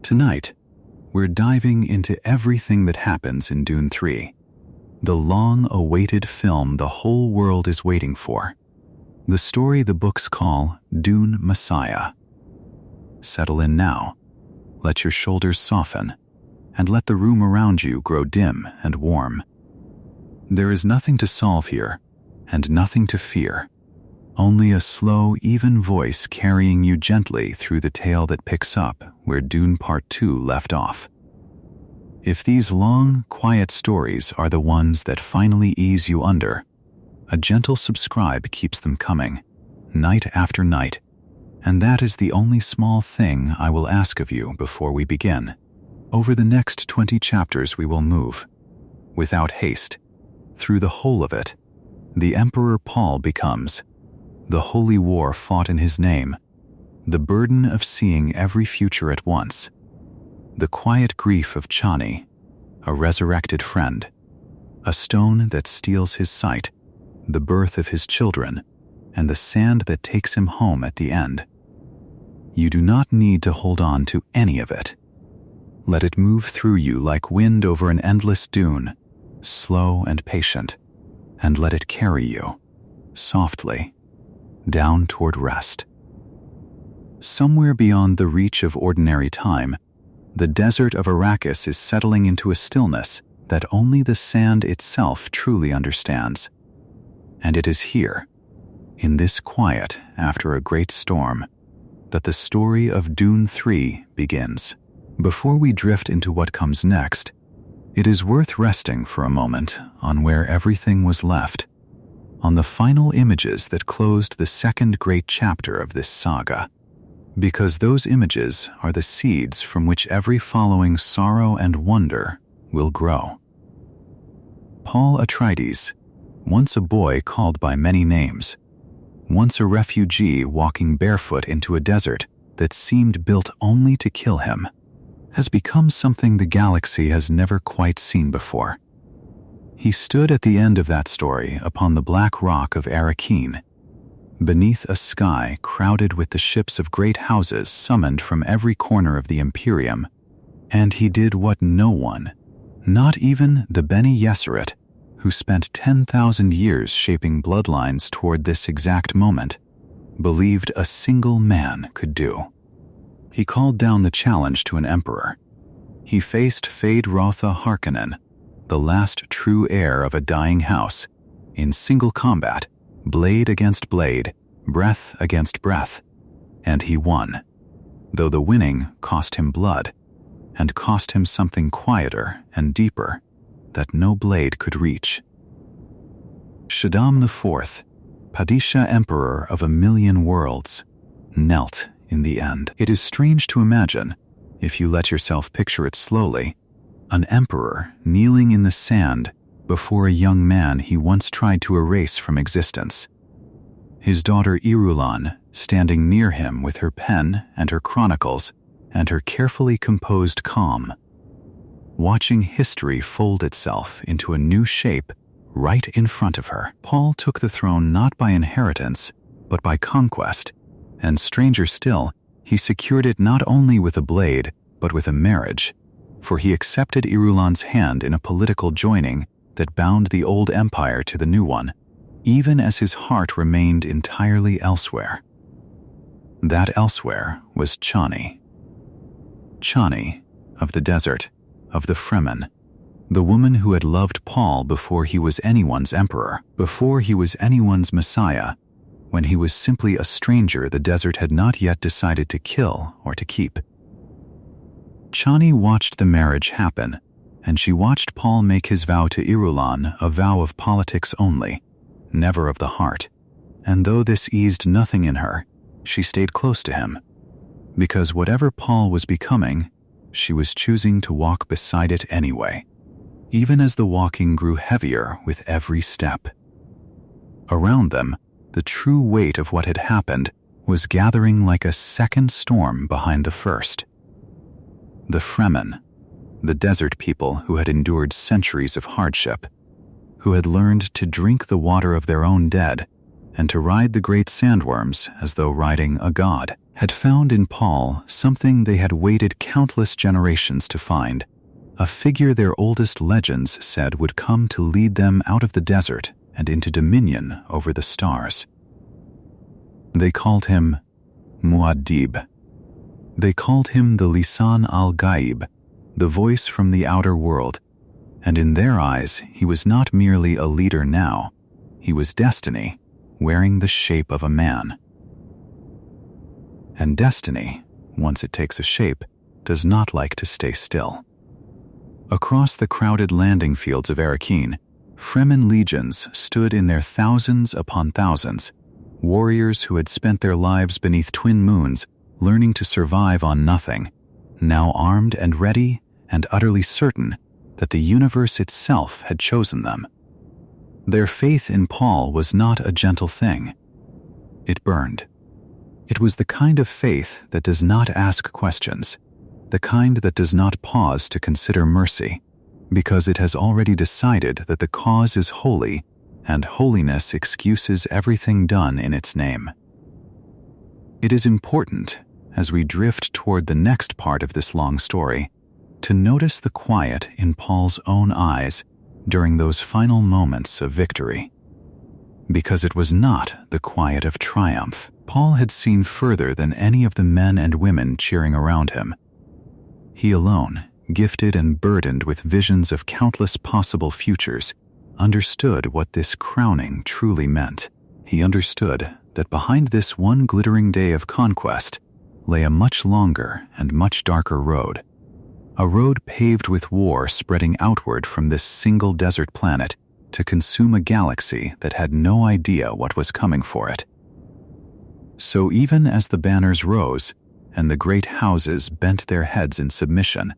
Tonight, we're diving into everything that happens in Dune 3, the long-awaited film the whole world is waiting for, the story the books call Dune Messiah. Settle in now, let your shoulders soften, and let the room around you grow dim and warm. There is nothing to solve here, and nothing to fear, only a slow, even voice carrying you gently through the tale that picks up where Dune Part 2 left off. If these long, quiet stories are the ones that finally ease you under, a gentle subscribe keeps them coming, night after night, and that is the only small thing I will ask of you before we begin. Over the next 20 chapters we will move, without haste, through the whole of it. The Emperor Paul becomes the holy war fought in his name, the burden of seeing every future at once, the quiet grief of Chani, a resurrected friend, a stone that steals his sight, the birth of his children, and the sand that takes him home at the end. You do not need to hold on to any of it. Let it move through you like wind over an endless dune, slow and patient, and let it carry you, softly, down toward rest. Somewhere beyond the reach of ordinary time, the desert of Arrakis is settling into a stillness that only the sand itself truly understands. And it is here, in this quiet after a great storm, that the story of Dune 3 begins. Before we drift into what comes next, it is worth resting for a moment on where everything was left, on the final images that closed the second great chapter of this saga, because those images are the seeds from which every following sorrow and wonder will grow. Paul Atreides, once a boy called by many names, once a refugee walking barefoot into a desert that seemed built only to kill him, has become something the galaxy has never quite seen before. He stood at the end of that story upon the black rock of Arrakeen, beneath a sky crowded with the ships of great houses summoned from every corner of the Imperium, and he did what no one, not even the Bene Gesserit, who spent 10,000 years shaping bloodlines toward this exact moment, believed a single man could do. He called down the challenge to an emperor. He faced Feyd-Rautha Harkonnen, the last true heir of a dying house, in single combat, blade against blade, breath against breath, and he won, though the winning cost him blood, and cost him something quieter and deeper that no blade could reach. Shaddam IV, Padishah Emperor of 1,000,000 worlds, knelt in the end. It is strange to imagine, if you let yourself picture it slowly, an emperor kneeling in the sand before a young man he once tried to erase from existence. His daughter Irulan standing near him with her pen and her chronicles and her carefully composed calm, watching history fold itself into a new shape right in front of her. Paul took the throne not by inheritance, but by conquest, and stranger still, he secured it not only with a blade, but with a marriage, for he accepted Irulan's hand in a political joining that bound the old empire to the new one, even as his heart remained entirely elsewhere. That elsewhere was Chani. Chani, of the desert, of the Fremen, the woman who had loved Paul before he was anyone's emperor, before he was anyone's messiah, when he was simply a stranger the desert had not yet decided to kill or to keep. Chani watched the marriage happen, and she watched Paul make his vow to Irulan a vow of politics only, never of the heart, and though this eased nothing in her, she stayed close to him, because whatever Paul was becoming, she was choosing to walk beside it anyway, even as the walking grew heavier with every step. Around them, the true weight of what had happened was gathering like a second storm behind the first. The Fremen, the desert people who had endured centuries of hardship, who had learned to drink the water of their own dead and to ride the great sandworms as though riding a god. had found in Paul something they had waited countless generations to find, a figure their oldest legends said would come to lead them out of the desert and into dominion over the stars. They called him Muad'dib. They called him the Lisan al-Ghaib, the voice from the outer world, and in their eyes he was not merely a leader now, he was destiny, wearing the shape of a man. And destiny, once it takes a shape, does not like to stay still. Across the crowded landing fields of Arrakeen, Fremen legions stood in their thousands upon thousands, warriors who had spent their lives beneath twin moons, learning to survive on nothing, now armed and ready and utterly certain that the universe itself had chosen them. Their faith in Paul was not a gentle thing. It burned. It was the kind of faith that does not ask questions, the kind that does not pause to consider mercy, because it has already decided that the cause is holy and holiness excuses everything done in its name. It is important, as we drift toward the next part of this long story, to notice the quiet in Paul's own eyes during those final moments of victory. Because it was not the quiet of triumph. Paul had seen further than any of the men and women cheering around him. He alone, gifted and burdened with visions of countless possible futures, understood what this crowning truly meant. He understood that behind this one glittering day of conquest lay a much longer and much darker road. A road paved with war spreading outward from this single desert planet to consume a galaxy that had no idea what was coming for it. So even as the banners rose and the great houses bent their heads in submission,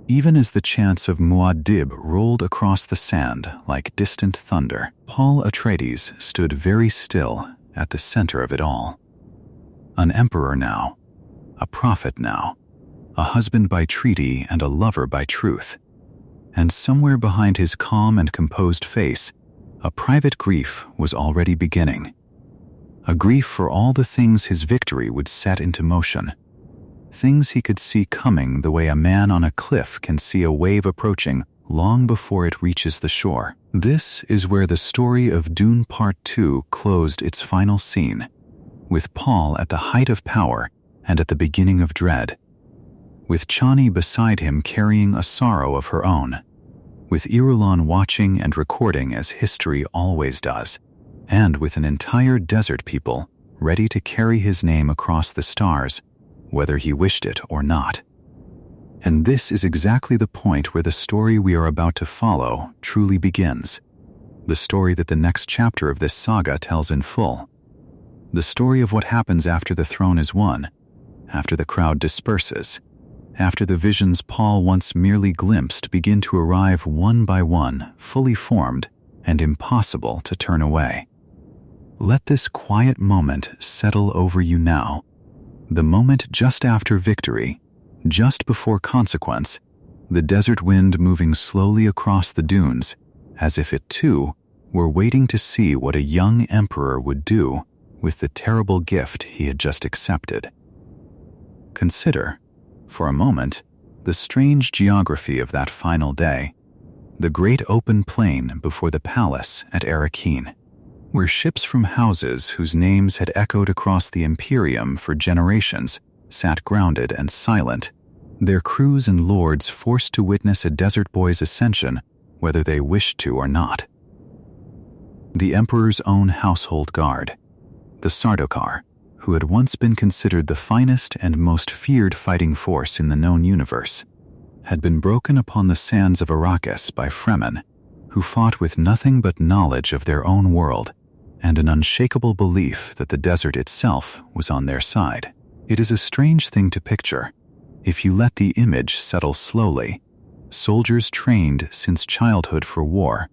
even as the chants of muad'dib rolled across the sand like distant thunder, Paul Atreides stood very still at the center of it all. An emperor now, a prophet now, a husband by treaty and a lover by truth. And somewhere behind his calm and composed face, a private grief was already beginning. A grief for all the things his victory would set into motion. Things he could see coming the way a man on a cliff can see a wave approaching long before it reaches the shore. This is where the story of Dune Part Two closed its final scene, with Paul at the height of power and at the beginning of dread, with Chani beside him carrying a sorrow of her own, with Irulan watching and recording as history always does, and with an entire desert people ready to carry his name across the stars, whether he wished it or not. And this is exactly the point where the story we are about to follow truly begins, the story that the next chapter of this saga tells in full, the story of what happens after the throne is won, after the crowd disperses, after the visions Paul once merely glimpsed begin to arrive one by one, fully formed and impossible to turn away. Let this quiet moment settle over you now, the moment just after victory, just before consequence, the desert wind moving slowly across the dunes, as if it too were waiting to see what a young emperor would do with the terrible gift he had just accepted. Consider, for a moment, the strange geography of that final day, the great open plain before the palace at Arrakeen, where ships from houses whose names had echoed across the Imperium for generations sat grounded and silent, their crews and lords forced to witness a desert boy's ascension whether they wished to or not. The Emperor's own household guard, the Sardaukar, who had once been considered the finest and most feared fighting force in the known universe, had been broken upon the sands of Arrakis by Fremen, who fought with nothing but knowledge of their own world and an unshakable belief that the desert itself was on their side. It is a strange thing to picture, if you let the image settle slowly, soldiers trained since childhood for war,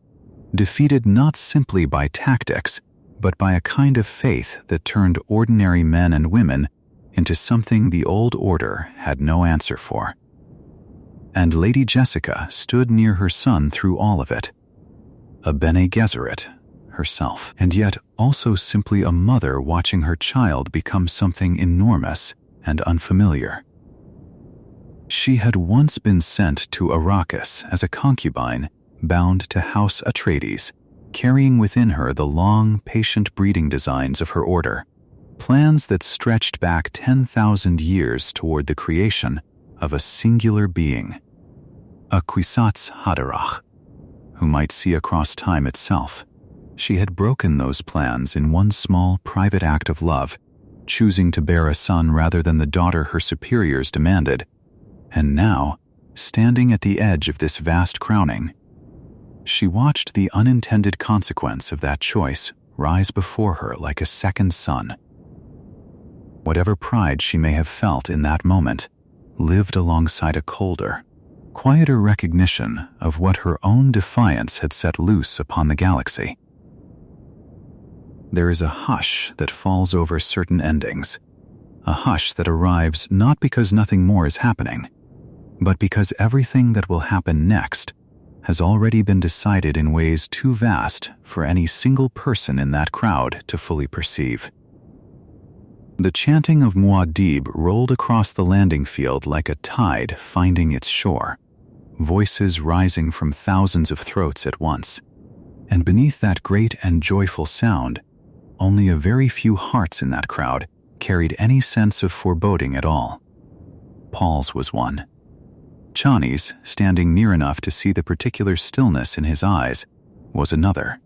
defeated not simply by tactics, but by a kind of faith that turned ordinary men and women into something the old order had no answer for. And Lady Jessica stood near her son through all of it, a Bene Gesserit herself, and yet also simply a mother watching her child become something enormous and unfamiliar. She had once been sent to Arrakis as a concubine bound to House Atreides, carrying within her the long, patient breeding designs of her order, plans that stretched back 10,000 years toward the creation of a singular being, a Kwisatz Haderach, who might see across time itself. She had broken those plans in one small, private act of love, choosing to bear a son rather than the daughter her superiors demanded, and now, standing at the edge of this vast crowning, she watched the unintended consequence of that choice rise before her like a second sun. Whatever pride she may have felt in that moment lived alongside a colder, quieter recognition of what her own defiance had set loose upon the galaxy. There is a hush that falls over certain endings, a hush that arrives not because nothing more is happening, but because everything that will happen next has already been decided in ways too vast for any single person in that crowd to fully perceive. The chanting of muad'dib rolled across the landing field like a tide finding its shore, voices rising from thousands of throats at once, and beneath that great and joyful sound, only a very few hearts in that crowd carried any sense of foreboding at all. Paul's was one. Chani's, standing near enough to see the particular stillness in his eyes, was another.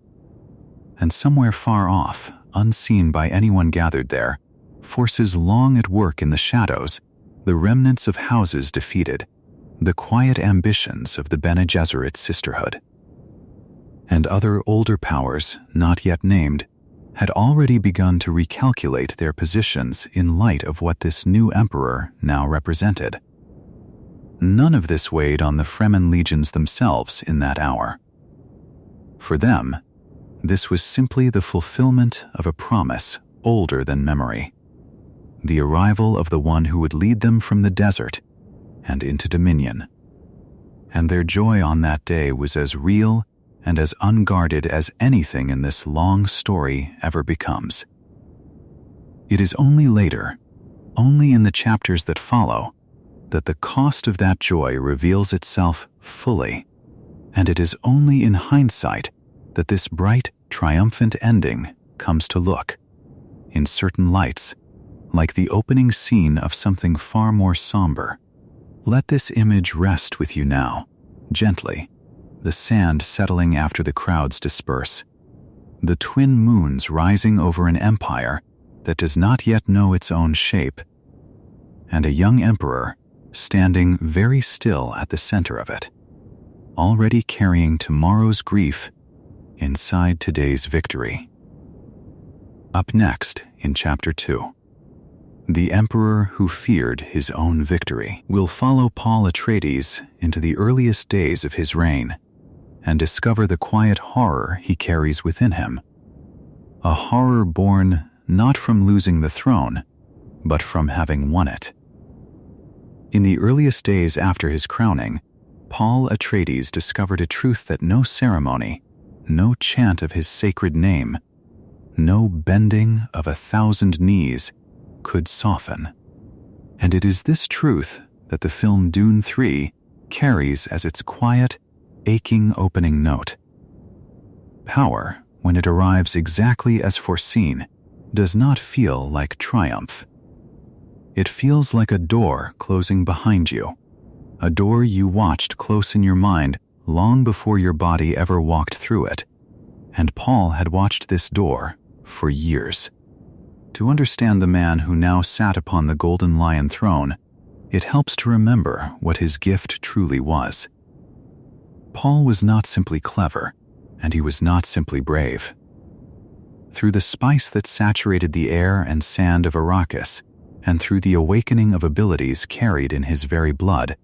And somewhere far off, unseen by anyone gathered there, forces long at work in the shadows, the remnants of houses defeated, the quiet ambitions of the Bene Gesserit sisterhood. And other older powers, not yet named, had already begun to recalculate their positions in light of what this new emperor now represented. None of this weighed on the Fremen legions themselves in that hour. For them, this was simply the fulfillment of a promise older than memory, the arrival of the one who would lead them from the desert and into dominion. And their joy on that day was as real and as unguarded as anything in this long story ever becomes. It is only later, only in the chapters that follow, that the cost of that joy reveals itself fully, and it is only in hindsight that this bright, triumphant ending comes to look, in certain lights, like the opening scene of something far more somber. Let this image rest with you now, gently, the sand settling after the crowds disperse, the twin moons rising over an empire that does not yet know its own shape, and a young emperor standing very still at the center of it, already carrying tomorrow's grief inside today's victory. Up next in Chapter 2, the emperor who feared his own victory will follow Paul Atreides into the earliest days of his reign and discover the quiet horror he carries within him, a horror born not from losing the throne, but from having won it. In the earliest days after his crowning, Paul Atreides discovered a truth that no ceremony, no chant of his sacred name, no bending of 1,000 knees could soften. And it is this truth that the film Dune 3 carries as its quiet, aching opening note. Power, when it arrives exactly as foreseen, does not feel like triumph. It feels like a door closing behind you, a door you watched close in your mind long before your body ever walked through it. And Paul had watched this door for years. To understand the man who now sat upon the golden lion throne, it helps to remember what his gift truly was. Paul was not simply clever, and he was not simply brave. Through the spice that saturated the air and sand of Arrakis, and through the awakening of abilities carried in his very blood,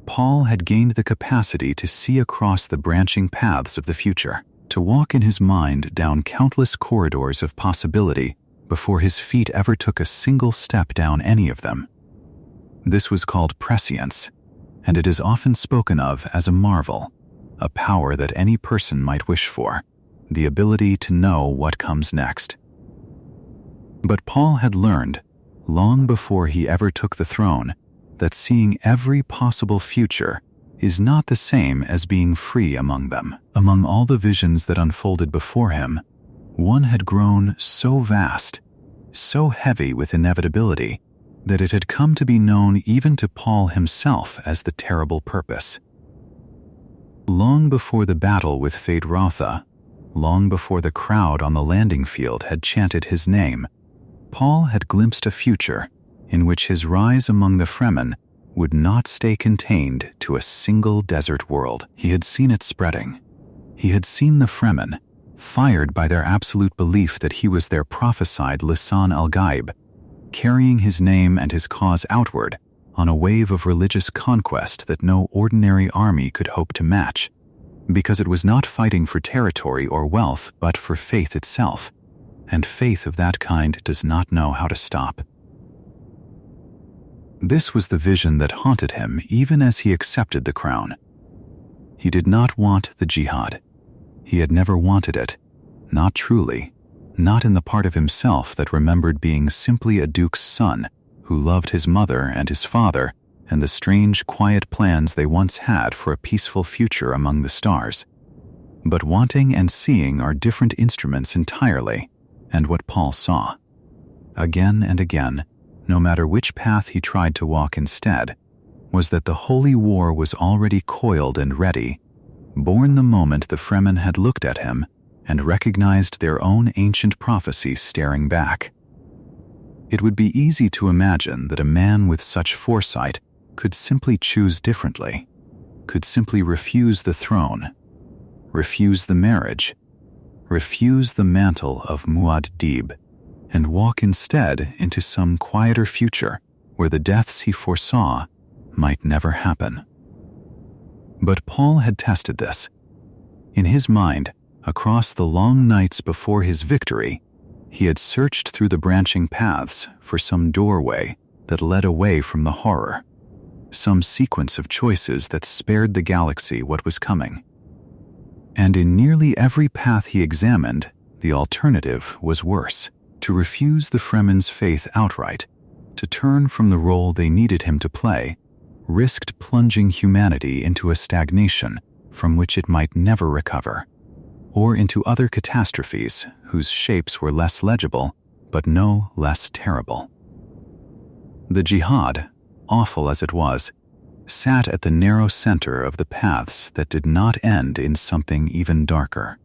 Paul had gained the capacity to see across the branching paths of the future, to walk in his mind down countless corridors of possibility before his feet ever took a single step down any of them. This was called prescience, and it is often spoken of as a marvel, a power that any person might wish for, the ability to know what comes next. But Paul had learned, long before he ever took the throne, that seeing every possible future is not the same as being free among them. Among all the visions that unfolded before him, one had grown so vast, so heavy with inevitability, that it had come to be known even to Paul himself as the terrible purpose. Long before the battle with Feyd-Rautha, long before the crowd on the landing field had chanted his name, Paul had glimpsed a future in which his rise among the Fremen would not stay contained to a single desert world. He had seen it spreading. He had seen the Fremen, fired by their absolute belief that he was their prophesied Lisan al-Gaib, carrying his name and his cause outward on a wave of religious conquest that no ordinary army could hope to match, because it was not fighting for territory or wealth but for faith itself, and faith of that kind does not know how to stop. This was the vision that haunted him even as he accepted the crown. He did not want the jihad. He had never wanted it, not truly, not in the part of himself that remembered being simply a duke's son who loved his mother and his father and the strange, quiet plans they once had for a peaceful future among the stars. But wanting and seeing are different instruments entirely, and what Paul saw, again and again, no matter which path he tried to walk instead, was that the holy war was already coiled and ready, born the moment the Fremen had looked at him and recognized their own ancient prophecy staring back. It would be easy to imagine that a man with such foresight could simply choose differently, could simply refuse the throne, refuse the marriage, refuse the mantle of muad'dib, and walk instead into some quieter future where the deaths he foresaw might never happen. But Paul had tested this. In his mind, across the long nights before his victory, he had searched through the branching paths for some doorway that led away from the horror, some sequence of choices that spared the galaxy what was coming. And in nearly every path he examined, the alternative was worse: to refuse the Fremen's faith outright, to turn from the role they needed him to play, risked plunging humanity into a stagnation from which it might never recover, or into other catastrophes whose shapes were less legible but no less terrible. The jihad, awful as it was, sat at the narrow center of the paths that did not end in something even darker.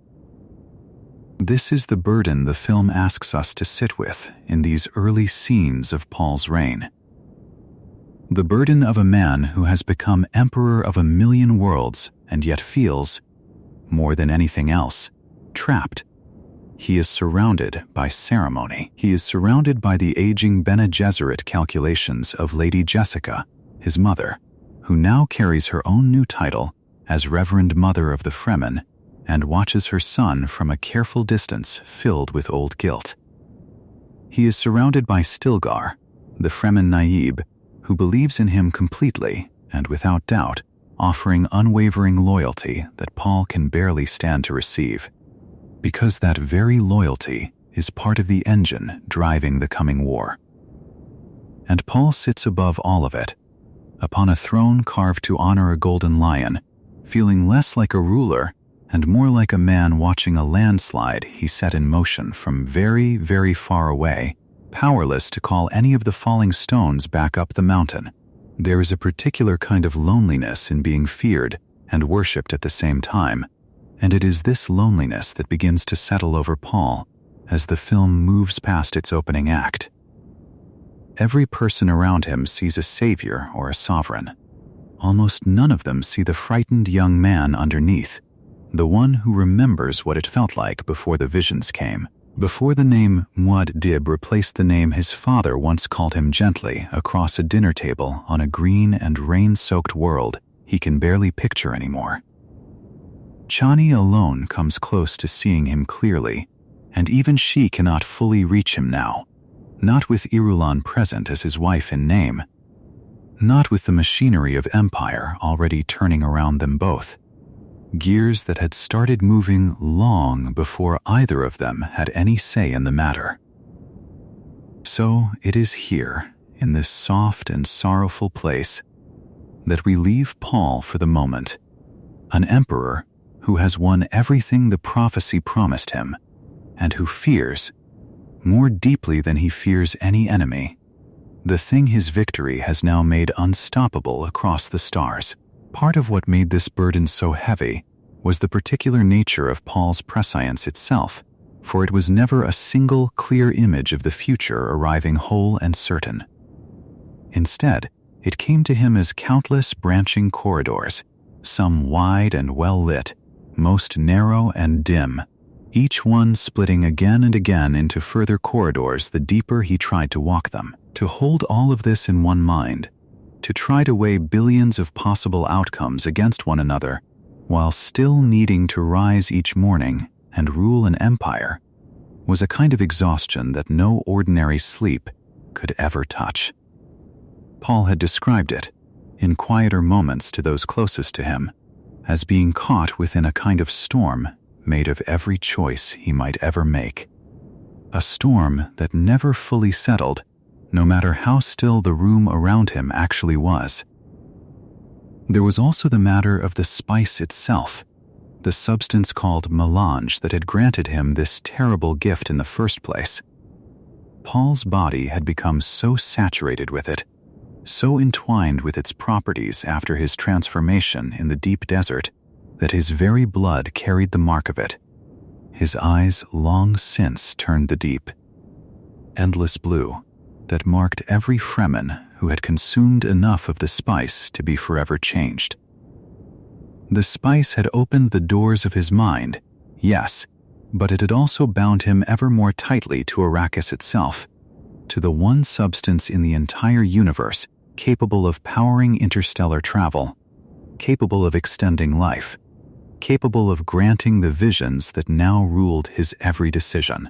This is the burden the film asks us to sit with in these early scenes of Paul's reign. The burden of a man who has become emperor of 1,000,000 worlds and yet feels, more than anything else, trapped. He is surrounded by ceremony. He is surrounded by the aging Bene Gesserit calculations of Lady Jessica, his mother, who now carries her own new title as Reverend Mother of the Fremen and watches her son from a careful distance filled with old guilt. He is surrounded by Stilgar, the Fremen Naib, who believes in him completely and without doubt, offering unwavering loyalty that Paul can barely stand to receive, because that very loyalty is part of the engine driving the coming war. And Paul sits above all of it, upon a throne carved to honor a golden lion, feeling less like a ruler and more like a man watching a landslide he set in motion from very, very far away, powerless to call any of the falling stones back up the mountain. There is a particular kind of loneliness in being feared and worshipped at the same time, and it is this loneliness that begins to settle over Paul as the film moves past its opening act. Every person around him sees a savior or a sovereign. Almost none of them see the frightened young man underneath, the one who remembers what it felt like before the visions came, before the name muad'dib replaced the name his father once called him gently across a dinner table on a green and rain-soaked world he can barely picture anymore. Chani alone comes close to seeing him clearly, and even she cannot fully reach him now, not with Irulan present as his wife in name, not with the machinery of empire already turning around them both, gears that had started moving long before either of them had any say in the matter. So it is here, in this soft and sorrowful place, that we leave Paul for the moment, an emperor who has won everything the prophecy promised him, and who fears, more deeply than he fears any enemy, the thing his victory has now made unstoppable across the stars. Part of what made this burden so heavy was the particular nature of Paul's prescience itself, for it was never a single clear image of the future arriving whole and certain. Instead, it came to him as countless branching corridors, some wide and well-lit, most narrow and dim, each one splitting again and again into further corridors the deeper he tried to walk them. To hold all of this in one mind, to try to weigh billions of possible outcomes against one another, while still needing to rise each morning and rule an empire, was a kind of exhaustion that no ordinary sleep could ever touch. Paul had described it, in quieter moments to those closest to him, as being caught within a kind of storm made of every choice he might ever make. A storm that never fully settled, no matter how still the room around him actually was. There was also the matter of the spice itself, the substance called melange that had granted him this terrible gift in the first place. Paul's body had become so saturated with it, so entwined with its properties after his transformation in the deep desert, that his very blood carried the mark of it. His eyes long since turned the deep, endless blue that marked every Fremen who had consumed enough of the spice to be forever changed. The spice had opened the doors of his mind, yes, but it had also bound him ever more tightly to Arrakis itself, to the one substance in the entire universe capable of powering interstellar travel, capable of extending life, capable of granting the visions that now ruled his every decision.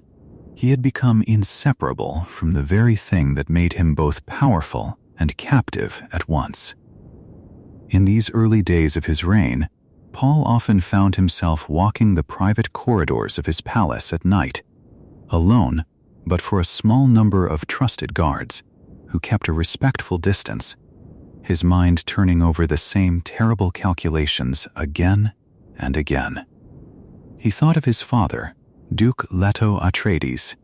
He had become inseparable from the very thing that made him both powerful and captive at once. In these early days of his reign, Paul often found himself walking the private corridors of his palace at night, alone, but for a small number of trusted guards, who kept a respectful distance, his mind turning over the same terrible calculations again and again. He thought of his father, Duke Leto Atreides,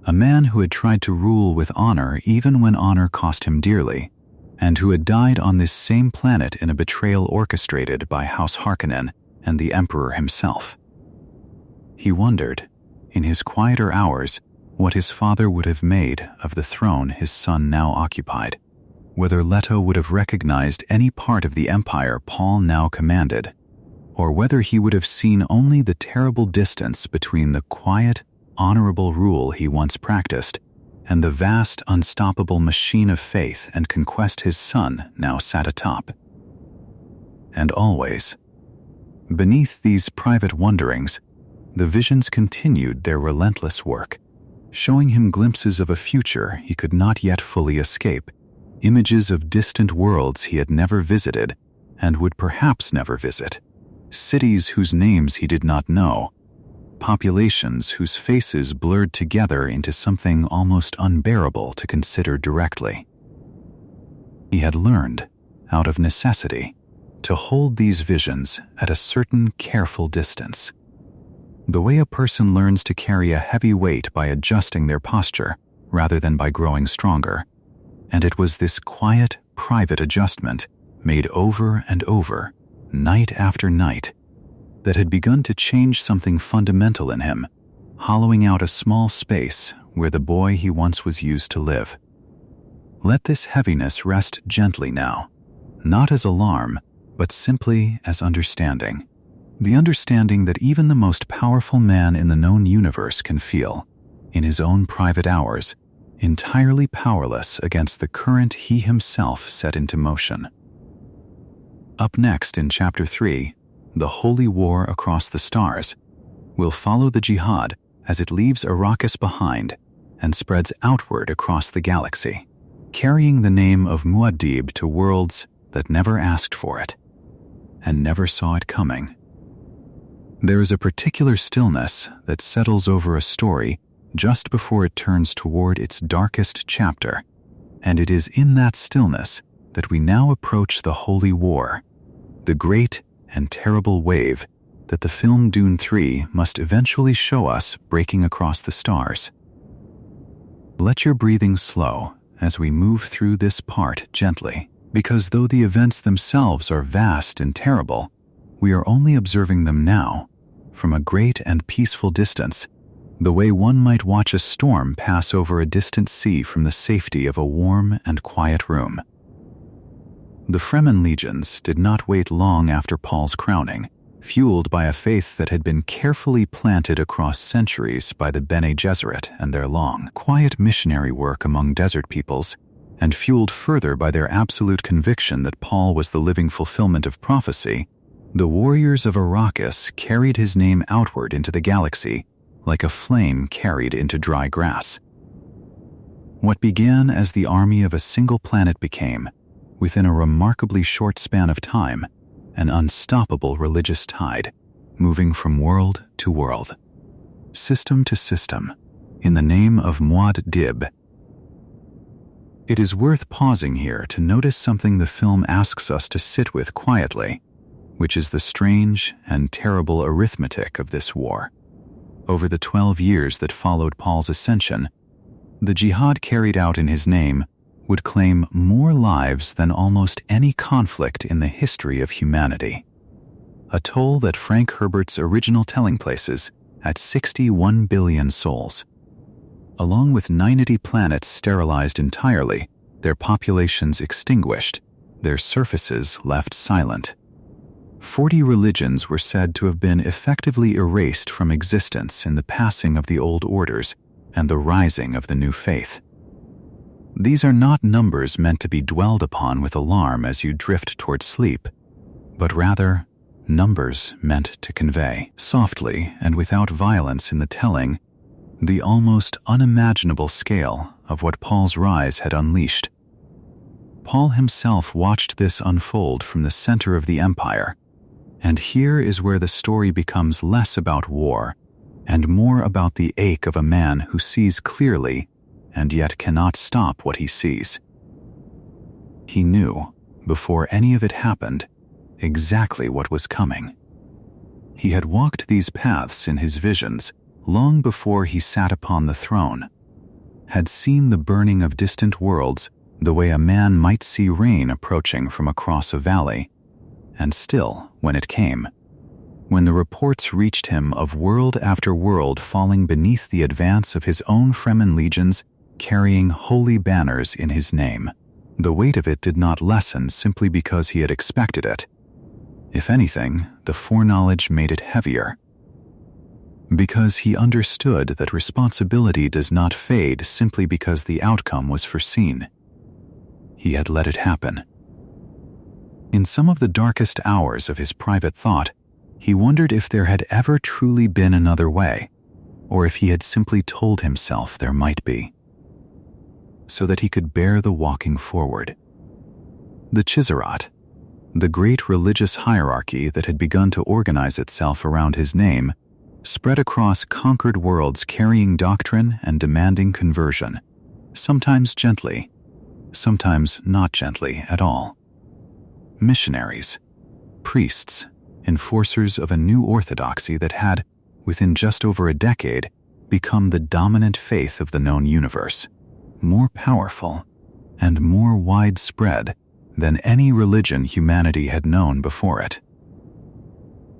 a man who had tried to rule with honor even when honor cost him dearly, and who had died on this same planet in a betrayal orchestrated by House Harkonnen and the Emperor himself. He wondered, in his quieter hours, what his father would have made of the throne his son now occupied, whether Leto would have recognized any part of the empire Paul now commanded, or whether he would have seen only the terrible distance between the quiet, honorable rule he once practiced and the vast, unstoppable machine of faith and conquest his son now sat atop. And always, beneath these private wonderings, the visions continued their relentless work, showing him glimpses of a future he could not yet fully escape, images of distant worlds he had never visited and would perhaps never visit, cities whose names he did not know, populations whose faces blurred together into something almost unbearable to consider directly. He had learned, out of necessity, to hold these visions at a certain careful distance. The way a person learns to carry a heavy weight by adjusting their posture rather than by growing stronger, and it was this quiet, private adjustment, made over and over, night after night, that had begun to change something fundamental in him, hollowing out a small space where the boy he once was used to live. Let this heaviness rest gently now, not as alarm, but simply as understanding. The understanding that even the most powerful man in the known universe can feel, in his own private hours, entirely powerless against the current he himself set into motion. Up next in Chapter 3, The Holy War Across the Stars, we'll follow the jihad as it leaves Arrakis behind and spreads outward across the galaxy, carrying the name of Muad'dib to worlds that never asked for it and never saw it coming. There is a particular stillness that settles over a story just before it turns toward its darkest chapter, and it is in that stillness that we now approach the Holy War, the great and terrible wave that the film Dune 3 must eventually show us breaking across the stars. Let your breathing slow as we move through this part gently, because though the events themselves are vast and terrible, we are only observing them now, from a great and peaceful distance, the way one might watch a storm pass over a distant sea from the safety of a warm and quiet room. The Fremen legions did not wait long after Paul's crowning, fueled by a faith that had been carefully planted across centuries by the Bene Gesserit and their long, quiet missionary work among desert peoples, and fueled further by their absolute conviction that Paul was the living fulfillment of prophecy. The warriors of Arrakis carried his name outward into the galaxy, like a flame carried into dry grass. What began as the army of a single planet became, within a remarkably short span of time, an unstoppable religious tide, moving from world to world, system to system, in the name of muad'dib. It is worth pausing here to notice something the film asks us to sit with quietly, which is the strange and terrible arithmetic of this war. Over the 12 years that followed Paul's ascension, the jihad carried out in his name would claim more lives than almost any conflict in the history of humanity, a toll that Frank Herbert's original telling places at 61 billion souls. Along with 90 planets sterilized entirely, their populations extinguished, their surfaces left silent. 40 religions were said to have been effectively erased from existence in the passing of the old orders and the rising of the new faith. These are not numbers meant to be dwelled upon with alarm as you drift toward sleep, but rather numbers meant to convey, softly and without violence in the telling, the almost unimaginable scale of what Paul's rise had unleashed. Paul himself watched this unfold from the center of the empire, and here is where the story becomes less about war and more about the ache of a man who sees clearly and yet cannot stop what he sees. He knew, before any of it happened, exactly what was coming. He had walked these paths in his visions long before he sat upon the throne, had seen the burning of distant worlds the way a man might see rain approaching from across a valley, and still, when it came, when the reports reached him of world after world falling beneath the advance of his own Fremen legions carrying holy banners in his name, the weight of it did not lessen simply because he had expected it. If anything, the foreknowledge made it heavier, because he understood that responsibility does not fade simply because the outcome was foreseen. He had let it happen. In some of the darkest hours of his private thought, he wondered if there had ever truly been another way, or if he had simply told himself there might be, so that he could bear the walking forward. The Chizarat, the great religious hierarchy that had begun to organize itself around his name, spread across conquered worlds carrying doctrine and demanding conversion, sometimes gently, sometimes not gently at all. Missionaries, priests, enforcers of a new orthodoxy that had, within just over a decade, become the dominant faith of the known universe, more powerful and more widespread than any religion humanity had known before it.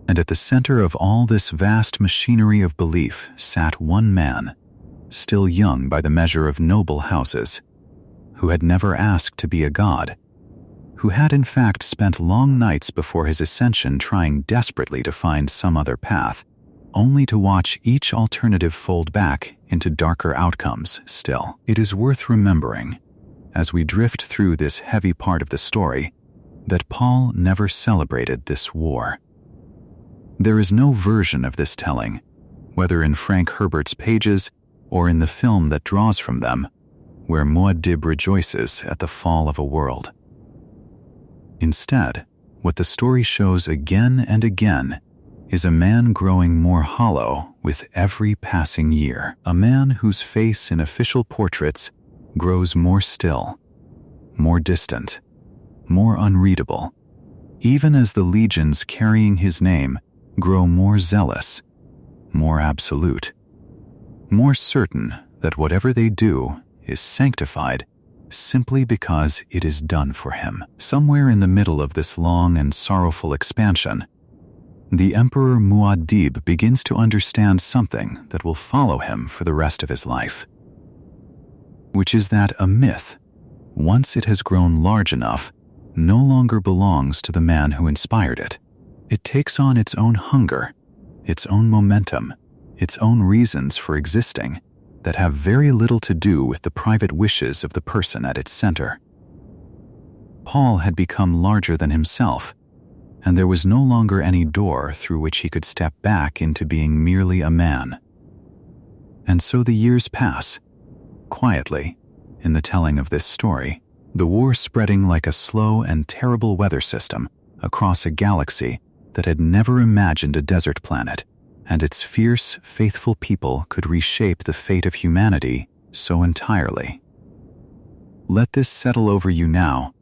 And at the center of all this vast machinery of belief sat one man, still young by the measure of noble houses, who had never asked to be a god, who had in fact spent long nights before his ascension trying desperately to find some other path, only to watch each alternative fold back into darker outcomes still. It is worth remembering, as we drift through this heavy part of the story, that Paul never celebrated this war. There is no version of this telling, whether in Frank Herbert's pages or in the film that draws from them, where muad'dib rejoices at the fall of a world. Instead, what the story shows again and again is a man growing more hollow with every passing year, a man whose face in official portraits grows more still, more distant, more unreadable, even as the legions carrying his name grow more zealous, more absolute, more certain that whatever they do is sanctified simply because it is done for him. Somewhere in the middle of this long and sorrowful expansion, the Emperor Muad'dib begins to understand something that will follow him for the rest of his life, which is that a myth, once it has grown large enough, no longer belongs to the man who inspired it. It takes on its own hunger, its own momentum, its own reasons for existing that have very little to do with the private wishes of the person at its center. Paul had become larger than himself, and there was no longer any door through which he could step back into being merely a man. And so the years pass, quietly, in the telling of this story, the war spreading like a slow and terrible weather system across a galaxy that had never imagined a desert planet, and its fierce, faithful people could reshape the fate of humanity so entirely. Let this settle over you now,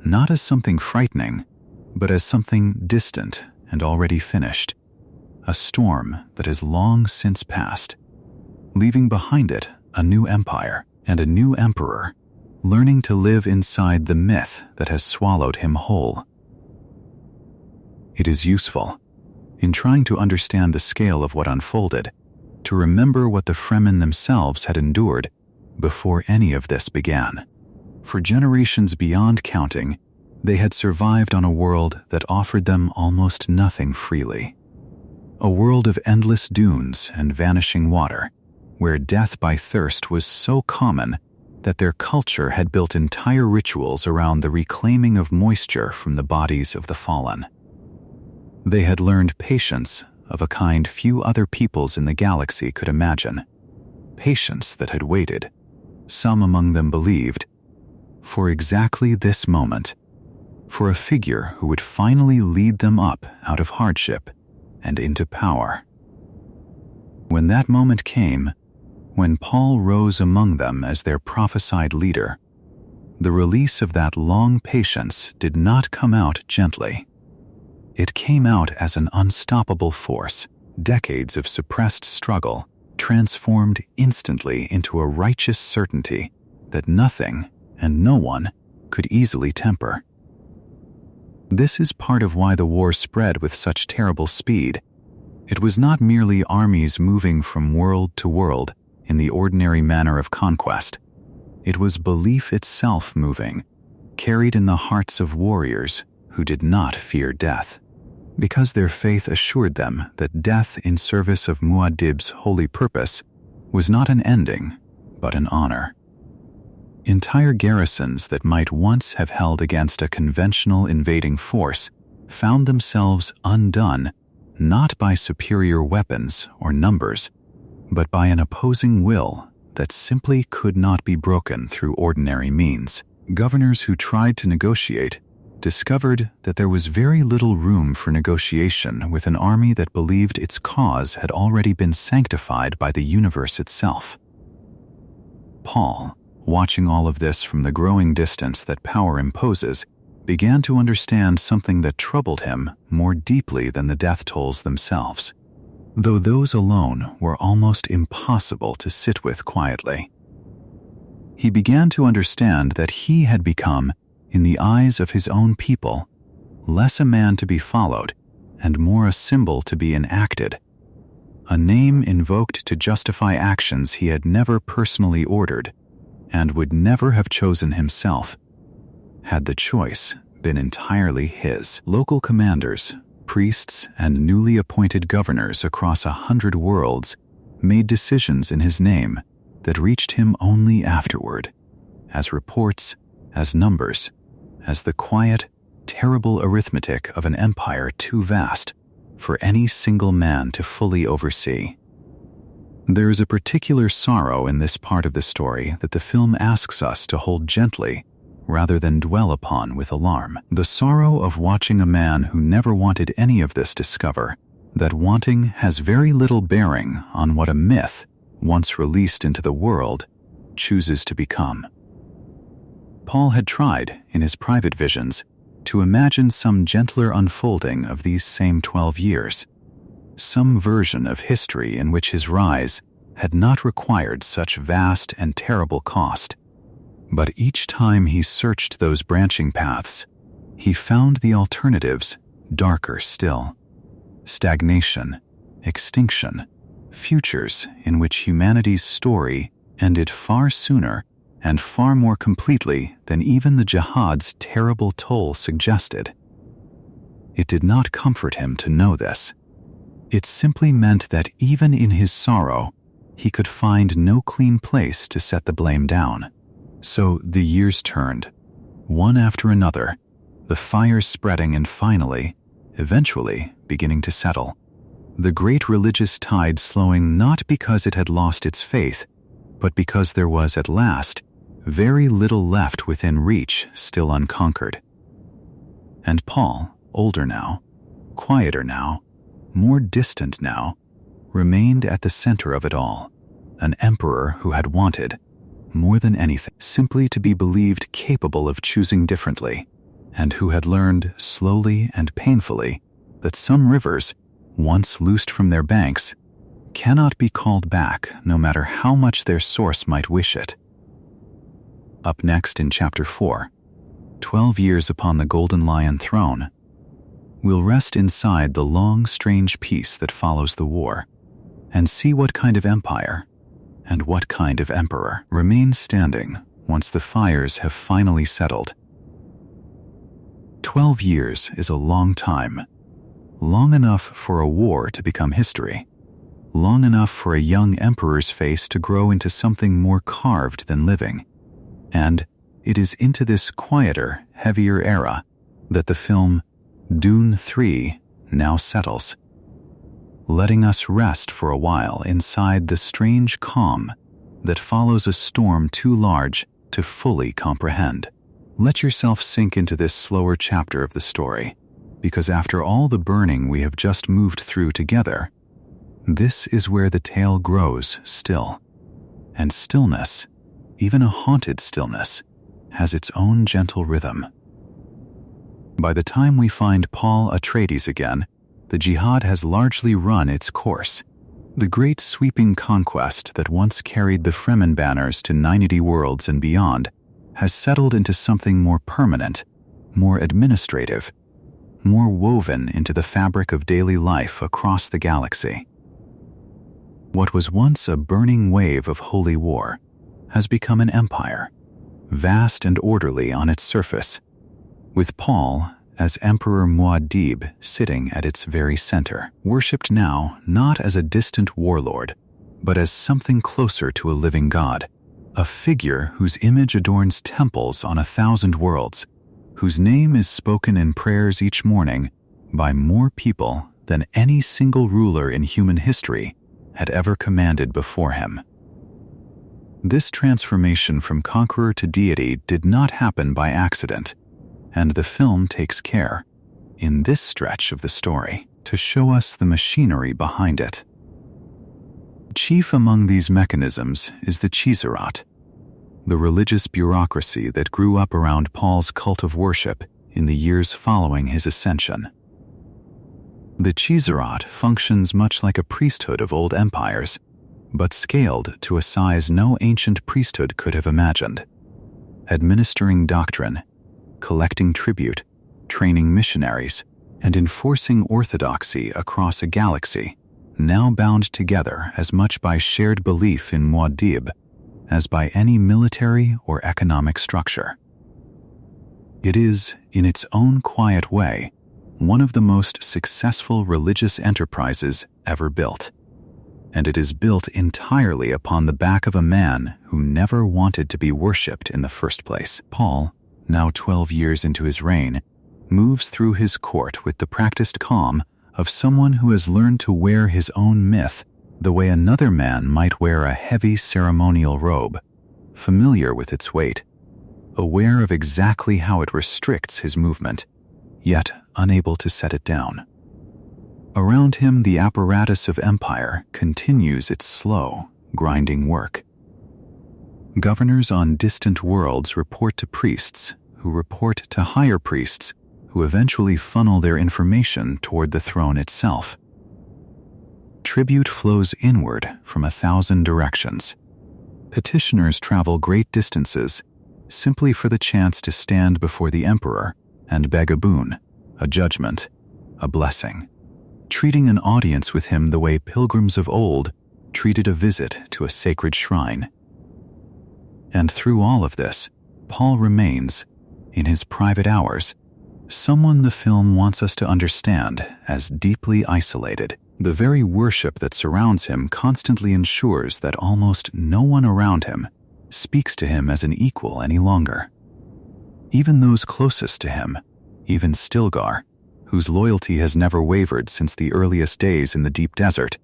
not as something frightening, but as something distant and already finished, a storm that has long since passed, leaving behind it a new empire and a new emperor, learning to live inside the myth that has swallowed him whole. It is useful, in trying to understand the scale of what unfolded, to remember what the Fremen themselves had endured before any of this began. For generations beyond counting, they had survived on a world that offered them almost nothing freely. A world of endless dunes and vanishing water, where death by thirst was so common that their culture had built entire rituals around the reclaiming of moisture from the bodies of the fallen. They had learned patience of a kind few other peoples in the galaxy could imagine, patience that had waited, some among them believed, for exactly this moment, for a figure who would finally lead them up out of hardship and into power. When that moment came, when Paul rose among them as their prophesied leader, the release of that long patience did not come out gently. It came out as an unstoppable force, decades of suppressed struggle, transformed instantly into a righteous certainty that nothing and no one could easily temper. This is part of why the war spread with such terrible speed. It was not merely armies moving from world to world in the ordinary manner of conquest. It was belief itself moving, carried in the hearts of warriors who did not fear death, because their faith assured them that death in service of Muad'dib's holy purpose was not an ending, but an honor. Entire garrisons that might once have held against a conventional invading force found themselves undone not by superior weapons or numbers, but by an opposing will that simply could not be broken through ordinary means. Governors who tried to negotiate discovered that there was very little room for negotiation with an army that believed its cause had already been sanctified by the universe itself. Paul, watching all of this from the growing distance that power imposes, began to understand something that troubled him more deeply than the death tolls themselves, though those alone were almost impossible to sit with quietly. He began to understand that he had become, in the eyes of his own people, less a man to be followed and more a symbol to be enacted, a name invoked to justify actions he had never personally ordered and would never have chosen himself, had the choice been entirely his. Local commanders, priests, and newly appointed governors across 100 worlds made decisions in his name that reached him only afterward, as reports, as numbers, as the quiet, terrible arithmetic of an empire too vast for any single man to fully oversee. There is a particular sorrow in this part of the story that the film asks us to hold gently rather than dwell upon with alarm. The sorrow of watching a man who never wanted any of this discover that wanting has very little bearing on what a myth, once released into the world, chooses to become. Paul had tried, in his private visions, to imagine some gentler unfolding of these same 12 years, some version of history in which his rise had not required such vast and terrible cost. But each time he searched those branching paths, he found the alternatives darker still. Stagnation, extinction, futures in which humanity's story ended far sooner and far more completely than even the jihad's terrible toll suggested. It did not comfort him to know this. It simply meant that even in his sorrow, he could find no clean place to set the blame down. So the years turned, one after another, the fires spreading and finally, eventually, beginning to settle. The great religious tide slowing not because it had lost its faith, but because there was at last very little left within reach still unconquered. And Paul, older now, quieter now, more distant now, remained at the center of it all, an emperor who had wanted, more than anything, simply to be believed capable of choosing differently, and who had learned slowly and painfully that some rivers, once loosed from their banks, cannot be called back no matter how much their source might wish it. Up next in Chapter 4, 12 years upon the Golden Lion throne, we'll rest inside the long, strange peace that follows the war, and see what kind of empire and what kind of emperor remains standing once the fires have finally settled. 12 years is a long time, long enough for a war to become history, long enough for a young emperor's face to grow into something more carved than living. And it is into this quieter, heavier era that the film Dune 3 now settles, letting us rest for a while inside the strange calm that follows a storm too large to fully comprehend. Let yourself sink into this slower chapter of the story, because after all the burning we have just moved through together, this is where the tale grows still. And stillness, even a haunted stillness, has its own gentle rhythm. By the time we find Paul Atreides again, the jihad has largely run its course. The great sweeping conquest that once carried the Fremen banners to 90 worlds and beyond has settled into something more permanent, more administrative, more woven into the fabric of daily life across the galaxy. What was once a burning wave of holy war has become an empire, vast and orderly on its surface, with Paul as Emperor Muad'dib sitting at its very center, worshipped now not as a distant warlord, but as something closer to a living god, a figure whose image adorns temples on 1,000 worlds, whose name is spoken in prayers each morning by more people than any single ruler in human history had ever commanded before him. This transformation from conqueror to deity did not happen by accident, and the film takes care, in this stretch of the story, to show us the machinery behind it. Chief among these mechanisms is the Gesserit, the religious bureaucracy that grew up around Paul's cult of worship in the years following his ascension. The Gesserit functions much like a priesthood of old empires, but scaled to a size no ancient priesthood could have imagined, administering doctrine, collecting tribute, training missionaries, and enforcing orthodoxy across a galaxy now bound together as much by shared belief in muad'dib as by any military or economic structure. It is, in its own quiet way, one of the most successful religious enterprises ever built, and it is built entirely upon the back of a man who never wanted to be worshipped in the first place. Paul, now 12 years into his reign, moves through his court with the practiced calm of someone who has learned to wear his own myth the way another man might wear a heavy ceremonial robe, familiar with its weight, aware of exactly how it restricts his movement, yet unable to set it down. Around him, the apparatus of empire continues its slow, grinding work. Governors on distant worlds report to priests, who report to higher priests, who eventually funnel their information toward the throne itself. Tribute flows inward from 1,000 directions. Petitioners travel great distances simply for the chance to stand before the emperor and beg a boon, a judgment, a blessing, treating an audience with him the way pilgrims of old treated a visit to a sacred shrine. And through all of this, Paul remains, in his private hours, someone the film wants us to understand as deeply isolated. The very worship that surrounds him constantly ensures that almost no one around him speaks to him as an equal any longer. Even those closest to him, even Stilgar, whose loyalty has never wavered since the earliest days in the deep desert,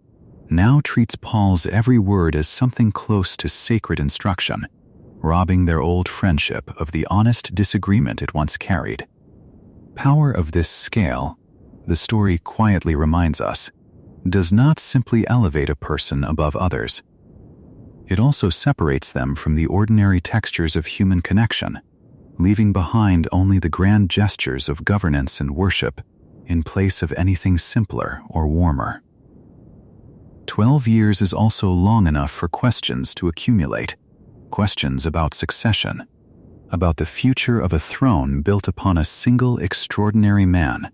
now treats Paul's every word as something close to sacred instruction, robbing their old friendship of the honest disagreement it once carried. Power of this scale, the story quietly reminds us, does not simply elevate a person above others. It also separates them from the ordinary textures of human connection, leaving behind only the grand gestures of governance and worship in place of anything simpler or warmer. 12 years is also long enough for questions to accumulate, questions about succession, about the future of a throne built upon a single extraordinary man,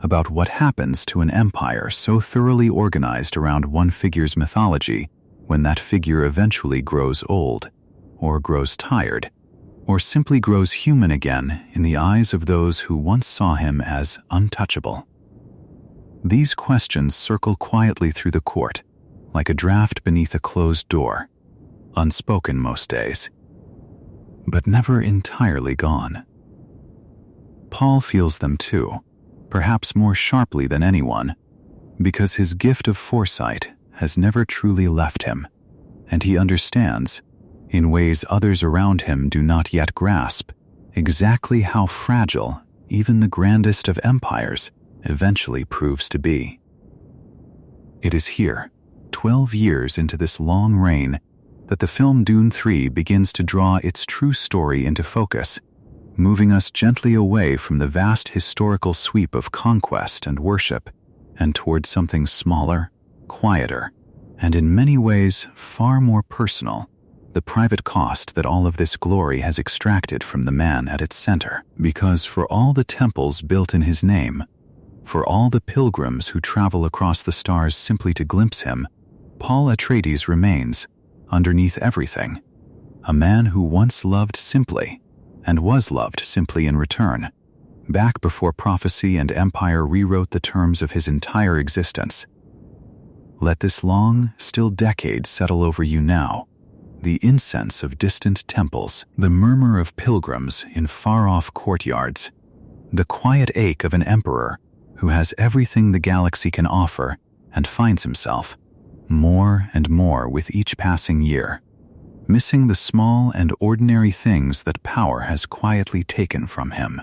about what happens to an empire so thoroughly organized around one figure's mythology when that figure eventually grows old, or grows tired, or simply grows human again in the eyes of those who once saw him as untouchable. These questions circle quietly through the court, like a draft beneath a closed door, unspoken most days, but never entirely gone. Paul feels them too, perhaps more sharply than anyone, because his gift of foresight has never truly left him, and he understands, in ways others around him do not yet grasp, exactly how fragile even the grandest of empires eventually proves to be. It is here, 12 years into this long reign, that the film Dune 3 begins to draw its true story into focus, moving us gently away from the vast historical sweep of conquest and worship and towards something smaller, quieter, and in many ways far more personal, the private cost that all of this glory has extracted from the man at its center. Because for all the temples built in his name, for all the pilgrims who travel across the stars simply to glimpse him, Paul Atreides remains, underneath everything, a man who once loved simply and was loved simply in return, back before prophecy and empire rewrote the terms of his entire existence. Let this long, still decade settle over you now, the incense of distant temples, the murmur of pilgrims in far-off courtyards, the quiet ache of an emperor who has everything the galaxy can offer and finds himself, more and more with each passing year, missing the small and ordinary things that power has quietly taken from him.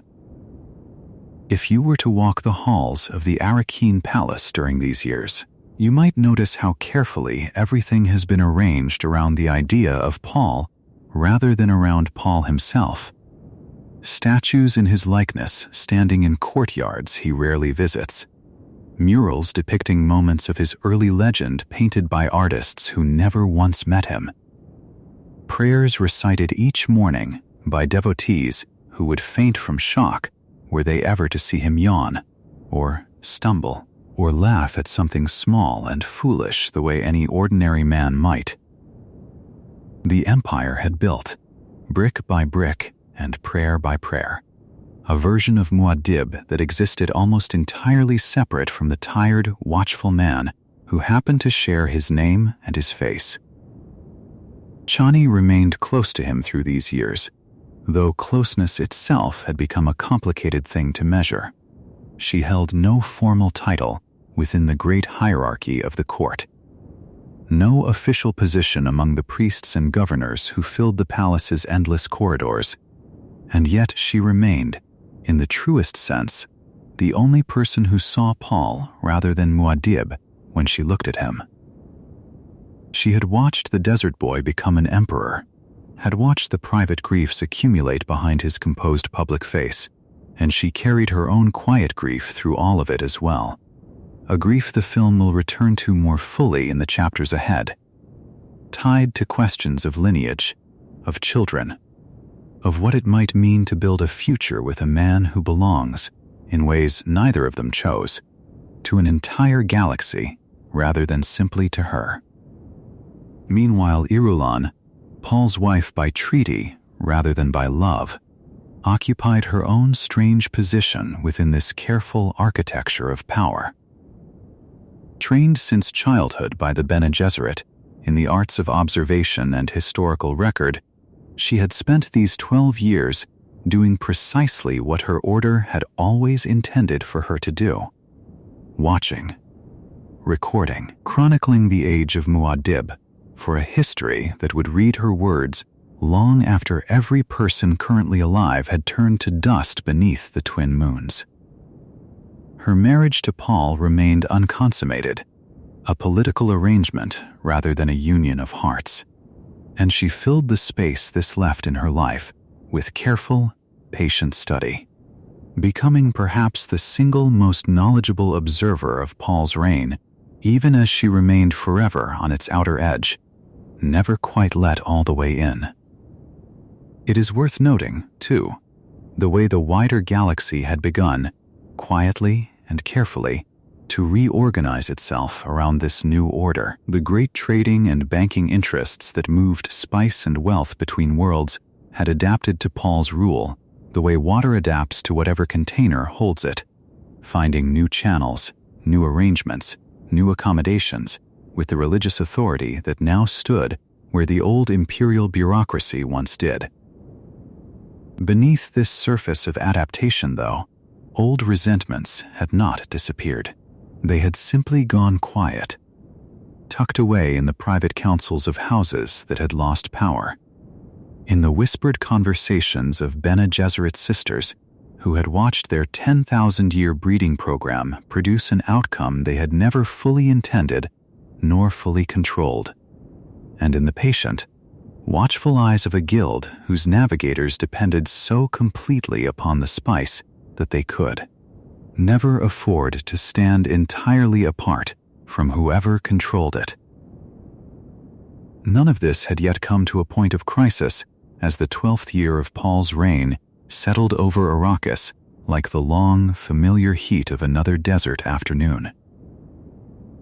If you were to walk the halls of the Arakeen Palace during these years, you might notice how carefully everything has been arranged around the idea of Paul rather than around Paul himself. Statues in his likeness standing in courtyards he rarely visits. Murals depicting moments of his early legend painted by artists who never once met him. Prayers recited each morning by devotees who would faint from shock were they ever to see him yawn, or stumble, or laugh at something small and foolish the way any ordinary man might. The empire had built, brick by brick and prayer by prayer, a version of muad'dib that existed almost entirely separate from the tired, watchful man who happened to share his name and his face. Chani remained close to him through these years, though closeness itself had become a complicated thing to measure. She held no formal title within the great hierarchy of the court, no official position among the priests and governors who filled the palace's endless corridors, and yet she remained, in the truest sense, the only person who saw Paul rather than muad'dib when she looked at him. She had watched the desert boy become an emperor, had watched the private griefs accumulate behind his composed public face, and she carried her own quiet grief through all of it as well. A grief the film will return to more fully in the chapters ahead, tied to questions of lineage, of children, of what it might mean to build a future with a man who belongs, in ways neither of them chose, to an entire galaxy rather than simply to her. Meanwhile, Irulan, Paul's wife by treaty rather than by love, occupied her own strange position within this careful architecture of power. Trained since childhood by the Bene Gesserit in the arts of observation and historical record, she had spent these 12 years doing precisely what her order had always intended for her to do: watching, recording, chronicling the age of muad'dib for a history that would read her words long after every person currently alive had turned to dust beneath the twin moons. Her marriage to Paul remained unconsummated, a political arrangement rather than a union of hearts, and she filled the space this left in her life with careful, patient study, becoming perhaps the single most knowledgeable observer of Paul's reign, even as she remained forever on its outer edge, never quite let all the way in. It is worth noting, too, the way the wider galaxy had begun, quietly and carefully, to reorganize itself around this new order. The great trading and banking interests that moved spice and wealth between worlds had adapted to Paul's rule, the way water adapts to whatever container holds it, finding new channels, new arrangements, new accommodations, with the religious authority that now stood where the old imperial bureaucracy once did. Beneath this surface of adaptation, though, old resentments had not disappeared. They had simply gone quiet, tucked away in the private councils of houses that had lost power, in the whispered conversations of Bene Gesserit sisters who had watched their 10,000-year breeding program produce an outcome they had never fully intended nor fully controlled, and in the patient, watchful eyes of a guild whose navigators depended so completely upon the spice that they could never afford to stand entirely apart from whoever controlled it. None of this had yet come to a point of crisis as the 12th year of Paul's reign settled over Arrakis like the long, familiar heat of another desert afternoon.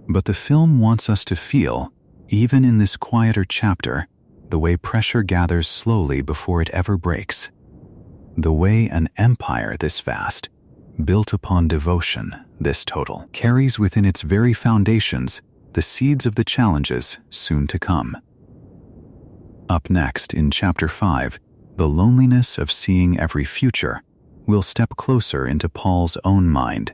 But the film wants us to feel, even in this quieter chapter, the way pressure gathers slowly before it ever breaks. The way an empire this vast, built upon devotion this total, carries within its very foundations the seeds of the challenges soon to come. Up next in Chapter 5, The Loneliness of Seeing Every Future, we'll step closer into Paul's own mind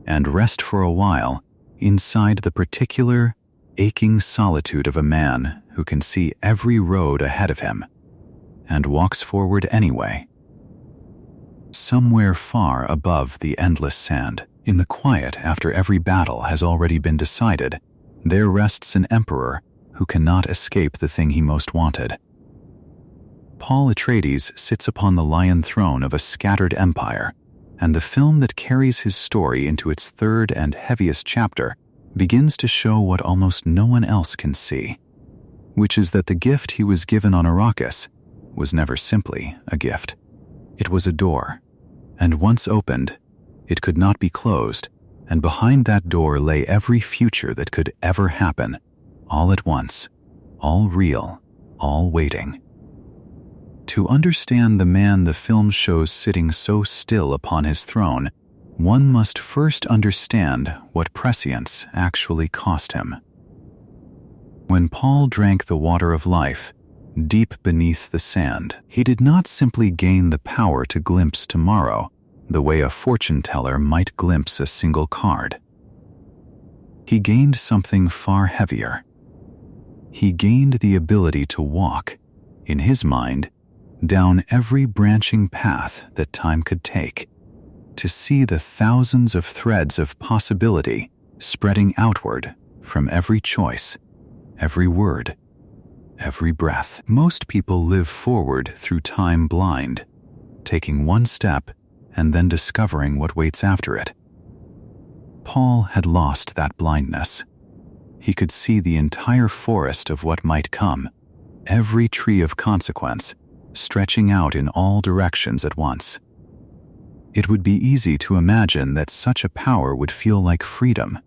and rest for a while inside the particular, aching solitude of a man who can see every road ahead of him and walks forward anyway. Somewhere far above the endless sand, in the quiet after every battle has already been decided, there rests an emperor who cannot escape the thing he most wanted. Paul Atreides sits upon the lion throne of a scattered empire, and the film that carries his story into its third and heaviest chapter begins to show what almost no one else can see, which is that the gift he was given on Arrakis was never simply a gift. It was a door, and once opened, it could not be closed, and behind that door lay every future that could ever happen, all at once, all real, all waiting. To understand the man the film shows sitting so still upon his throne, one must first understand what prescience actually cost him. When Paul drank the water of life, deep beneath the sand, he did not simply gain the power to glimpse tomorrow the way a fortune teller might glimpse a single card. He gained something far heavier. He gained the ability to walk, in his mind, down every branching path that time could take, to see the thousands of threads of possibility spreading outward from every choice, every word, every breath. Most people live forward through time blind, taking one step and then discovering what waits after it. Paul had lost that blindness. He could see the entire forest of what might come, every tree of consequence, stretching out in all directions at once. It would be easy to imagine that such a power would feel like freedom,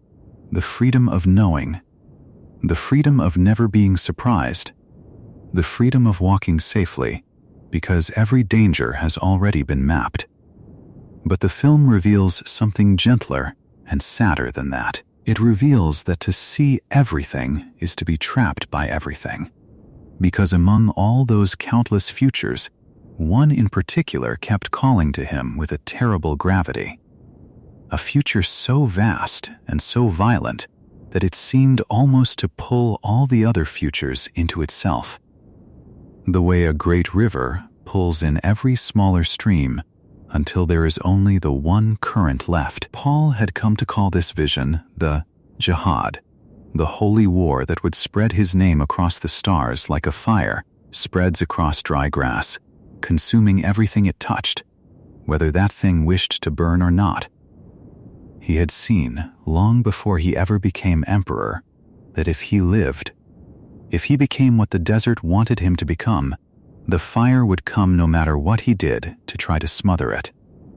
the freedom of knowing, the freedom of never being surprised, the freedom of walking safely, because every danger has already been mapped. But the film reveals something gentler and sadder than that. It reveals that to see everything is to be trapped by everything, because among all those countless futures, one in particular kept calling to him with a terrible gravity. A future so vast and so violent that it seemed almost to pull all the other futures into itself. The way a great river pulls in every smaller stream until there is only the one current left. Paul had come to call this vision the jihad, the holy war that would spread his name across the stars like a fire spreads across dry grass, consuming everything it touched, whether that thing wished to burn or not. He had seen, long before he ever became emperor, that if he lived, if he became what the desert wanted him to become, the fire would come no matter what he did to try to smother it.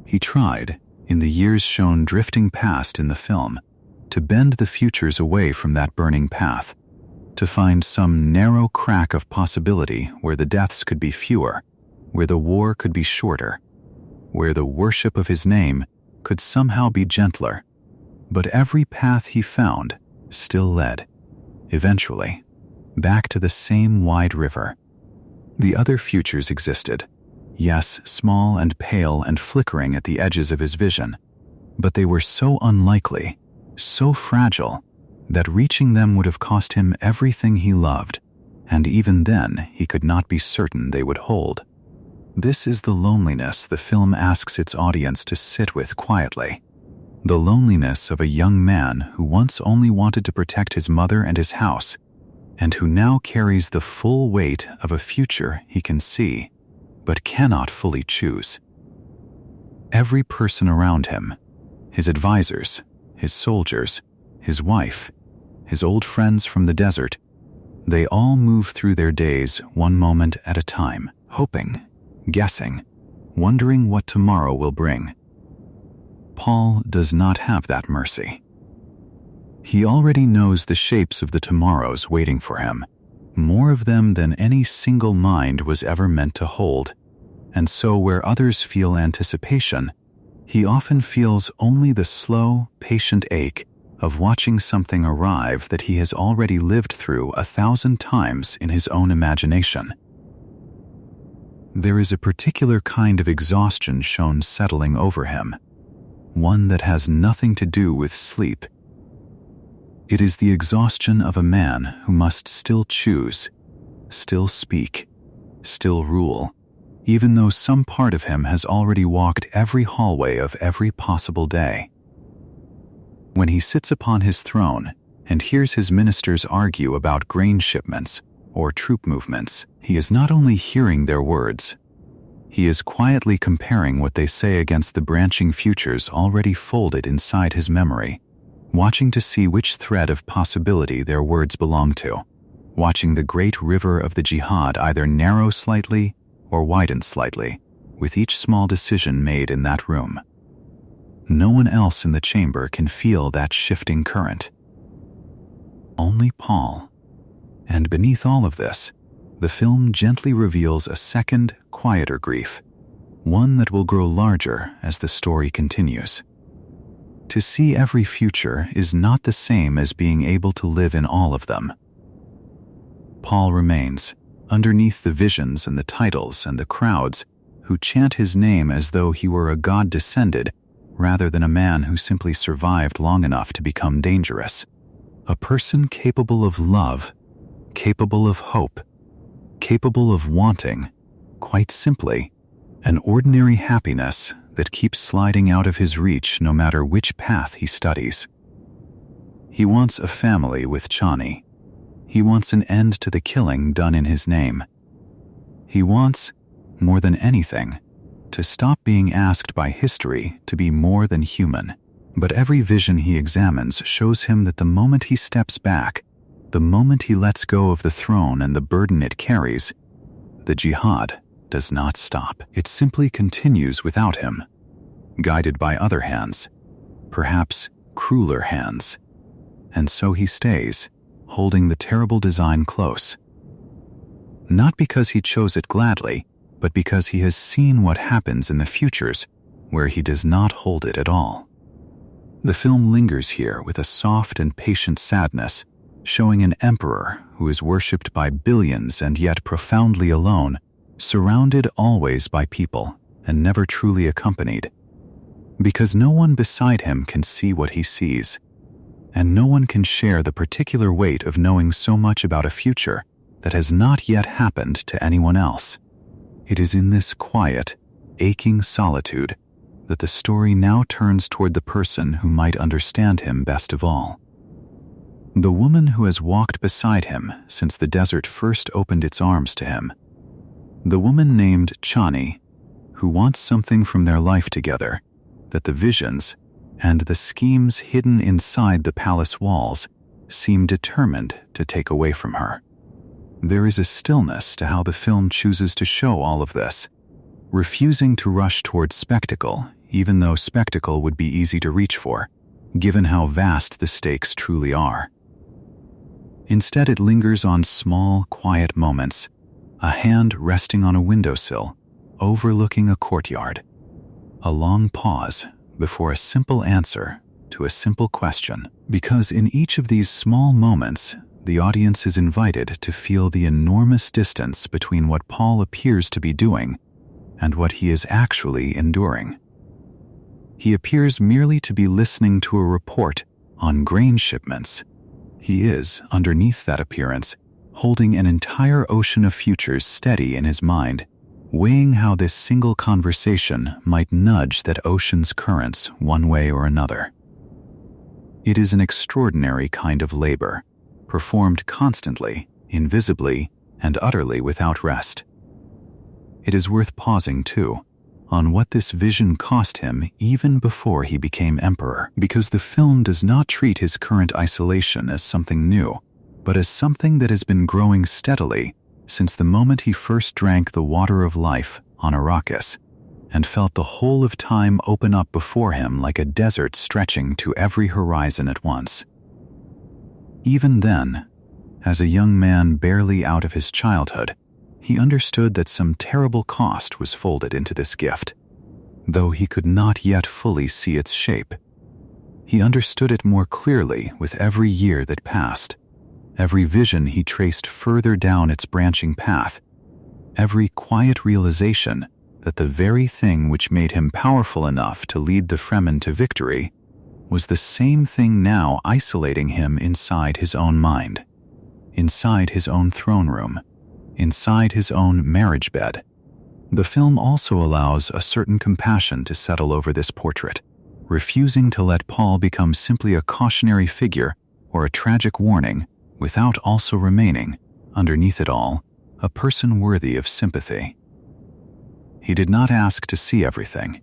He tried, in the years shown drifting past in the film, to bend the futures away from that burning path, to find some narrow crack of possibility where the deaths could be fewer, where the war could be shorter, where the worship of his name could somehow be gentler. But every path he found still led, eventually, back to the same wide river. The other futures existed, yes, small and pale and flickering at the edges of his vision, but they were so unlikely, so fragile, that reaching them would have cost him everything he loved, and even then he could not be certain they would hold. This is the loneliness the film asks its audience to sit with quietly. The loneliness of a young man who once only wanted to protect his mother and his house, and who now carries the full weight of a future he can see, but cannot fully choose. Every person around him, his advisors, his soldiers, his wife, his old friends from the desert, they all move through their days one moment at a time, hoping, guessing, wondering what tomorrow will bring. Paul does not have that mercy. He already knows the shapes of the tomorrows waiting for him, more of them than any single mind was ever meant to hold, and so where others feel anticipation, he often feels only the slow, patient ache of watching something arrive that he has already lived through 1,000 times in his own imagination. There is a particular kind of exhaustion shown settling over him, one that has nothing to do with sleep. It is the exhaustion of a man who must still choose, still speak, still rule, even though some part of him has already walked every hallway of every possible day. When he sits upon his throne and hears his ministers argue about grain shipments or troop movements, he is not only hearing their words, he is quietly comparing what they say against the branching futures already folded inside his memory, watching to see which thread of possibility their words belong to, watching the great river of the jihad either narrow slightly or widen slightly, with each small decision made in that room. No one else in the chamber can feel that shifting current. Only Paul. And beneath all of this, the film gently reveals a second, quieter grief, one that will grow larger as the story continues. To see every future is not the same as being able to live in all of them. Paul remains, underneath the visions and the titles and the crowds who chant his name as though he were a god descended rather than a man who simply survived long enough to become dangerous. A person capable of love, capable of hope, capable of wanting, quite simply, an ordinary happiness that keeps sliding out of his reach no matter which path he studies. He wants a family with Chani. He wants an end to the killing done in his name. He wants, more than anything, to stop being asked by history to be more than human. But every vision he examines shows him that the moment he steps back, the moment he lets go of the throne and the burden it carries, the jihad does not stop. It simply continues without him, guided by other hands, perhaps crueler hands. And so he stays, holding the terrible design close. Not because he chose it gladly, but because he has seen what happens in the futures where he does not hold it at all. The film lingers here with a soft and patient sadness, showing an emperor who is worshipped by billions and yet profoundly alone, surrounded always by people and never truly accompanied. Because no one beside him can see what he sees, and no one can share the particular weight of knowing so much about a future that has not yet happened to anyone else. It is in this quiet, aching solitude that the story now turns toward the person who might understand him best of all. The woman who has walked beside him since the desert first opened its arms to him. The woman named Chani, who wants something from their life together that the visions and the schemes hidden inside the palace walls seem determined to take away from her. There is a stillness to how the film chooses to show all of this, refusing to rush towards spectacle, even though spectacle would be easy to reach for, given how vast the stakes truly are. Instead, it lingers on small, quiet moments, a hand resting on a windowsill, overlooking a courtyard, a long pause before a simple answer to a simple question, because in each of these small moments, the audience is invited to feel the enormous distance between what Paul appears to be doing and what he is actually enduring. He appears merely to be listening to a report on grain shipments. He is, underneath that appearance, holding an entire ocean of futures steady in his mind, weighing how this single conversation might nudge that ocean's currents one way or another. It is an extraordinary kind of labor, performed constantly, invisibly, and utterly without rest. It is worth pausing, too, on what this vision cost him even before he became emperor, because the film does not treat his current isolation as something new, but as something that has been growing steadily since the moment he first drank the water of life on Arrakis and felt the whole of time open up before him like a desert stretching to every horizon at once. Even then, as a young man barely out of his childhood, he understood that some terrible cost was folded into this gift, though he could not yet fully see its shape. He understood it more clearly with every year that passed, every vision he traced further down its branching path, every quiet realization that the very thing which made him powerful enough to lead the Fremen to victory was the same thing now isolating him inside his own mind, inside his own throne room, inside his own marriage bed. The film also allows a certain compassion to settle over this portrait, refusing to let Paul become simply a cautionary figure or a tragic warning, without also remaining, underneath it all, a person worthy of sympathy. He did not ask to see everything.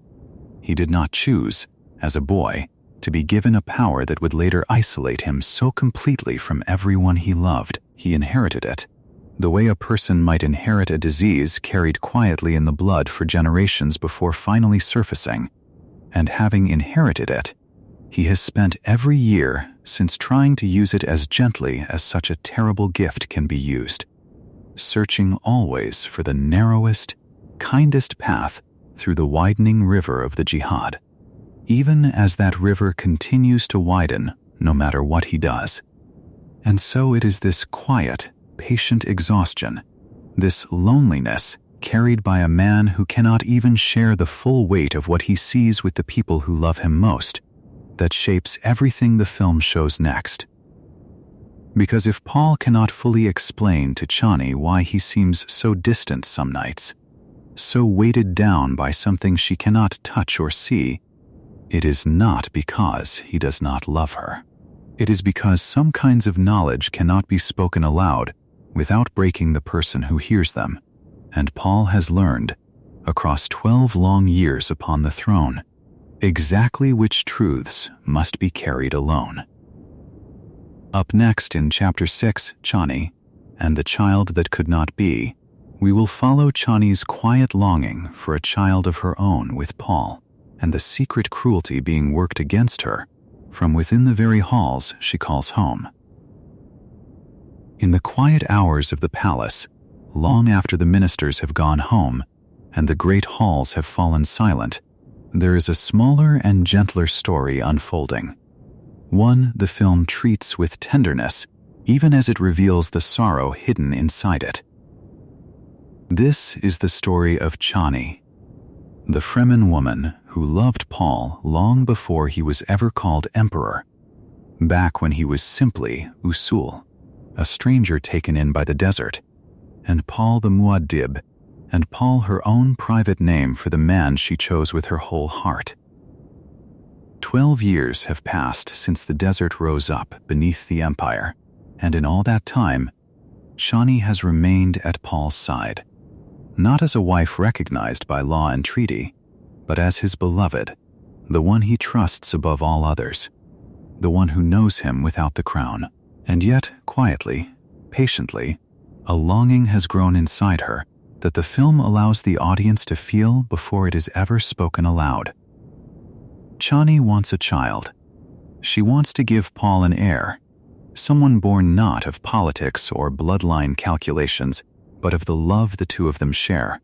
He did not choose, as a boy, to be given a power that would later isolate him so completely from everyone he loved. He inherited it, the way a person might inherit a disease carried quietly in the blood for generations before finally surfacing. And having inherited it, he has spent every year since trying to use it as gently as such a terrible gift can be used, searching always for the narrowest, kindest path through the widening river of the jihad, even as that river continues to widen no matter what he does. And so it is this quiet, patient exhaustion, this loneliness carried by a man who cannot even share the full weight of what he sees with the people who love him most, that shapes everything the film shows next. Because if Paul cannot fully explain to Chani why he seems so distant some nights, so weighted down by something she cannot touch or see, it is not because he does not love her. It is because some kinds of knowledge cannot be spoken aloud without breaking the person who hears them, and Paul has learned, across 12 long years upon the throne, exactly which truths must be carried alone. Up next in Chapter 6, Chani, and the Child That Could Not Be, we will follow Chani's quiet longing for a child of her own with Paul, and the secret cruelty being worked against her from within the very halls she calls home. In the quiet hours of the palace, long after the ministers have gone home and the great halls have fallen silent, there is a smaller and gentler story unfolding. One the film treats with tenderness, even as it reveals the sorrow hidden inside it. This is the story of Chani, the Fremen woman who loved Paul long before he was ever called emperor, back when he was simply Usul, a stranger taken in by the desert, and Paul the muad'dib, and Paul her own private name for the man she chose with her whole heart. 12 years have passed since the desert rose up beneath the empire, and in all that time, Chani has remained at Paul's side, not as a wife recognized by law and treaty, but as his beloved, the one he trusts above all others, the one who knows him without the crown. And yet, quietly, patiently, a longing has grown inside her that the film allows the audience to feel before it is ever spoken aloud. Chani wants a child. She wants to give Paul an heir, someone born not of politics or bloodline calculations, but of the love the two of them share.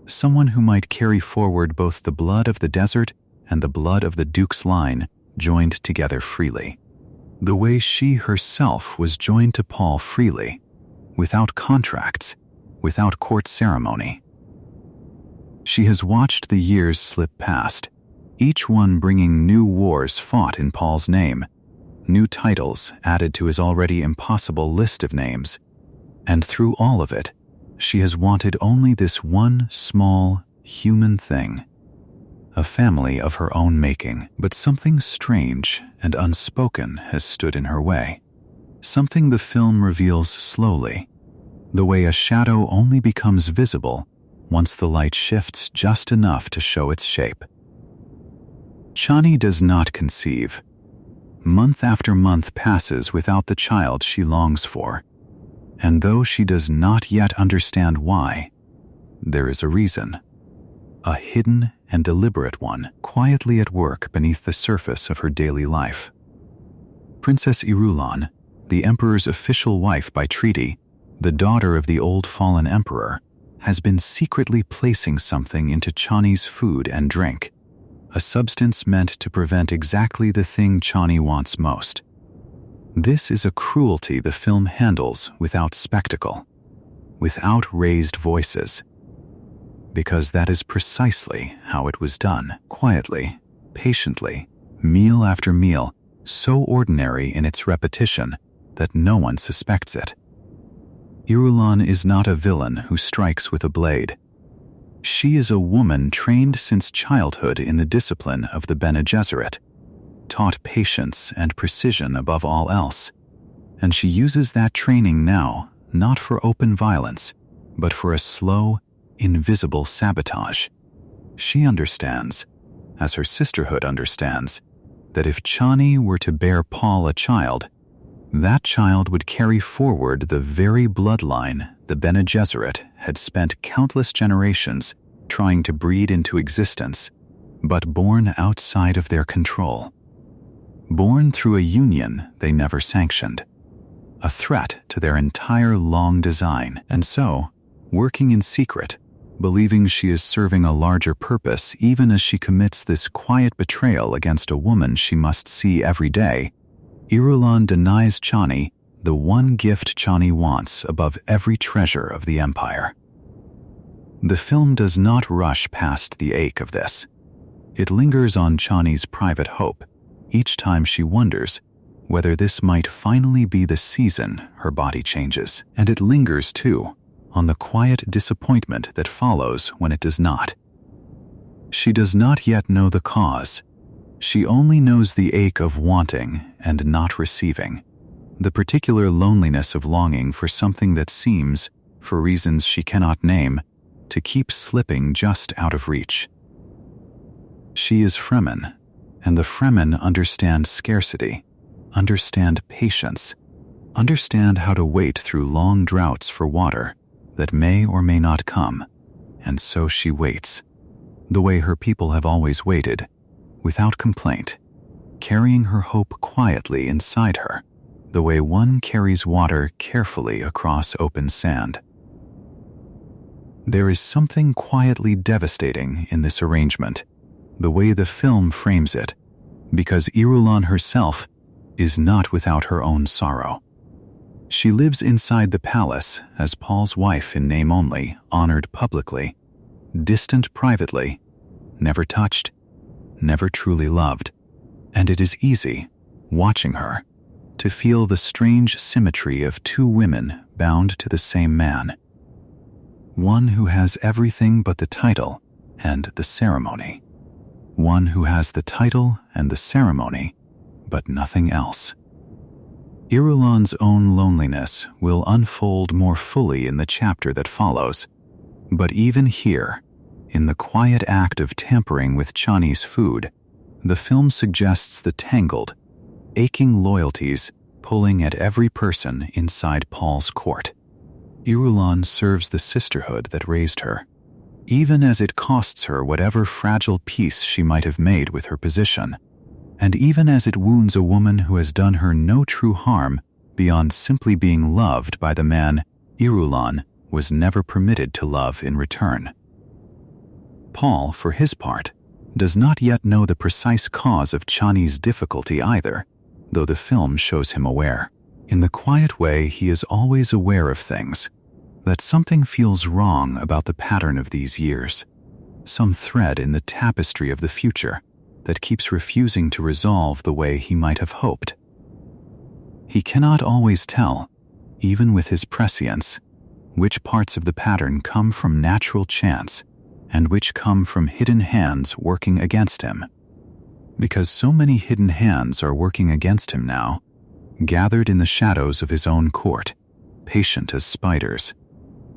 Someone who might carry forward both the blood of the desert and the blood of the Duke's line, joined together freely, the way she herself was joined to Paul freely, without contracts, without court ceremony. She has watched the years slip past, each one bringing new wars fought in Paul's name, new titles added to his already impossible list of names, and through all of it, she has wanted only this one small, human thing, a family of her own making. But something strange and unspoken has stood in her way, something the film reveals slowly, the way a shadow only becomes visible once the light shifts just enough to show its shape. Chani does not conceive. Month after month passes without the child she longs for, and though she does not yet understand why, there is a reason, a hidden and deliberate one, quietly at work beneath the surface of her daily life. Princess Irulan, the emperor's official wife by treaty, the daughter of the old fallen emperor, has been secretly placing something into Chani's food and drink, a substance meant to prevent exactly the thing Chani wants most. This is a cruelty the film handles without spectacle, without raised voices, because that is precisely how it was done, quietly, patiently, meal after meal, so ordinary in its repetition that no one suspects it. Irulan is not a villain who strikes with a blade. She is a woman trained since childhood in the discipline of the Bene Gesserit, taught patience and precision above all else, and she uses that training now not for open violence, but for a slow, invisible sabotage. She understands, as her sisterhood understands, that if Chani were to bear Paul a child, that child would carry forward the very bloodline the Bene Gesserit had spent countless generations trying to breed into existence, but born outside of their control. Born through a union they never sanctioned, a threat to their entire long design, and so, working in secret, believing she is serving a larger purpose even as she commits this quiet betrayal against a woman she must see every day, Irulan denies Chani the one gift Chani wants above every treasure of the empire. The film does not rush past the ache of this. It lingers on Chani's private hope, each time she wonders whether this might finally be the season her body changes. And it lingers, too, on the quiet disappointment that follows when it does not. She does not yet know the cause. She only knows the ache of wanting and not receiving, the particular loneliness of longing for something that seems, for reasons she cannot name, to keep slipping just out of reach. She is Fremen, and the Fremen understand scarcity, understand patience, understand how to wait through long droughts for water that may or may not come, and so she waits, the way her people have always waited, without complaint, carrying her hope quietly inside her, the way one carries water carefully across open sand. There is something quietly devastating in this arrangement, the way the film frames it, because Irulan herself is not without her own sorrow. She lives inside the palace as Paul's wife in name only, honored publicly, distant privately, never touched, never truly loved, and it is easy, watching her, to feel the strange symmetry of two women bound to the same man. One who has everything but the title and the ceremony. One who has the title and the ceremony, but nothing else. Irulan's own loneliness will unfold more fully in the chapter that follows, but even here, in the quiet act of tampering with Chani's food, the film suggests the tangled, aching loyalties pulling at every person inside Paul's court. Irulan serves the sisterhood that raised her, even as it costs her whatever fragile peace she might have made with her position, and even as it wounds a woman who has done her no true harm beyond simply being loved by the man Irulan was never permitted to love in return. Paul, for his part, does not yet know the precise cause of Chani's difficulty either, though the film shows him aware. In the quiet way he is always aware of things, that something feels wrong about the pattern of these years, some thread in the tapestry of the future that keeps refusing to resolve the way he might have hoped. He cannot always tell, even with his prescience, which parts of the pattern come from natural chance and which come from hidden hands working against him. Because so many hidden hands are working against him now, gathered in the shadows of his own court, patient as spiders,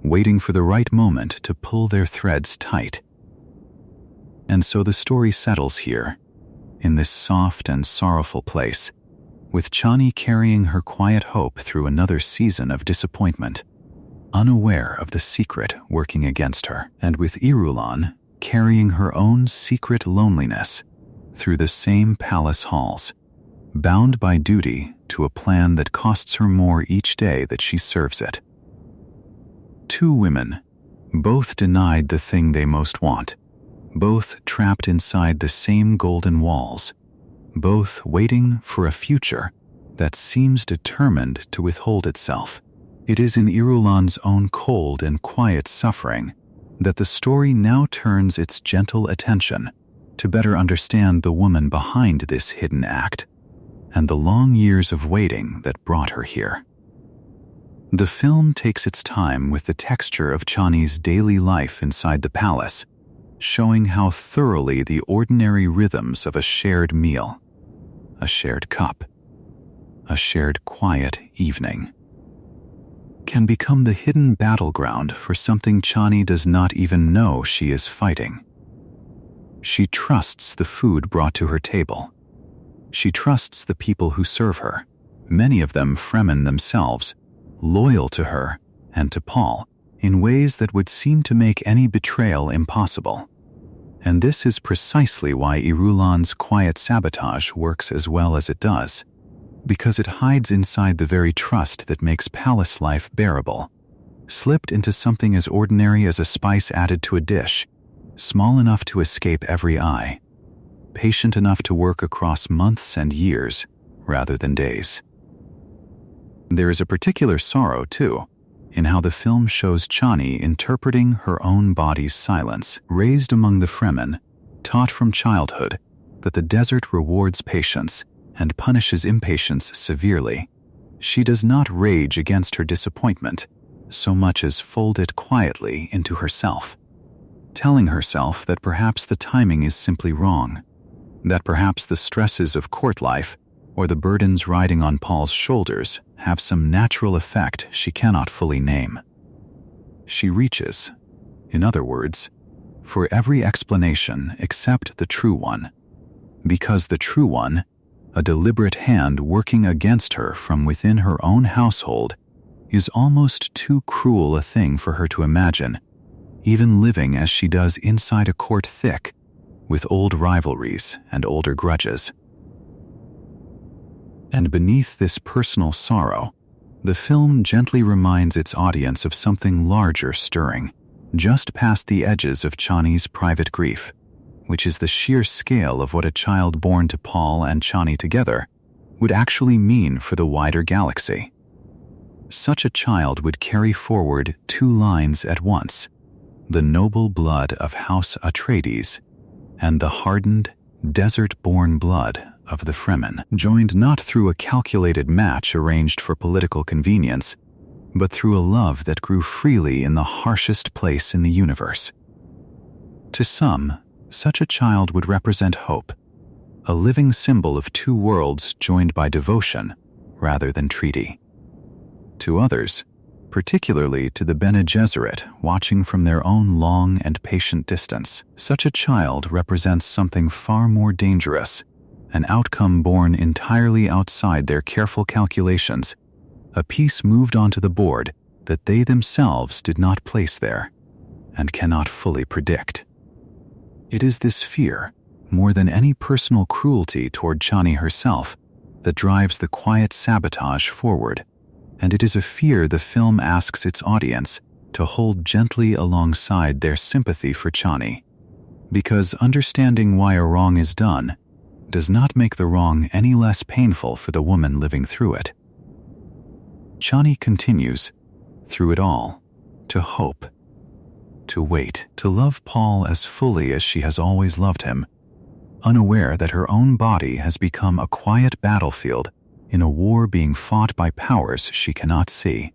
waiting for the right moment to pull their threads tight. And so the story settles here, in this soft and sorrowful place, with Chani carrying her quiet hope through another season of disappointment, unaware of the secret working against her, and with Irulan carrying her own secret loneliness through the same palace halls, bound by duty to a plan that costs her more each day that she serves it. Two women, both denied the thing they most want, both trapped inside the same golden walls, both waiting for a future that seems determined to withhold itself. It is in Irulan's own cold and quiet suffering that the story now turns its gentle attention to better understand the woman behind this hidden act and the long years of waiting that brought her here. The film takes its time with the texture of Chani's daily life inside the palace, showing how thoroughly the ordinary rhythms of a shared meal, a shared cup, a shared quiet evening, can become the hidden battleground for something Chani does not even know she is fighting. She trusts the food brought to her table. She trusts the people who serve her, many of them Fremen themselves, loyal to her and to Paul in ways that would seem to make any betrayal impossible. And this is precisely why Irulan's quiet sabotage works as well as it does, because it hides inside the very trust that makes palace life bearable, slipped into something as ordinary as a spice added to a dish, small enough to escape every eye, patient enough to work across months and years rather than days. There is a particular sorrow, too, in how the film shows Chani interpreting her own body's silence, raised among the Fremen, taught from childhood that the desert rewards patience and punishes impatience severely. She does not rage against her disappointment, so much as fold it quietly into herself, telling herself that perhaps the timing is simply wrong, that perhaps the stresses of court life or the burdens riding on Paul's shoulders have some natural effect she cannot fully name. She reaches, in other words, for every explanation except the true one, because the true one, a deliberate hand working against her from within her own household, is almost too cruel a thing for her to imagine, even living as she does inside a court thick with old rivalries and older grudges. And beneath this personal sorrow, the film gently reminds its audience of something larger stirring, just past the edges of Chani's private grief, which is the sheer scale of what a child born to Paul and Chani together would actually mean for the wider galaxy. Such a child would carry forward two lines at once: the noble blood of House Atreides and the hardened, desert-born blood of the Fremen, joined not through a calculated match arranged for political convenience, but through a love that grew freely in the harshest place in the universe. To some, such a child would represent hope, a living symbol of two worlds joined by devotion rather than treaty. To others, particularly to the Bene Gesserit watching from their own long and patient distance, such a child represents something far more dangerous, an outcome born entirely outside their careful calculations, a piece moved onto the board that they themselves did not place there and cannot fully predict. It is this fear, more than any personal cruelty toward Chani herself, that drives the quiet sabotage forward, and it is a fear the film asks its audience to hold gently alongside their sympathy for Chani, because understanding why a wrong is done does not make the wrong any less painful for the woman living through it. Chani continues, through it all, to hope, to wait, to love Paul as fully as she has always loved him, unaware that her own body has become a quiet battlefield in a war being fought by powers she cannot see,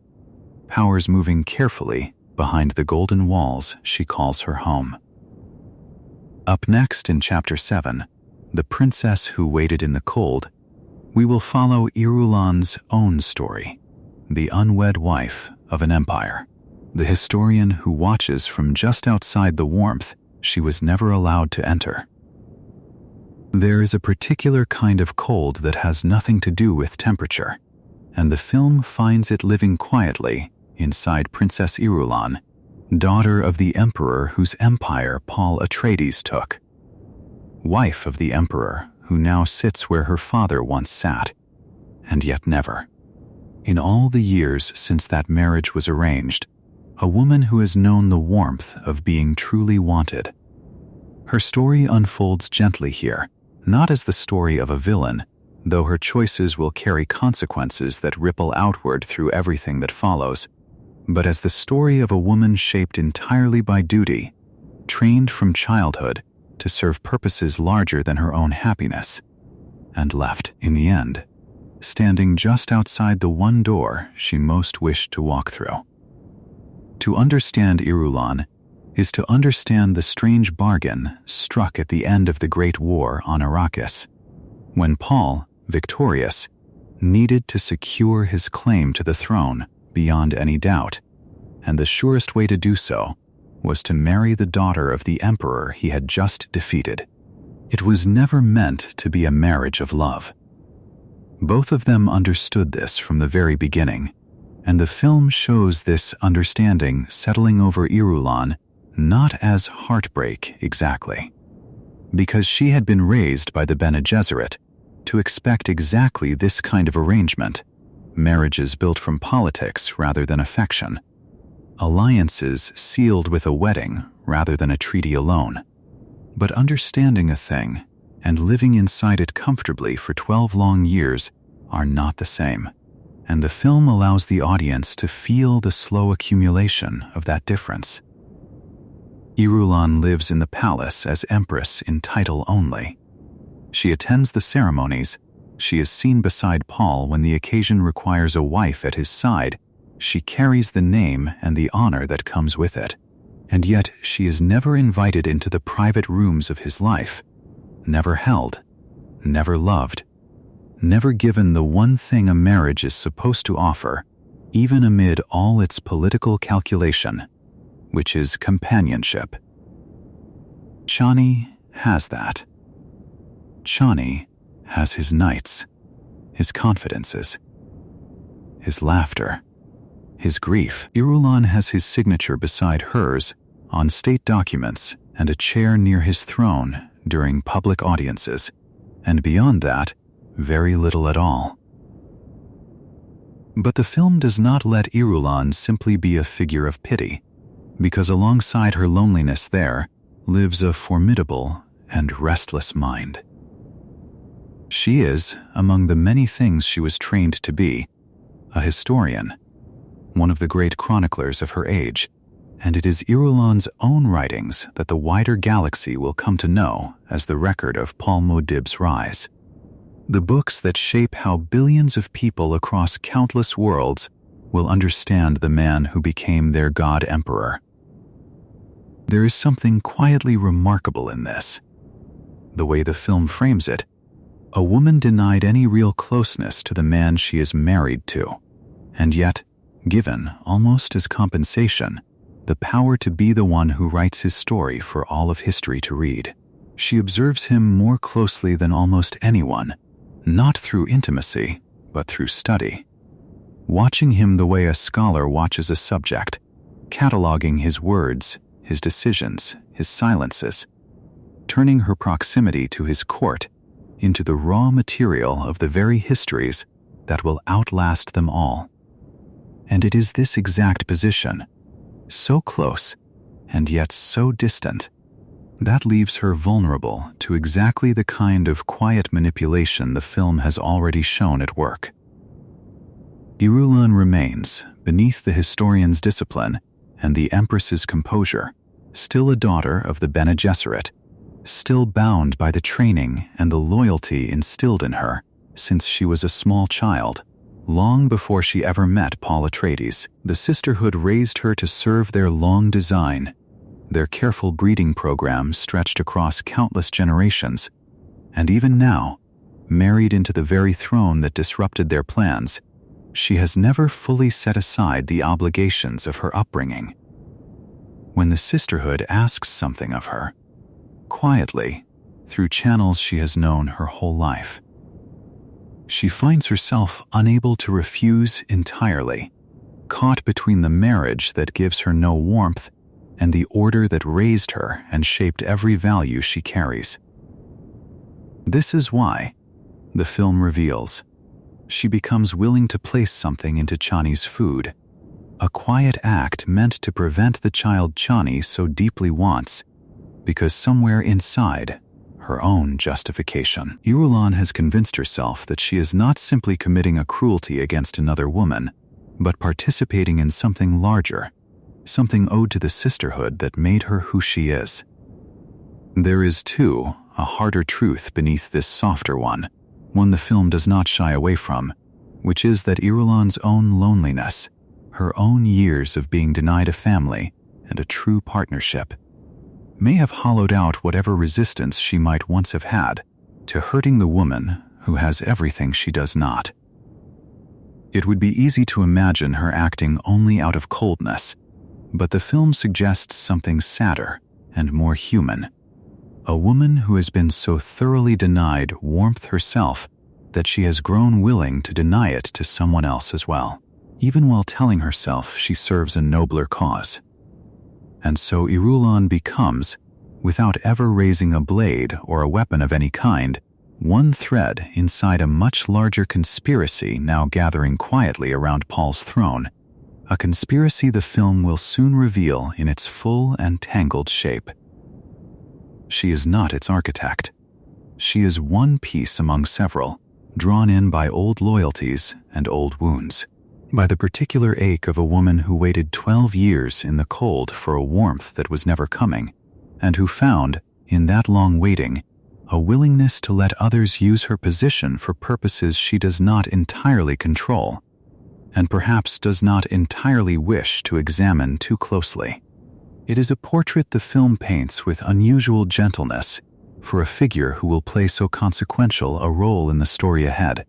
powers moving carefully behind the golden walls she calls her home. Up next in Chapter 7, The Princess Who Waited in the Cold, we will follow Irulan's own story, the unwed wife of an empire, the historian who watches from just outside the warmth she was never allowed to enter. There is a particular kind of cold that has nothing to do with temperature, and the film finds it living quietly inside Princess Irulan, daughter of the emperor whose empire Paul Atreides took, wife of the emperor who now sits where her father once sat, and yet never. In all the years since that marriage was arranged, a woman who has known the warmth of being truly wanted. Her story unfolds gently here, not as the story of a villain, though her choices will carry consequences that ripple outward through everything that follows, but as the story of a woman shaped entirely by duty, trained from childhood to serve purposes larger than her own happiness, and left, in the end, standing just outside the one door she most wished to walk through. To understand Irulan is to understand the strange bargain struck at the end of the Great War on Arrakis, when Paul, victorious, needed to secure his claim to the throne beyond any doubt, and the surest way to do so was to marry the daughter of the emperor he had just defeated. It was never meant to be a marriage of love. Both of them understood this from the very beginning, and the film shows this understanding settling over Irulan not as heartbreak exactly, because she had been raised by the Bene Gesserit to expect exactly this kind of arrangement, marriages built from politics rather than affection, alliances sealed with a wedding rather than a treaty alone. But understanding a thing and living inside it comfortably for 12 long years are not the same, and the film allows the audience to feel the slow accumulation of that difference. Irulan lives in the palace as empress in title only. She attends the ceremonies, she is seen beside Paul when the occasion requires a wife at his side, She carries the name and the honor that comes with it, and yet she is never invited into the private rooms of his life, never held, never loved, never given the one thing a marriage is supposed to offer, even amid all its political calculation, which is companionship. Chani has that. Chani has his nights, his confidences, his laughter, his grief. Irulan has his signature beside hers on state documents and a chair near his throne during public audiences, and beyond that, very little at all. But the film does not let Irulan simply be a figure of pity, because alongside her loneliness there lives a formidable and restless mind. She is, among the many things she was trained to be, a historian, one of the great chroniclers of her age, and it is Irulan's own writings that the wider galaxy will come to know as the record of Paul Muad'dib's rise. The books that shape how billions of people across countless worlds will understand the man who became their god-emperor. There is something quietly remarkable in this. The way the film frames it, a woman denied any real closeness to the man she is married to, and yet given, almost as compensation, the power to be the one who writes his story for all of history to read. She observes him more closely than almost anyone, not through intimacy, but through study. Watching him the way a scholar watches a subject, cataloging his words, his decisions, his silences, turning her proximity to his court into the raw material of the very histories that will outlast them all. And it is this exact position, so close and yet so distant, that leaves her vulnerable to exactly the kind of quiet manipulation the film has already shown at work. Irulan remains, beneath the historian's discipline and the empress's composure, still a daughter of the Bene Gesserit, still bound by the training and the loyalty instilled in her since she was a small child. Long before she ever met Paul Atreides, the sisterhood raised her to serve their long design. Their careful breeding program stretched across countless generations, and even now, married into the very throne that disrupted their plans, she has never fully set aside the obligations of her upbringing. When the sisterhood asks something of her, quietly, through channels she has known her whole life, she finds herself unable to refuse entirely, caught between the marriage that gives her no warmth and the order that raised her and shaped every value she carries. This is why, the film reveals, she becomes willing to place something into Chani's food, a quiet act meant to prevent the child Chani so deeply wants, because somewhere inside, her own justification. Irulan has convinced herself that she is not simply committing a cruelty against another woman, but participating in something larger, something owed to the sisterhood that made her who she is. There is, too, a harder truth beneath this softer one the film does not shy away from, which is that Irulan's own loneliness, her own years of being denied a family and a true partnership, may have hollowed out whatever resistance she might once have had to hurting the woman who has everything she does not. It would be easy to imagine her acting only out of coldness, but the film suggests something sadder and more human. A woman who has been so thoroughly denied warmth herself that she has grown willing to deny it to someone else as well, even while telling herself she serves a nobler cause. And so Irulan becomes, without ever raising a blade or a weapon of any kind, one thread inside a much larger conspiracy now gathering quietly around Paul's throne, a conspiracy the film will soon reveal in its full and tangled shape. She is not its architect. She is one piece among several, drawn in by old loyalties and old wounds, by the particular ache of a woman who waited 12 years in the cold for a warmth that was never coming, and who found, in that long waiting, a willingness to let others use her position for purposes she does not entirely control, and perhaps does not entirely wish to examine too closely. It is a portrait the film paints with unusual gentleness for a figure who will play so consequential a role in the story ahead,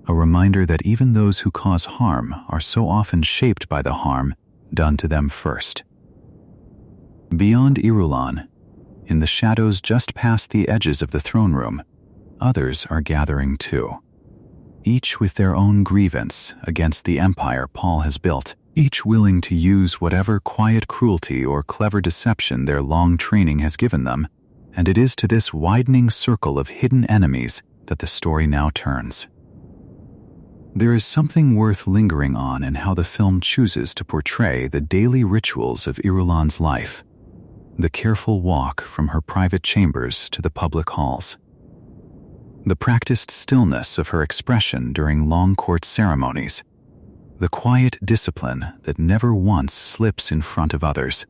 a reminder that even those who cause harm are so often shaped by the harm done to them first. Beyond Irulan, in the shadows just past the edges of the throne room, others are gathering too, each with their own grievance against the empire Paul has built, each willing to use whatever quiet cruelty or clever deception their long training has given them, and it is to this widening circle of hidden enemies that the story now turns. There is something worth lingering on in how the film chooses to portray the daily rituals of Irulan's life, the careful walk from her private chambers to the public halls, the practiced stillness of her expression during long court ceremonies, the quiet discipline that never once slips in front of others,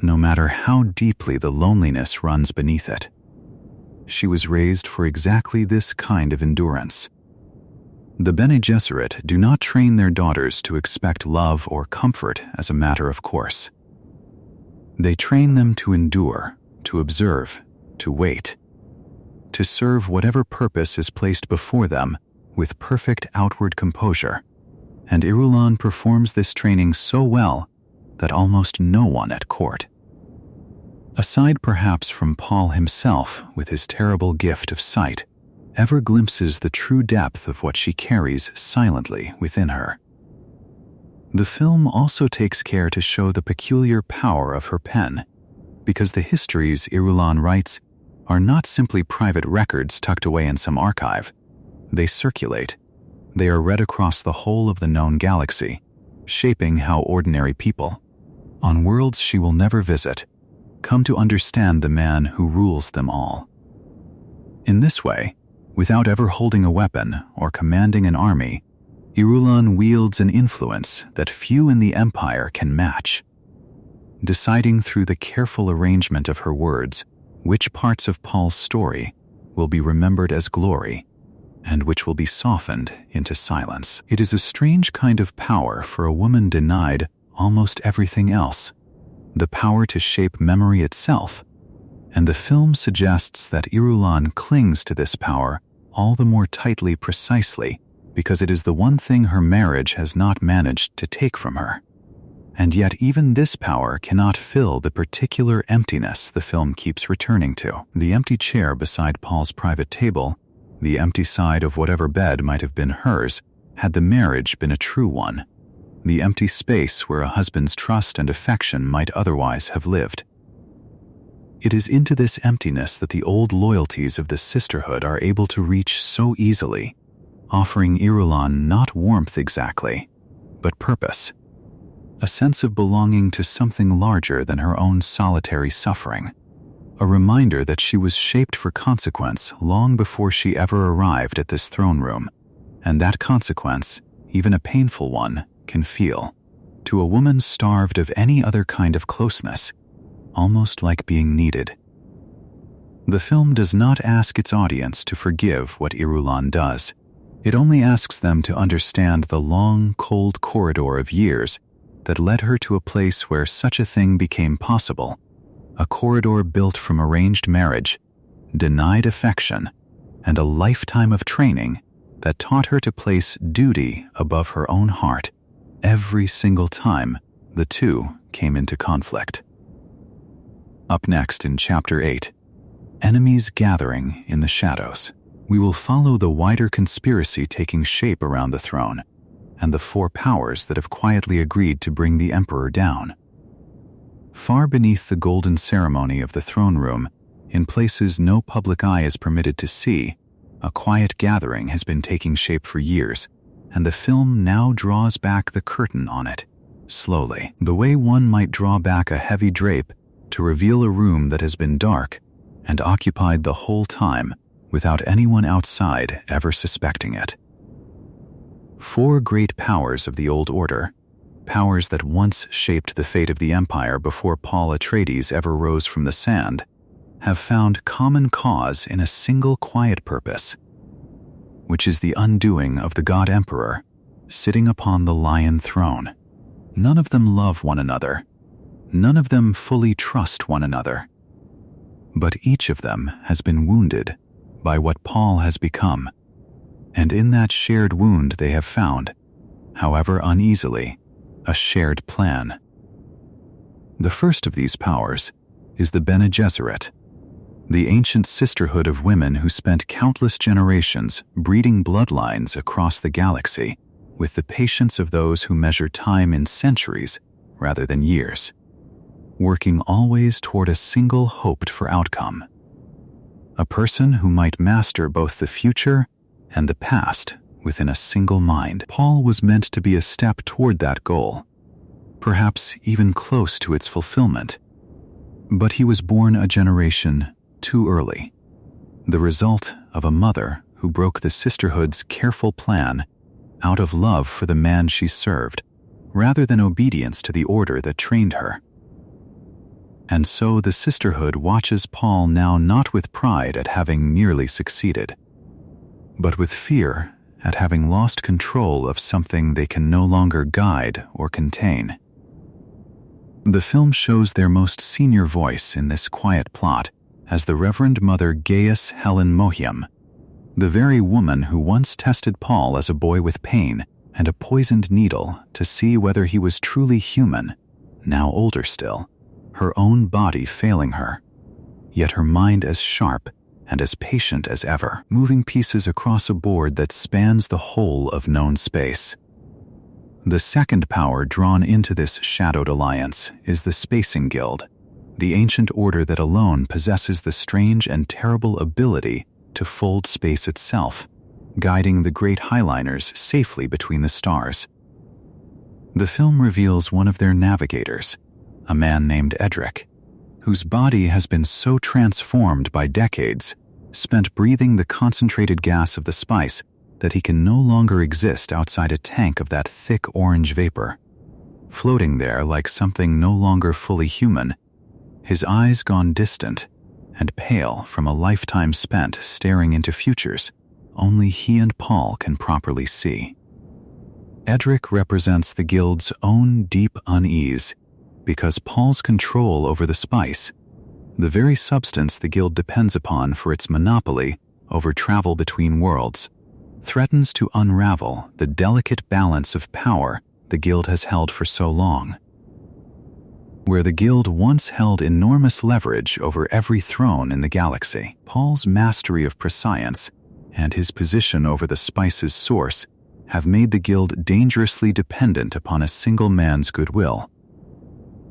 no matter how deeply the loneliness runs beneath it. She was raised for exactly this kind of endurance. The Bene Gesserit do not train their daughters to expect love or comfort as a matter of course. They train them to endure, to observe, to wait, to serve whatever purpose is placed before them with perfect outward composure, and Irulan performs this training so well that almost no one at court, aside perhaps from Paul himself with his terrible gift of sight, ever glimpses the true depth of what she carries silently within her. The film also takes care to show the peculiar power of her pen, because the histories Irulan writes are not simply private records tucked away in some archive. They circulate. They are read across the whole of the known galaxy, shaping how ordinary people, on worlds she will never visit, come to understand the man who rules them all. In this way, without ever holding a weapon or commanding an army, Irulan wields an influence that few in the Empire can match, deciding through the careful arrangement of her words which parts of Paul's story will be remembered as glory and which will be softened into silence. It is a strange kind of power for a woman denied almost everything else, the power to shape memory itself, and the film suggests that Irulan clings to this power all the more tightly precisely because it is the one thing her marriage has not managed to take from her. And yet even this power cannot fill the particular emptiness the film keeps returning to. The empty chair beside Paul's private table, the empty side of whatever bed might have been hers, had the marriage been a true one, the empty space where a husband's trust and affection might otherwise have lived. It is into this emptiness that the old loyalties of the sisterhood are able to reach so easily, offering Irulan not warmth exactly, but purpose, a sense of belonging to something larger than her own solitary suffering, a reminder that she was shaped for consequence long before she ever arrived at this throne room, and that consequence, even a painful one, can feel, to a woman starved of any other kind of closeness, almost like being needed. The film does not ask its audience to forgive what Irulan does. It only asks them to understand the long, cold corridor of years that led her to a place where such a thing became possible, a corridor built from arranged marriage, denied affection, and a lifetime of training that taught her to place duty above her own heart every single time the two came into conflict. Up next in Chapter 8, Enemies Gathering in the Shadows, we will follow the wider conspiracy taking shape around the throne and the four powers that have quietly agreed to bring the Emperor down. Far beneath the golden ceremony of the throne room, in places no public eye is permitted to see, a quiet gathering has been taking shape for years, and the film now draws back the curtain on it, slowly, the way one might draw back a heavy drape to reveal a room that has been dark and occupied the whole time without anyone outside ever suspecting it. Four great powers of the Old Order, powers that once shaped the fate of the Empire before Paul Atreides ever rose from the sand, have found common cause in a single quiet purpose, which is the undoing of the God Emperor, sitting upon the lion throne. None of them love one another. None of them fully trust one another. But each of them has been wounded by what Paul has become, and in that shared wound they have found, however uneasily, a shared plan. The first of these powers is the Bene Gesserit, the ancient sisterhood of women who spent countless generations breeding bloodlines across the galaxy with the patience of those who measure time in centuries rather than years, working always toward a single hoped-for outcome. A person who might master both the future and the past within a single mind. Paul was meant to be a step toward that goal, perhaps even close to its fulfillment. But he was born a generation too early, the result of a mother who broke the sisterhood's careful plan out of love for the man she served, rather than obedience to the order that trained her. And so the sisterhood watches Paul now not with pride at having nearly succeeded, but with fear at having lost control of something they can no longer guide or contain. The film shows their most senior voice in this quiet plot as the Reverend Mother Gaius Helen Mohiam, the very woman who once tested Paul as a boy with pain and a poisoned needle to see whether he was truly human, now older still, her own body failing her, yet her mind as sharp and as patient as ever, moving pieces across a board that spans the whole of known space. The second power drawn into this shadowed alliance is the Spacing Guild, the ancient order that alone possesses the strange and terrible ability to fold space itself, guiding the great highliners safely between the stars. The film reveals one of their navigators, a man named Edric, whose body has been so transformed by decades, spent breathing the concentrated gas of the spice, that he can no longer exist outside a tank of that thick orange vapor. Floating there like something no longer fully human, his eyes gone distant and pale from a lifetime spent staring into futures only he and Paul can properly see. Edric represents the Guild's own deep unease because Paul's control over the spice, the very substance the Guild depends upon for its monopoly over travel between worlds, threatens to unravel the delicate balance of power the Guild has held for so long. Where the Guild once held enormous leverage over every throne in the galaxy, Paul's mastery of prescience and his position over the spice's source have made the Guild dangerously dependent upon a single man's goodwill.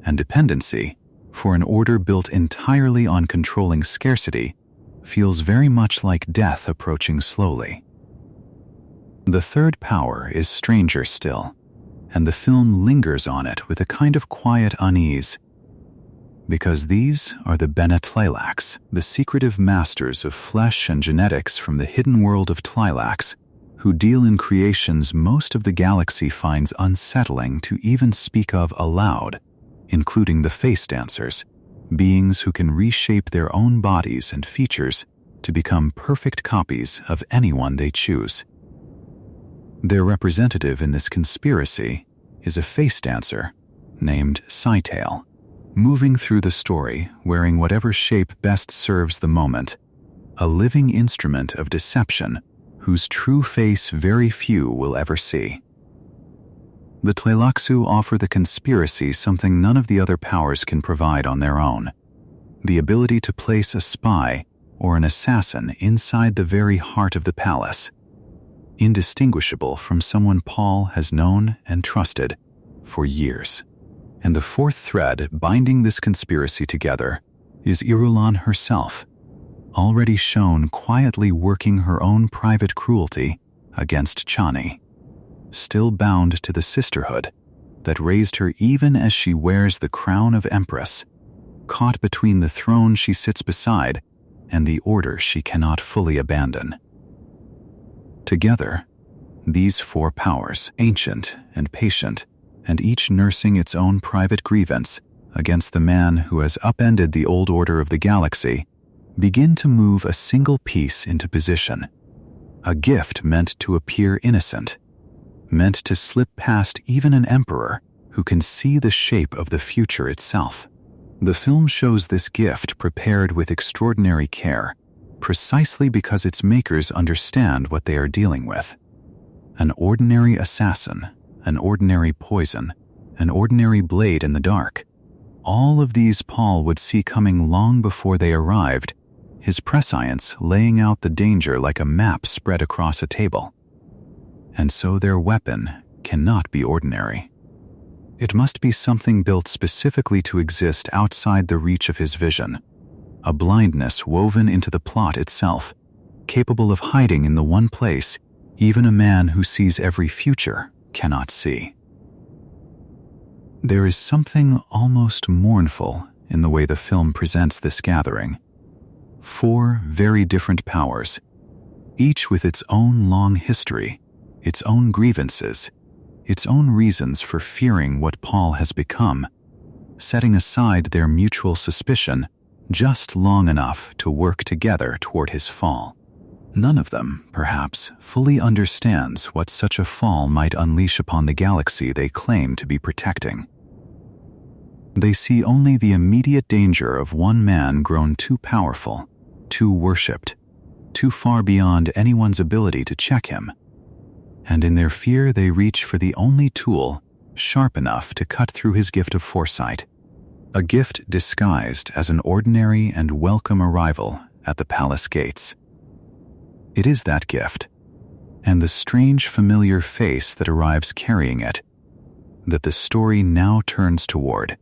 And dependency, for an order built entirely on controlling scarcity, feels very much like death approaching slowly. The third power is stranger still, and the film lingers on it with a kind of quiet unease, because these are the Bene Tleilax, the secretive masters of flesh and genetics from the hidden world of Tleilax, who deal in creations most of the galaxy finds unsettling to even speak of aloud, including the face dancers, beings who can reshape their own bodies and features to become perfect copies of anyone they choose. Their representative in this conspiracy is a face dancer named Cytail, moving through the story wearing whatever shape best serves the moment, a living instrument of deception whose true face very few will ever see. The Tleilaxu offer the conspiracy something none of the other powers can provide on their own, the ability to place a spy or an assassin inside the very heart of the palace, indistinguishable from someone Paul has known and trusted for years. And the fourth thread binding this conspiracy together is Irulan herself, already shown quietly working her own private cruelty against Chani, still bound to the sisterhood that raised her even as she wears the crown of Empress, caught between the throne she sits beside and the order she cannot fully abandon. Together, these four powers, ancient and patient, and each nursing its own private grievance against the man who has upended the old order of the galaxy, begin to move a single piece into position, a gift meant to appear innocent, meant to slip past even an emperor who can see the shape of the future itself. The film shows this gift prepared with extraordinary care, precisely because its makers understand what they are dealing with. An ordinary assassin, an ordinary poison, an ordinary blade in the dark. All of these Paul would see coming long before they arrived, his prescience laying out the danger like a map spread across a table. And so their weapon cannot be ordinary. It must be something built specifically to exist outside the reach of his vision, a blindness woven into the plot itself, capable of hiding in the one place even a man who sees every future cannot see. There is something almost mournful in the way the film presents this gathering. 4 very different powers, each with its own long history, its own grievances, its own reasons for fearing what Paul has become, setting aside their mutual suspicion just long enough to work together toward his fall. None of them, perhaps, fully understands what such a fall might unleash upon the galaxy they claim to be protecting. They see only the immediate danger of one man grown too powerful, too worshipped, too far beyond anyone's ability to check him. And in their fear they reach for the only tool sharp enough to cut through his gift of foresight, a gift disguised as an ordinary and welcome arrival at the palace gates. It is that gift, and the strange familiar face that arrives carrying it, that the story now turns toward,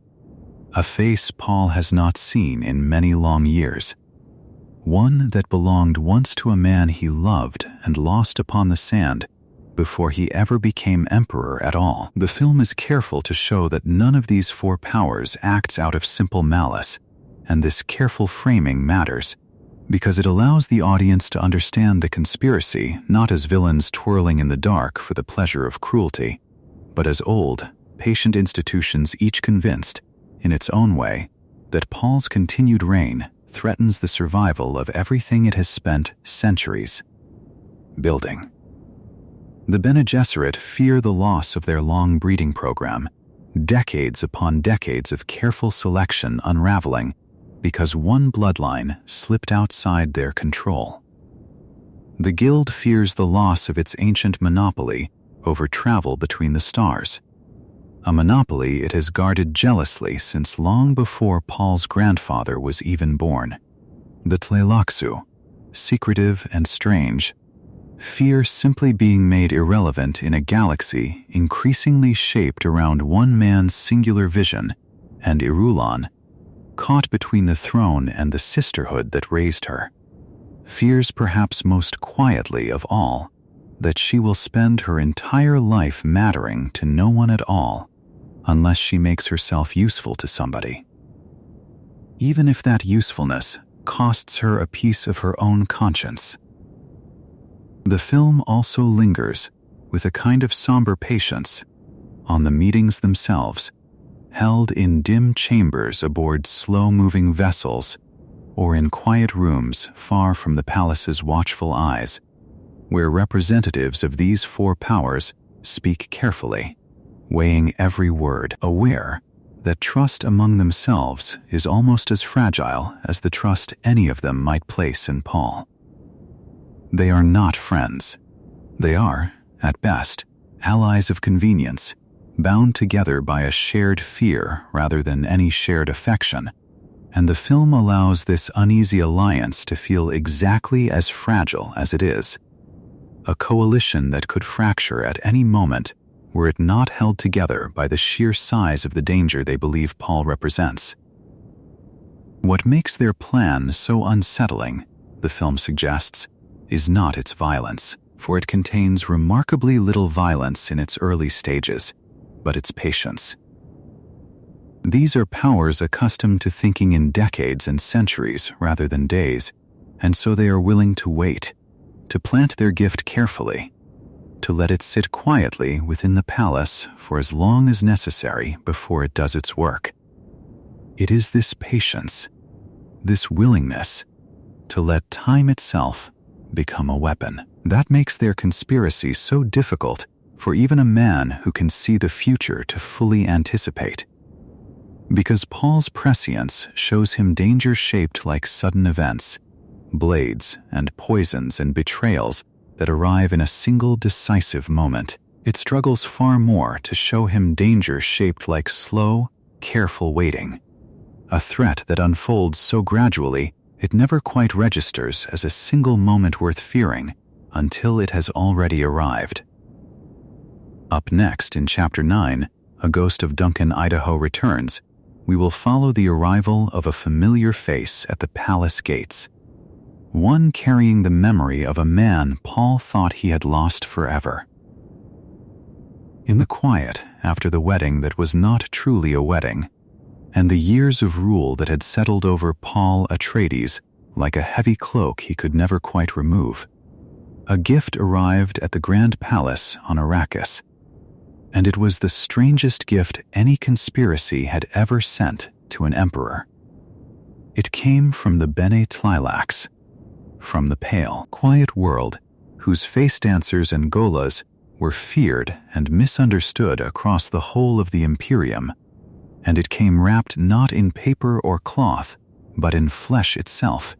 a face Paul has not seen in many long years, one that belonged once to a man he loved and lost upon the sand before he ever became emperor at all. The film is careful to show that none of these 4 powers acts out of simple malice, and this careful framing matters, because it allows the audience to understand the conspiracy not as villains twirling in the dark for the pleasure of cruelty, but as old, patient institutions each convinced, in its own way, that Paul's continued reign threatens the survival of everything it has spent centuries building. The Bene Gesserit fear the loss of their long breeding program, decades upon decades of careful selection unraveling because one bloodline slipped outside their control. The Guild fears the loss of its ancient monopoly over travel between the stars, a monopoly it has guarded jealously since long before Paul's grandfather was even born. The Tleilaxu, secretive and strange, fear simply being made irrelevant in a galaxy increasingly shaped around one man's singular vision, and Irulan, caught between the throne and the sisterhood that raised her, fears perhaps most quietly of all that she will spend her entire life mattering to no one at all unless she makes herself useful to somebody, even if that usefulness costs her a piece of her own conscience. The film also lingers, with a kind of somber patience, on the meetings themselves, held in dim chambers aboard slow-moving vessels or in quiet rooms far from the palace's watchful eyes, where representatives of these 4 powers speak carefully, weighing every word, aware that trust among themselves is almost as fragile as the trust any of them might place in Paul. They are not friends. They are, at best, allies of convenience, bound together by a shared fear rather than any shared affection, and the film allows this uneasy alliance to feel exactly as fragile as it is, a coalition that could fracture at any moment were it not held together by the sheer size of the danger they believe Paul represents. What makes their plan so unsettling, the film suggests, is not its violence, for it contains remarkably little violence in its early stages, but its patience. These are powers accustomed to thinking in decades and centuries rather than days, and so they are willing to wait, to plant their gift carefully, to let it sit quietly within the palace for as long as necessary before it does its work. It is this patience, this willingness to let time itself become a weapon, that makes their conspiracy so difficult for even a man who can see the future to fully anticipate. Because Paul's prescience shows him danger shaped like sudden events, blades and poisons and betrayals that arrive in a single decisive moment. It struggles far more to show him danger shaped like slow, careful waiting, a threat that unfolds so gradually it never quite registers as a single moment worth fearing until it has already arrived. Up next in Chapter 9, A Ghost of Duncan Idaho returns, we will follow the arrival of a familiar face at the palace gates, one carrying the memory of a man Paul thought he had lost forever. In the quiet after the wedding that was not truly a wedding, and the years of rule that had settled over Paul Atreides like a heavy cloak he could never quite remove, a gift arrived at the Grand Palace on Arrakis, and it was the strangest gift any conspiracy had ever sent to an emperor. It came from the Bene Gesserit, from the pale, quiet world whose face dancers and golas were feared and misunderstood across the whole of the Imperium, and it came wrapped not in paper or cloth, but in flesh itself,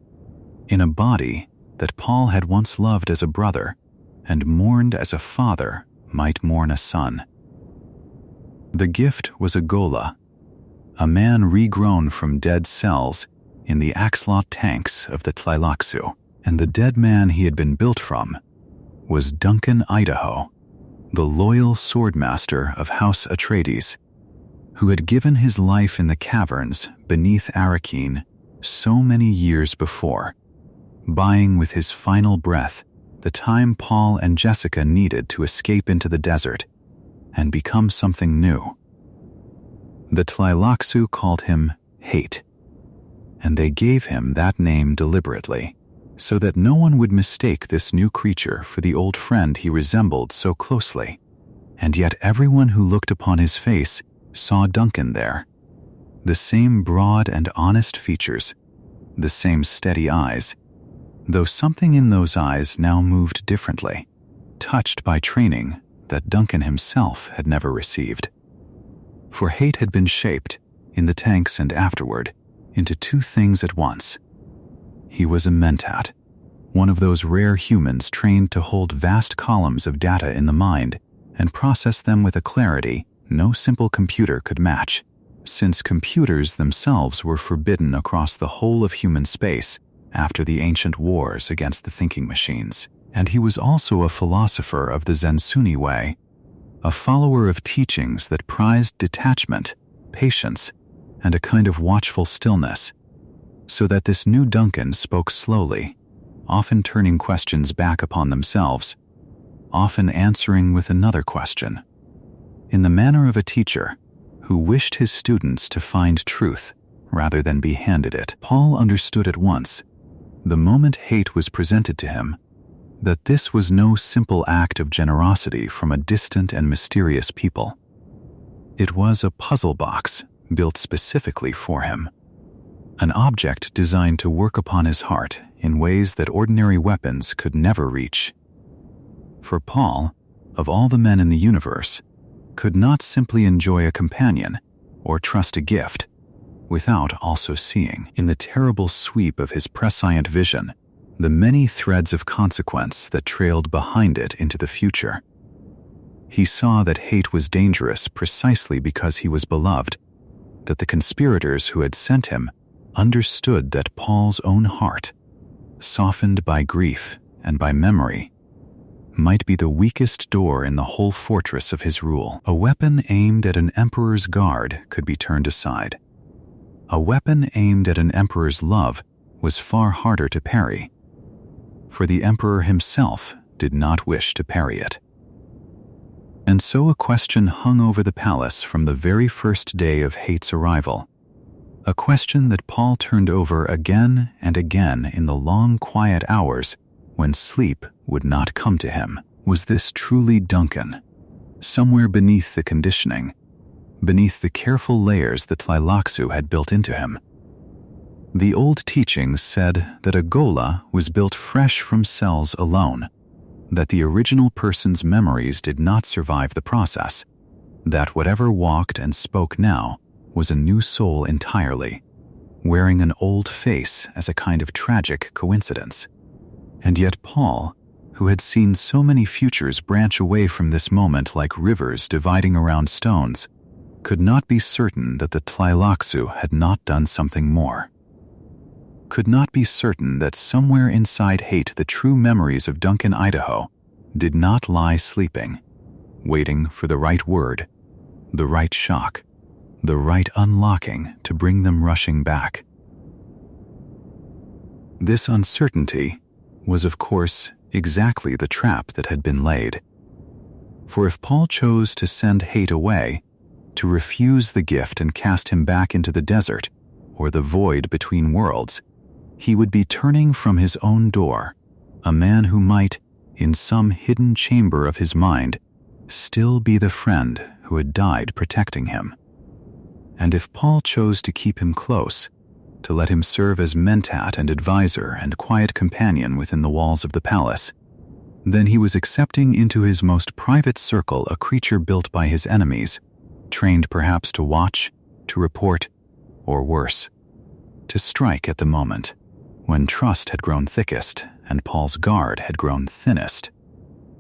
in a body that Paul had once loved as a brother and mourned as a father might mourn a son. The gift was a gola, a man regrown from dead cells in the axolot tanks of the Tleilaxu, and the dead man he had been built from was Duncan Idaho, the loyal swordmaster of House Atreides, who had given his life in the caverns beneath Arrakeen so many years before, buying with his final breath the time Paul and Jessica needed to escape into the desert and become something new. The Tleilaxu called him Hate, and they gave him that name deliberately, so that no one would mistake this new creature for the old friend he resembled so closely, and yet everyone who looked upon his face saw Duncan there, the same broad and honest features, the same steady eyes, though something in those eyes now moved differently, touched by training that Duncan himself had never received. For Hate had been shaped, in the tanks and afterward, into two things at once. He was a mentat, one of those rare humans trained to hold vast columns of data in the mind and process them with a clarity no simple computer could match, since computers themselves were forbidden across the whole of human space after the ancient wars against the thinking machines. And he was also a philosopher of the Zensuni way, a follower of teachings that prized detachment, patience, and a kind of watchful stillness, so that this new Duncan spoke slowly, often turning questions back upon themselves, often answering with another question, in the manner of a teacher who wished his students to find truth rather than be handed it. Paul understood at once, the moment Hate was presented to him, that this was no simple act of generosity from a distant and mysterious people. It was a puzzle box built specifically for him, an object designed to work upon his heart in ways that ordinary weapons could never reach. For Paul, of all the men in the universe, could not simply enjoy a companion or trust a gift without also seeing, in the terrible sweep of his prescient vision, the many threads of consequence that trailed behind it into the future. He saw that Hate was dangerous precisely because he was beloved, that the conspirators who had sent him understood that Paul's own heart, softened by grief and by memory, might be the weakest door in the whole fortress of his rule. A weapon aimed at an emperor's guard could be turned aside. A weapon aimed at an emperor's love was far harder to parry, for the emperor himself did not wish to parry it. And so a question hung over the palace from the very first day of Hate's arrival, a question that Paul turned over again and again in the long quiet hours when sleep would not come to him. Was this truly Duncan, somewhere beneath the conditioning, beneath the careful layers the Tleilaxu had built into him? The old teachings said that a gola was built fresh from cells alone, that the original person's memories did not survive the process, that whatever walked and spoke now was a new soul entirely, wearing an old face as a kind of tragic coincidence. And yet Paul, who had seen so many futures branch away from this moment like rivers dividing around stones, could not be certain that the Tleilaxu had not done something more. Could not be certain that somewhere inside Hate the true memories of Duncan Idaho did not lie sleeping, waiting for the right word, the right shock, the right unlocking to bring them rushing back. This uncertainty was, of course, exactly the trap that had been laid. For if Paul chose to send Hate away, to refuse the gift and cast him back into the desert, or the void between worlds, he would be turning from his own door, a man who might, in some hidden chamber of his mind, still be the friend who had died protecting him. And if Paul chose to keep him close, to let him serve as mentat and advisor and quiet companion within the walls of the palace, then he was accepting into his most private circle a creature built by his enemies, trained perhaps to watch, to report, or worse, to strike at the moment, when trust had grown thickest and Paul's guard had grown thinnest.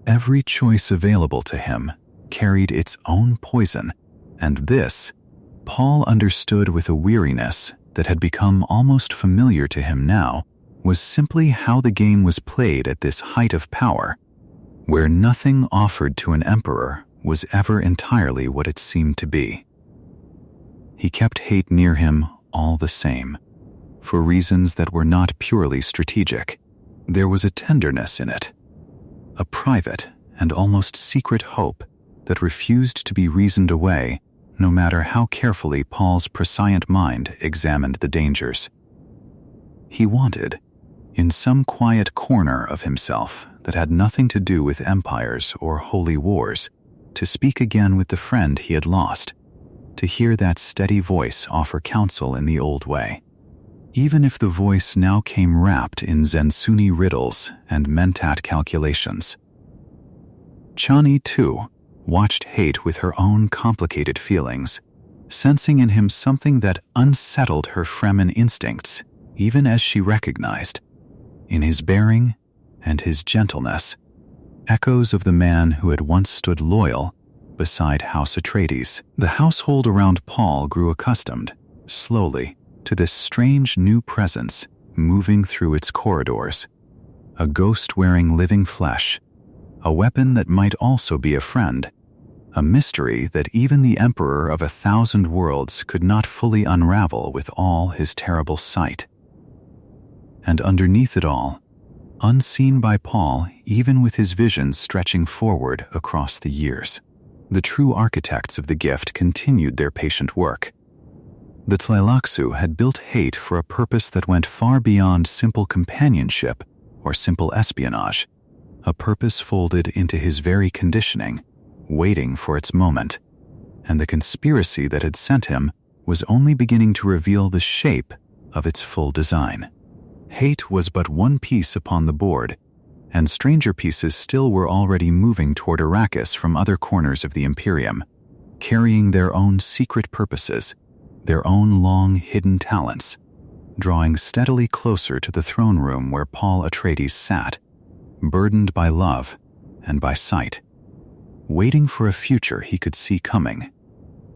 Every choice available to him carried its own poison, and this, Paul understood with a weariness that had become almost familiar to him now, was simply how the game was played at this height of power, where nothing offered to an emperor was ever entirely what it seemed to be. He kept Hate near him all the same, for reasons that were not purely strategic. There was a tenderness in it, a private and almost secret hope that refused to be reasoned away, no matter how carefully Paul's prescient mind examined the dangers. He wanted, in some quiet corner of himself that had nothing to do with empires or holy wars, to speak again with the friend he had lost, to hear that steady voice offer counsel in the old way, even if the voice now came wrapped in Zensuni riddles and mentat calculations. Chani, too, watched Hate with her own complicated feelings, sensing in him something that unsettled her Fremen instincts, even as she recognized, in his bearing and his gentleness, echoes of the man who had once stood loyal beside House Atreides. The household around Paul grew accustomed, slowly, to this strange new presence moving through its corridors, a ghost wearing living flesh, a weapon that might also be a friend, a mystery that even the Emperor of 1,000 worlds could not fully unravel with all his terrible sight. And underneath it all, unseen by Paul even with his visions stretching forward across the years, the true architects of the gift continued their patient work. The Tleilaxu had built Hate for a purpose that went far beyond simple companionship or simple espionage, a purpose folded into his very conditioning, waiting for its moment, and the conspiracy that had sent him was only beginning to reveal the shape of its full design. Hate was but one piece upon the board, and stranger pieces still were already moving toward Arrakis from other corners of the Imperium, carrying their own secret purposes, their own long-hidden talents, drawing steadily closer to the throne room where Paul Atreides sat, burdened by love and by sight, waiting for a future he could see coming,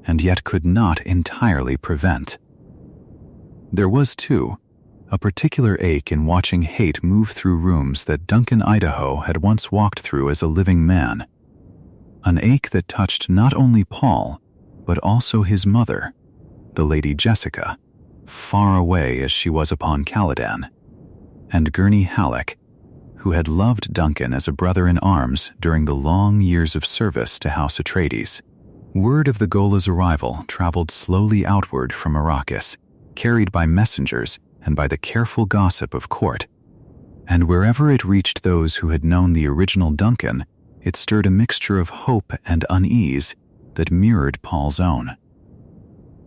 and yet could not entirely prevent. There was, too, a particular ache in watching Hate move through rooms that Duncan Idaho had once walked through as a living man, an ache that touched not only Paul, but also his mother, the Lady Jessica, far away as she was upon Caladan, and Gurney Halleck, who had loved Duncan as a brother-in-arms during the long years of service to House Atreides. Word of the Gola's arrival traveled slowly outward from Arrakis, carried by messengers and by the careful gossip of court, and wherever it reached those who had known the original Duncan, it stirred a mixture of hope and unease that mirrored Paul's own.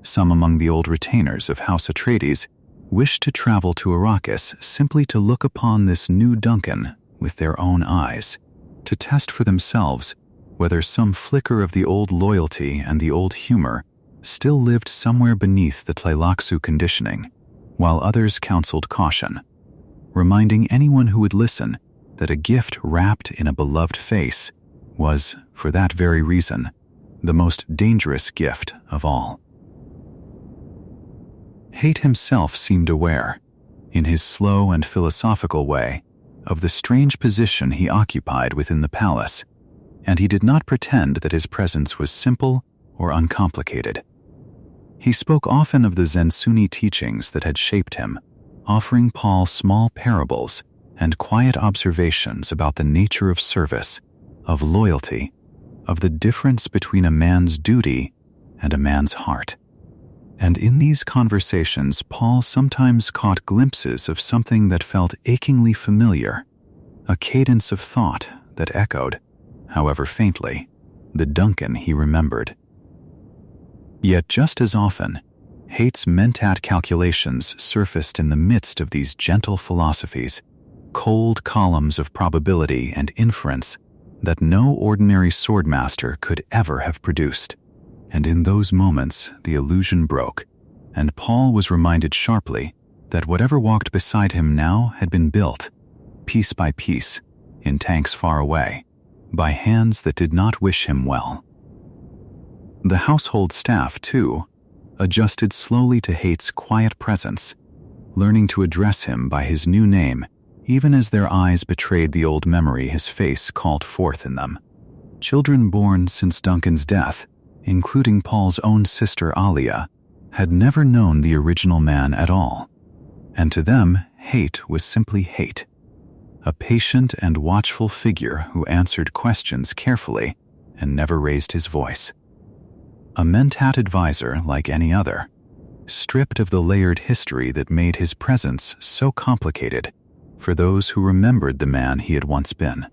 Some among the old retainers of House Atreides wished to travel to Arrakis simply to look upon this new Duncan with their own eyes, to test for themselves whether some flicker of the old loyalty and the old humor still lived somewhere beneath the Tleilaxu conditioning, while others counseled caution, reminding anyone who would listen that a gift wrapped in a beloved face was, for that very reason, the most dangerous gift of all. Hate himself seemed aware, in his slow and philosophical way, of the strange position he occupied within the palace, and he did not pretend that his presence was simple or uncomplicated. He spoke often of the Zensunni teachings that had shaped him, offering Paul small parables and quiet observations about the nature of service, of loyalty, of the difference between a man's duty and a man's heart. And in these conversations, Paul sometimes caught glimpses of something that felt achingly familiar, a cadence of thought that echoed, however faintly, the Duncan he remembered. Yet just as often, Hate's mentat calculations surfaced in the midst of these gentle philosophies, cold columns of probability and inference that no ordinary swordmaster could ever have produced. And in those moments, the illusion broke, and Paul was reminded sharply that whatever walked beside him now had been built, piece by piece, in tanks far away, by hands that did not wish him well. The household staff, too, adjusted slowly to Hate's quiet presence, learning to address him by his new name, even as their eyes betrayed the old memory his face called forth in them. Children born since Duncan's death, including Paul's own sister Alia, had never known the original man at all, and to them, Hate was simply Hate, a patient and watchful figure who answered questions carefully and never raised his voice. A mentat advisor like any other, stripped of the layered history that made his presence so complicated for those who remembered the man he had once been.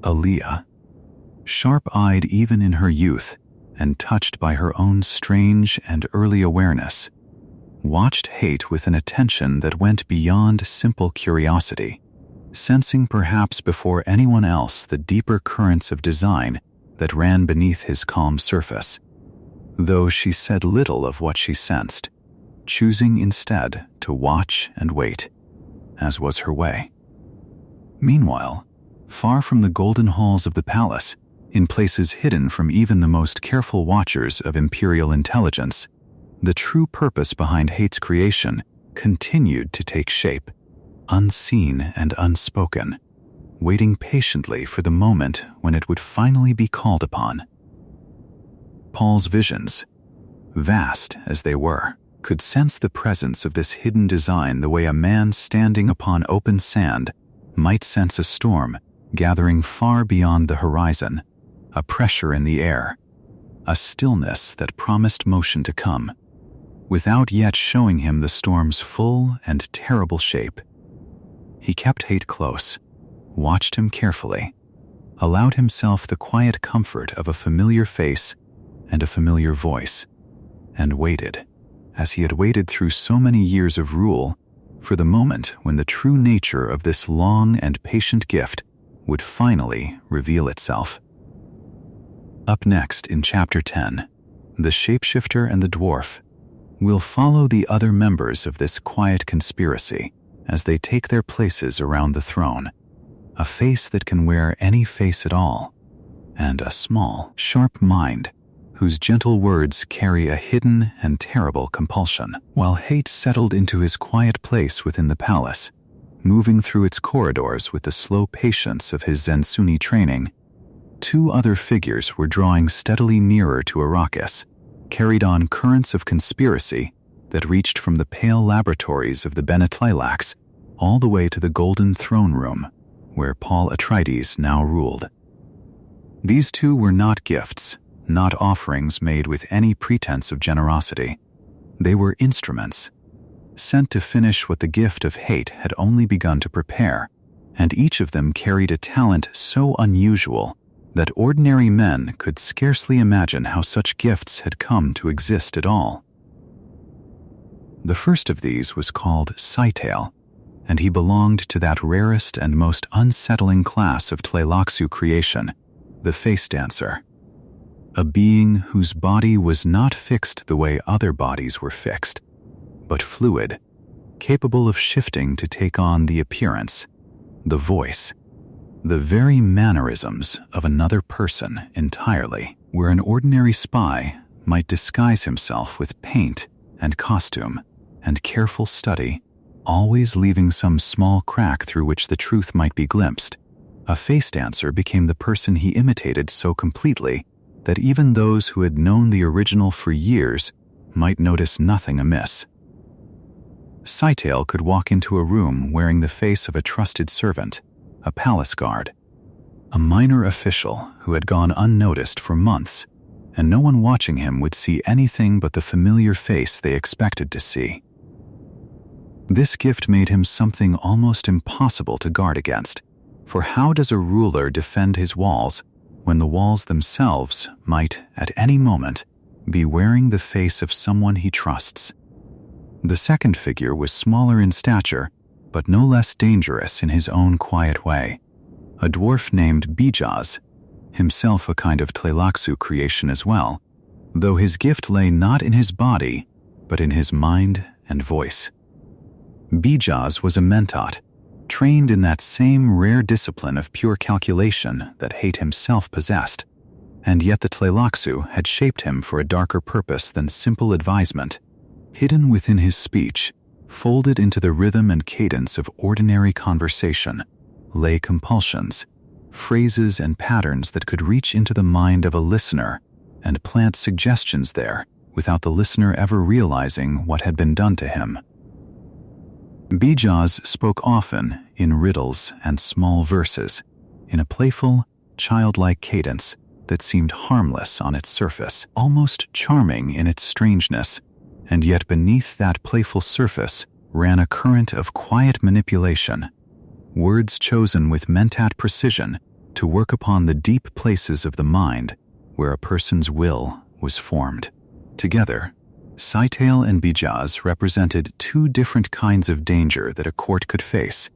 Alia, sharp-eyed even in her youth and touched by her own strange and early awareness, watched Hate with an attention that went beyond simple curiosity, sensing perhaps before anyone else the deeper currents of design that ran beneath his calm surface, though she said little of what she sensed, choosing instead to watch and wait, as was her way. Meanwhile, far from the golden halls of the palace, in places hidden from even the most careful watchers of imperial intelligence, the true purpose behind Hate's creation continued to take shape, unseen and unspoken, waiting patiently for the moment when it would finally be called upon. Paul's visions, vast as they were, could sense the presence of this hidden design the way a man standing upon open sand might sense a storm gathering far beyond the horizon, a pressure in the air, a stillness that promised motion to come, without yet showing him the storm's full and terrible shape. He kept Hate close, watched him carefully, allowed himself the quiet comfort of a familiar face and a familiar voice, and waited, as he had waited through so many years of rule, for the moment when the true nature of this long and patient gift would finally reveal itself. Up next in Chapter 10, The Shapeshifter and the Dwarf, we'll follow the other members of this quiet conspiracy as they take their places around the throne, a face that can wear any face at all, and a small, sharp mind whose gentle words carry a hidden and terrible compulsion. While Hate settled into his quiet place within the palace, moving through its corridors with the slow patience of his Zensunni training, two other figures were drawing steadily nearer to Arrakis, carried on currents of conspiracy that reached from the pale laboratories of the Bene Tleilax all the way to the golden throne room, where Paul Atreides now ruled. These two were not gifts, not offerings made with any pretense of generosity. They were instruments, sent to finish what the gift of Hate had only begun to prepare, and each of them carried a talent so unusual that ordinary men could scarcely imagine how such gifts had come to exist at all. The first of these was called Sightale, and he belonged to that rarest and most unsettling class of Tleilaxu creation, the face dancer. A being whose body was not fixed the way other bodies were fixed, but fluid, capable of shifting to take on the appearance, the voice, the very mannerisms of another person entirely, where an ordinary spy might disguise himself with paint and costume and careful study, always leaving some small crack through which the truth might be glimpsed. A face dancer became the person he imitated so completely that even those who had known the original for years might notice nothing amiss. Sightale could walk into a room wearing the face of a trusted servant, a palace guard, a minor official who had gone unnoticed for months, and no one watching him would see anything but the familiar face they expected to see. This gift made him something almost impossible to guard against, for how does a ruler defend his walls when the walls themselves might, at any moment, be wearing the face of someone he trusts? The second figure was smaller in stature, but no less dangerous in his own quiet way. A dwarf named Bijaz, himself a kind of Tleilaxu creation as well, though his gift lay not in his body, but in his mind and voice. Bijaz was a mentat, trained in that same rare discipline of pure calculation that Hate himself possessed, and yet the Tleilaxu had shaped him for a darker purpose than simple advisement. Hidden within his speech, folded into the rhythm and cadence of ordinary conversation, lay compulsions, phrases and patterns that could reach into the mind of a listener and plant suggestions there without the listener ever realizing what had been done to him. Bijaz spoke often in riddles and small verses, in a playful, childlike cadence that seemed harmless on its surface, almost charming in its strangeness, and yet beneath that playful surface ran a current of quiet manipulation, words chosen with mentat precision to work upon the deep places of the mind where a person's will was formed. Together, Sightale and Bijaz represented two different kinds of danger that a court could face,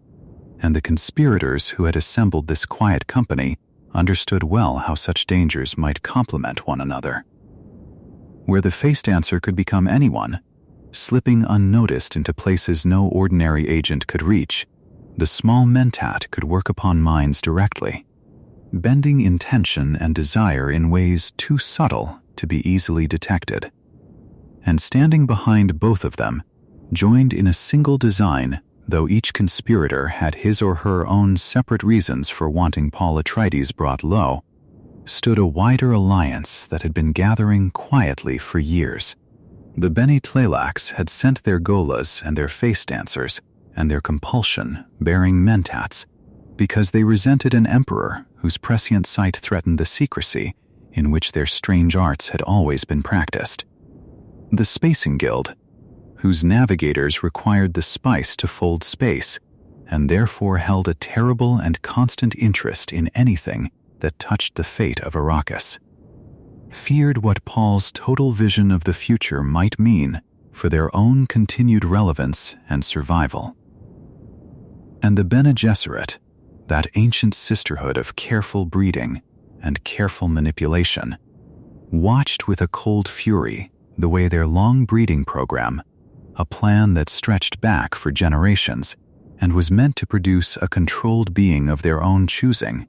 and the conspirators who had assembled this quiet company understood well how such dangers might complement one another. Where the face dancer could become anyone, slipping unnoticed into places no ordinary agent could reach, the small mentat could work upon minds directly, bending intention and desire in ways too subtle to be easily detected. And standing behind both of them, joined in a single design, though each conspirator had his or her own separate reasons for wanting Paul Atreides brought low, stood a wider alliance that had been gathering quietly for years. The Bene Tleilax had sent their golas and their face dancers and their compulsion-bearing mentats because they resented an emperor whose prescient sight threatened the secrecy in which their strange arts had always been practiced. The Spacing Guild, whose navigators required the spice to fold space, and therefore held a terrible and constant interest in anything that touched the fate of Arrakis, feared what Paul's total vision of the future might mean for their own continued relevance and survival. And the Bene Gesserit, that ancient sisterhood of careful breeding and careful manipulation, watched with a cold fury the way their long breeding program, a plan that stretched back for generations and was meant to produce a controlled being of their own choosing,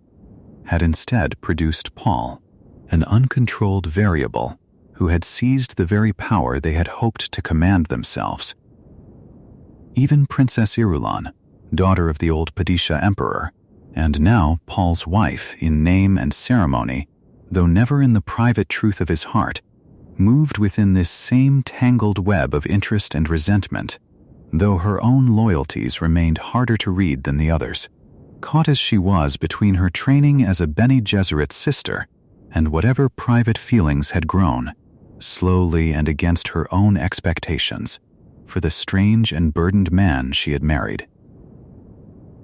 had instead produced Paul, an uncontrolled variable who had seized the very power they had hoped to command themselves. Even Princess Irulan, daughter of the old Padishah emperor, and now Paul's wife in name and ceremony, though never in the private truth of his heart, moved within this same tangled web of interest and resentment, though her own loyalties remained harder to read than the others, caught as she was between her training as a Bene Gesserit sister and whatever private feelings had grown, slowly and against her own expectations, for the strange and burdened man she had married.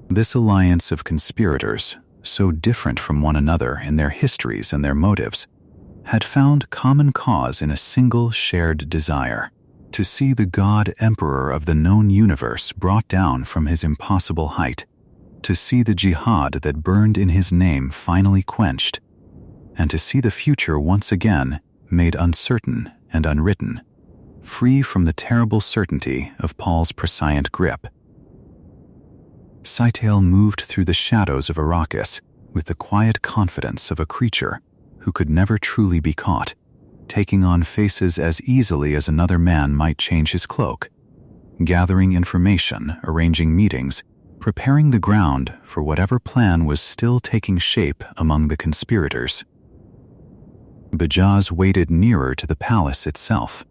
This alliance of conspirators, so different from one another in their histories and their motives, had found common cause in a single shared desire to see the god emperor of the known universe brought down from his impossible height, to see the jihad that burned in his name finally quenched, and to see the future once again made uncertain and unwritten, free from the terrible certainty of Paul's prescient grip. Scytale moved through the shadows of Arrakis with the quiet confidence of a creature who could never truly be caught, taking on faces as easily as another man might change his cloak, gathering information, arranging meetings, preparing the ground for whatever plan was still taking shape among the conspirators. Bajaz waited nearer to the palace itself,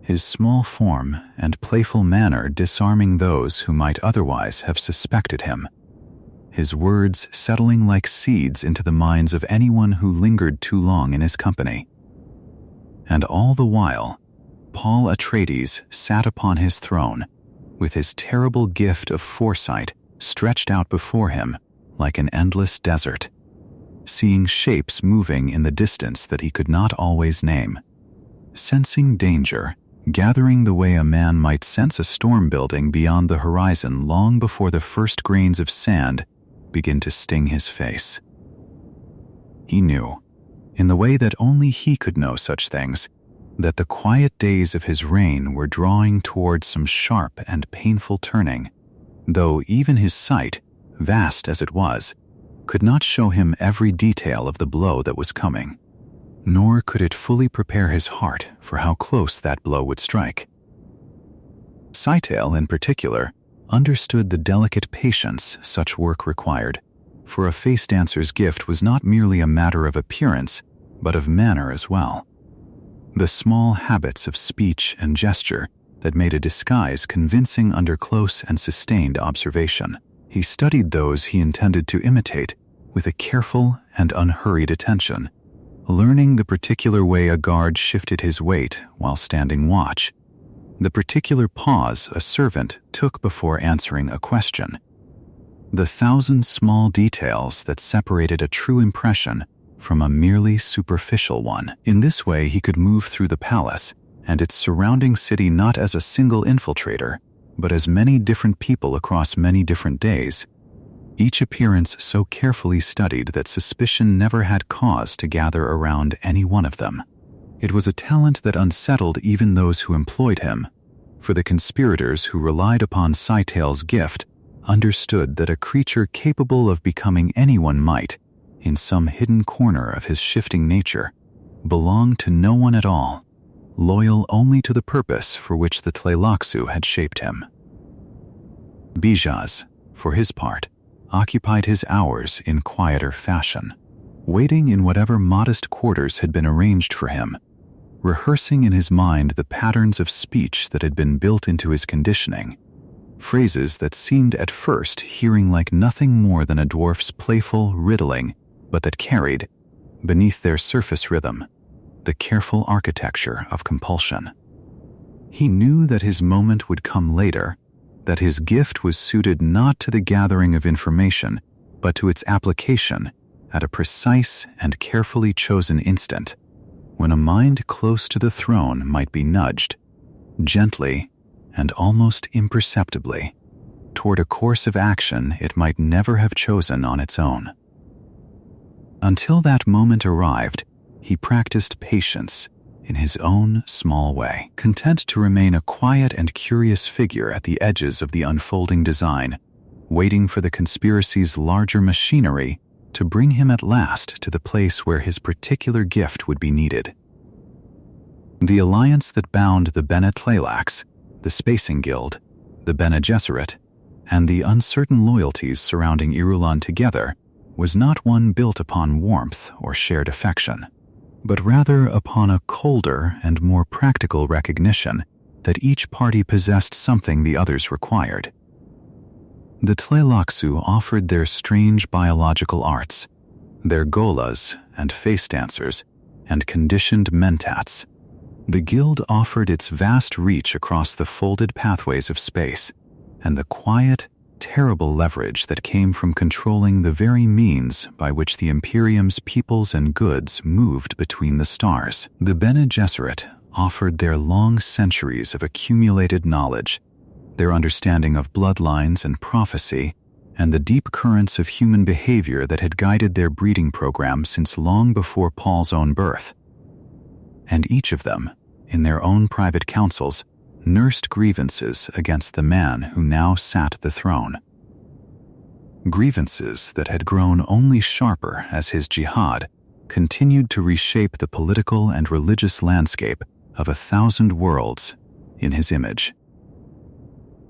his small form and playful manner disarming those who might otherwise have suspected him, his words settling like seeds into the minds of anyone who lingered too long in his company. And all the while, Paul Atreides sat upon his throne, with his terrible gift of foresight stretched out before him like an endless desert, seeing shapes moving in the distance that he could not always name, sensing danger, gathering the way a man might sense a storm building beyond the horizon long before the first grains of sand begin to sting his face. He knew, in the way that only he could know such things, that the quiet days of his reign were drawing toward some sharp and painful turning, though even his sight, vast as it was, could not show him every detail of the blow that was coming, nor could it fully prepare his heart for how close that blow would strike. Scytale, in particular, understood the delicate patience such work required, for a face dancer's gift was not merely a matter of appearance, but of manner as well. The small habits of speech and gesture that made a disguise convincing under close and sustained observation. He studied those he intended to imitate with a careful and unhurried attention, learning the particular way a guard shifted his weight while standing watch, the particular pause a servant took before answering a question, the thousand small details that separated a true impression from a merely superficial one. In this way, he could move through the palace and its surrounding city not as a single infiltrator, but as many different people across many different days, each appearance so carefully studied that suspicion never had cause to gather around any one of them. It was a talent that unsettled even those who employed him, for the conspirators who relied upon Scytale's gift understood that a creature capable of becoming anyone might, in some hidden corner of his shifting nature, belonged to no one at all, loyal only to the purpose for which the Tleilaxu had shaped him. Bajaz, for his part, occupied his hours in quieter fashion, waiting in whatever modest quarters had been arranged for him, rehearsing in his mind the patterns of speech that had been built into his conditioning, phrases that seemed at first hearing like nothing more than a dwarf's playful riddling, but that carried, beneath their surface rhythm, the careful architecture of compulsion. He knew that his moment would come later, that his gift was suited not to the gathering of information, but to its application at a precise and carefully chosen instant, when a mind close to the throne might be nudged, gently and almost imperceptibly, toward a course of action it might never have chosen on its own. Until that moment arrived, he practiced patience in his own small way, content to remain a quiet and curious figure at the edges of the unfolding design, waiting for the conspiracy's larger machinery to bring him at last to the place where his particular gift would be needed. The alliance that bound the Bene Tleilax, the Spacing Guild, the Bene Gesserit, and the uncertain loyalties surrounding Irulan together was not one built upon warmth or shared affection, but rather upon a colder and more practical recognition that each party possessed something the others required. The Tleilaxu offered their strange biological arts, their golas and face dancers, and conditioned mentats. The guild offered its vast reach across the folded pathways of space, and the quiet, terrible leverage that came from controlling the very means by which the Imperium's peoples and goods moved between the stars. The Bene Gesserit offered their long centuries of accumulated knowledge, their understanding of bloodlines and prophecy, and the deep currents of human behavior that had guided their breeding program since long before Paul's own birth. And each of them, in their own private councils, nursed grievances against the man who now sat the throne. Grievances that had grown only sharper as his jihad continued to reshape the political and religious landscape of 1,000 worlds in his image.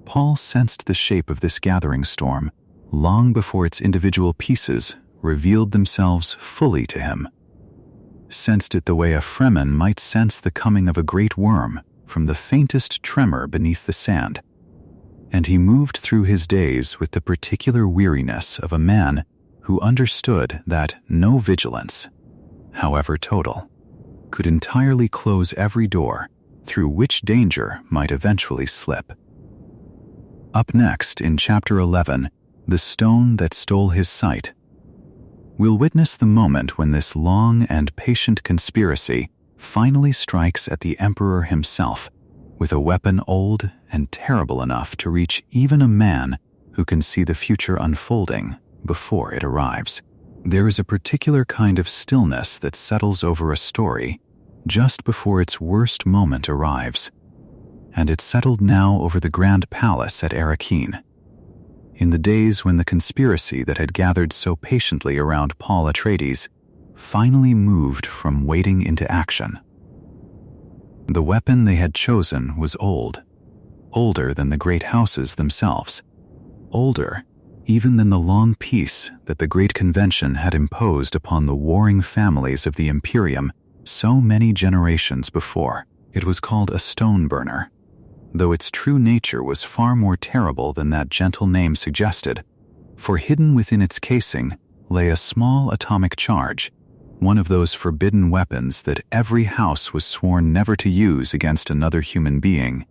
Paul sensed the shape of this gathering storm long before its individual pieces revealed themselves fully to him. Sensed it the way a Fremen might sense the coming of a great worm from the faintest tremor beneath the sand. And he moved through his days with the particular weariness of a man who understood that no vigilance, however total, could entirely close every door through which danger might eventually slip. Up next, in Chapter 11, The Stone That Stole His Sight, we'll witness the moment when this long and patient conspiracy finally strikes at the Emperor himself with a weapon old and terrible enough to reach even a man who can see the future unfolding before it arrives. There is a particular kind of stillness that settles over a story just before its worst moment arrives, and it settled now over the Grand Palace at Arrakeen. In the days when the conspiracy that had gathered so patiently around Paul Atreides finally moved from waiting into action. The weapon they had chosen was old, older than the great houses themselves, older even than the long peace that the Great Convention had imposed upon the warring families of the Imperium so many generations before. It was called a stone burner, though its true nature was far more terrible than that gentle name suggested, for hidden within its casing lay a small atomic charge, one of those forbidden weapons that every house was sworn never to use against another human being,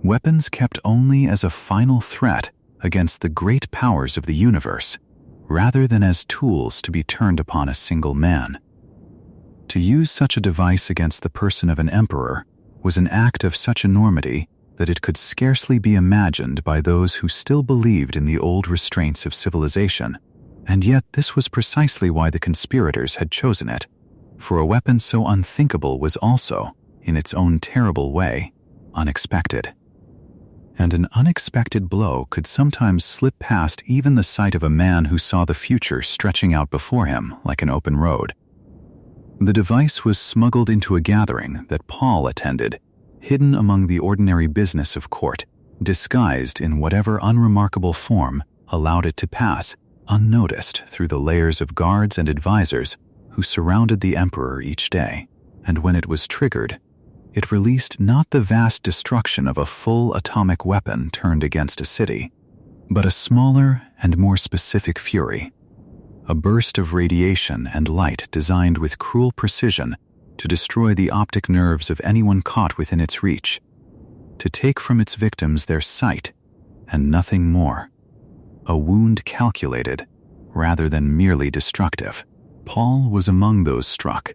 weapons kept only as a final threat against the great powers of the universe, rather than as tools to be turned upon a single man. To use such a device against the person of an emperor was an act of such enormity that it could scarcely be imagined by those who still believed in the old restraints of civilization. And yet this was precisely why the conspirators had chosen it, for a weapon so unthinkable was also, in its own terrible way, unexpected. And an unexpected blow could sometimes slip past even the sight of a man who saw the future stretching out before him like an open road. The device was smuggled into a gathering that Paul attended, hidden among the ordinary business of court, disguised in whatever unremarkable form allowed it to pass unnoticed through the layers of guards and advisors who surrounded the emperor each day. And when it was triggered, it released not the vast destruction of a full atomic weapon turned against a city, but a smaller and more specific fury, a burst of radiation and light designed with cruel precision to destroy the optic nerves of anyone caught within its reach, to take from its victims their sight and nothing more, a wound calculated rather than merely destructive. Paul was among those struck,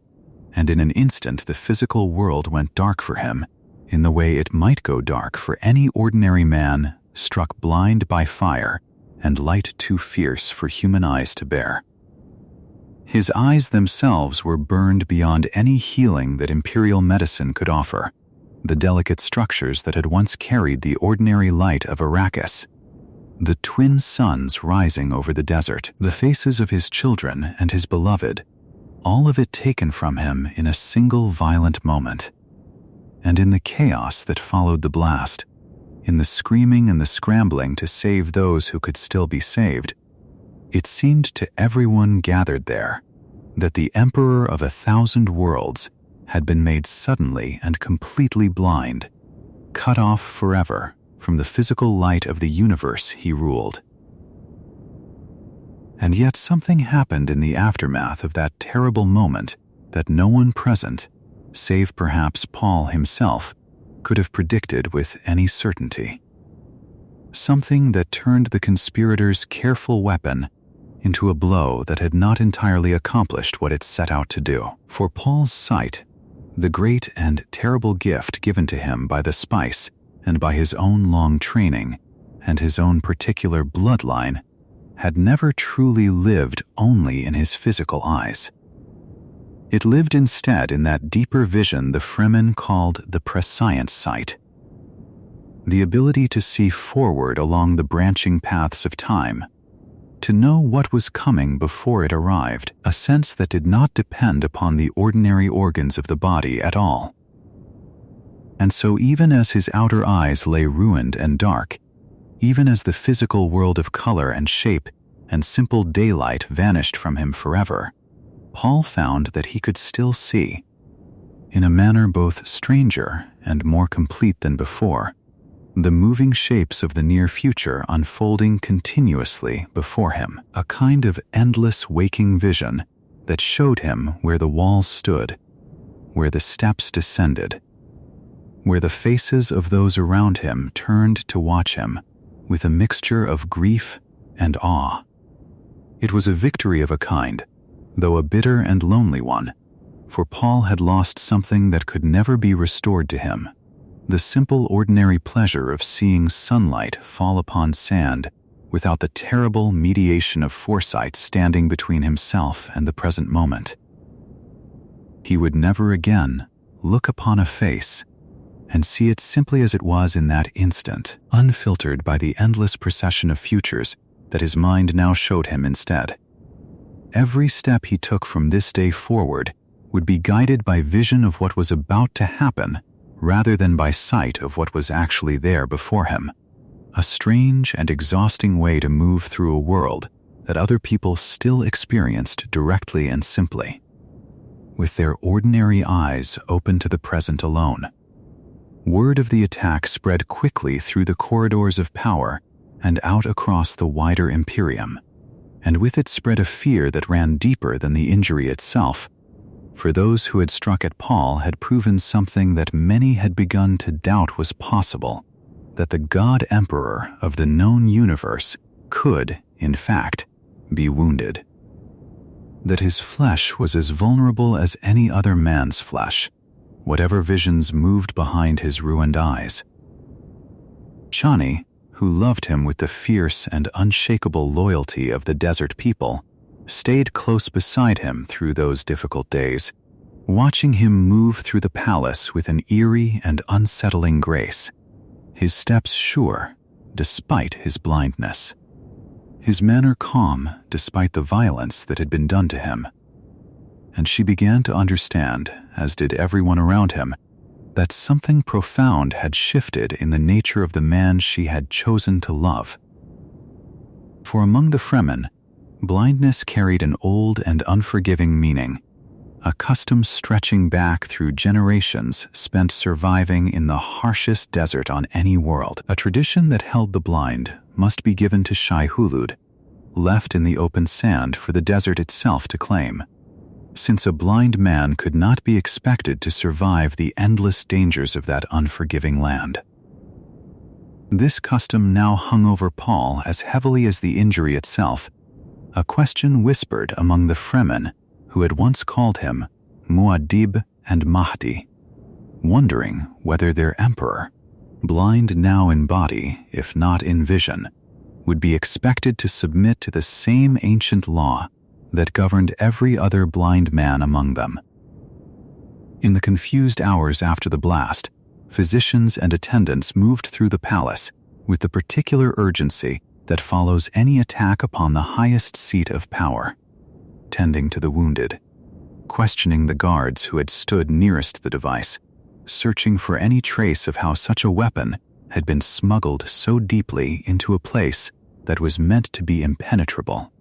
and in an instant the physical world went dark for him in the way it might go dark for any ordinary man struck blind by fire and light too fierce for human eyes to bear. His eyes themselves were burned beyond any healing that imperial medicine could offer, the delicate structures that had once carried the ordinary light of Arrakis, the twin suns rising over the desert, the faces of his children and his beloved, all of it taken from him in a single violent moment. And in the chaos that followed the blast, in the screaming and the scrambling to save those who could still be saved, it seemed to everyone gathered there that the Emperor of 1,000 worlds had been made suddenly and completely blind, cut off forever from the physical light of the universe he ruled. And yet something happened in the aftermath of that terrible moment that no one present, save perhaps Paul himself, could have predicted with any certainty. Something that turned the conspirators' careful weapon into a blow that had not entirely accomplished what it set out to do. For Paul's sight, The great and terrible gift given to him by the spice and by his own long training and his own particular bloodline had never truly lived only in his physical eyes. It lived instead in that deeper vision the Fremen called the prescience sight, the ability to see forward along the branching paths of time, to know what was coming before it arrived, a sense that did not depend upon the ordinary organs of the body at all. And so even as his outer eyes lay ruined and dark, even as the physical world of color and shape and simple daylight vanished from him forever, Paul found that he could still see, in a manner both stranger and more complete than before, the moving shapes of the near future unfolding continuously before him, a kind of endless waking vision that showed him where the walls stood, where the steps descended, where the faces of those around him turned to watch him with a mixture of grief and awe. It was a victory of a kind, though a bitter and lonely one, for Paul had lost something that could never be restored to him: the simple ordinary pleasure of seeing sunlight fall upon sand without the terrible mediation of foresight standing between himself and the present moment. He would never again look upon a face and see it simply as it was in that instant, unfiltered by the endless procession of futures that his mind now showed him instead. Every step he took from this day forward would be guided by vision of what was about to happen rather than by sight of what was actually there before him, a strange and exhausting way to move through a world that other people still experienced directly and simply, with their ordinary eyes open to the present alone. Word of the attack spread quickly through the corridors of power and out across the wider Imperium, and with it spread a fear that ran deeper than the injury itself, for those who had struck at Paul had proven something that many had begun to doubt was possible, that the God Emperor of the known universe could, in fact, be wounded, that his flesh was as vulnerable as any other man's flesh, whatever visions moved behind his ruined eyes. Chani, who loved him with the fierce and unshakable loyalty of the desert people, stayed close beside him through those difficult days, watching him move through the palace with an eerie and unsettling grace, his steps sure despite his blindness, his manner calm despite the violence that had been done to him. And she began to understand, as did everyone around him, that something profound had shifted in the nature of the man she had chosen to love. For among the Fremen, blindness carried an old and unforgiving meaning, a custom stretching back through generations spent surviving in the harshest desert on any world, a tradition that held the blind must be given to Shai Hulud, left in the open sand for the desert itself to claim, since a blind man could not be expected to survive the endless dangers of that unforgiving land. This custom now hung over Paul as heavily as the injury itself, a question whispered among the Fremen who had once called him Muad'dib and Mahdi, wondering whether their emperor, blind now in body if not in vision, would be expected to submit to the same ancient law that governed every other blind man among them. In the confused hours after the blast, physicians and attendants moved through the palace with the particular urgency that follows any attack upon the highest seat of power, tending to the wounded, questioning the guards who had stood nearest the device, searching for any trace of how such a weapon had been smuggled so deeply into a place that was meant to be impenetrable.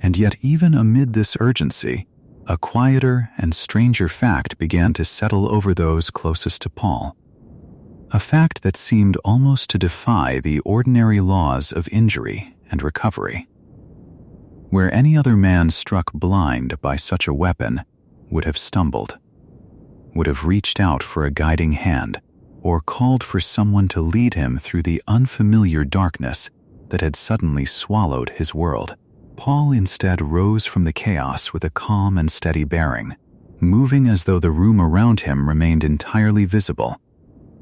And yet even amid this urgency, a quieter and stranger fact began to settle over those closest to Paul, a fact that seemed almost to defy the ordinary laws of injury and recovery. Where any other man struck blind by such a weapon would have stumbled, would have reached out for a guiding hand, or called for someone to lead him through the unfamiliar darkness that had suddenly swallowed his world, Paul instead rose from the chaos with a calm and steady bearing, moving as though the room around him remained entirely visible,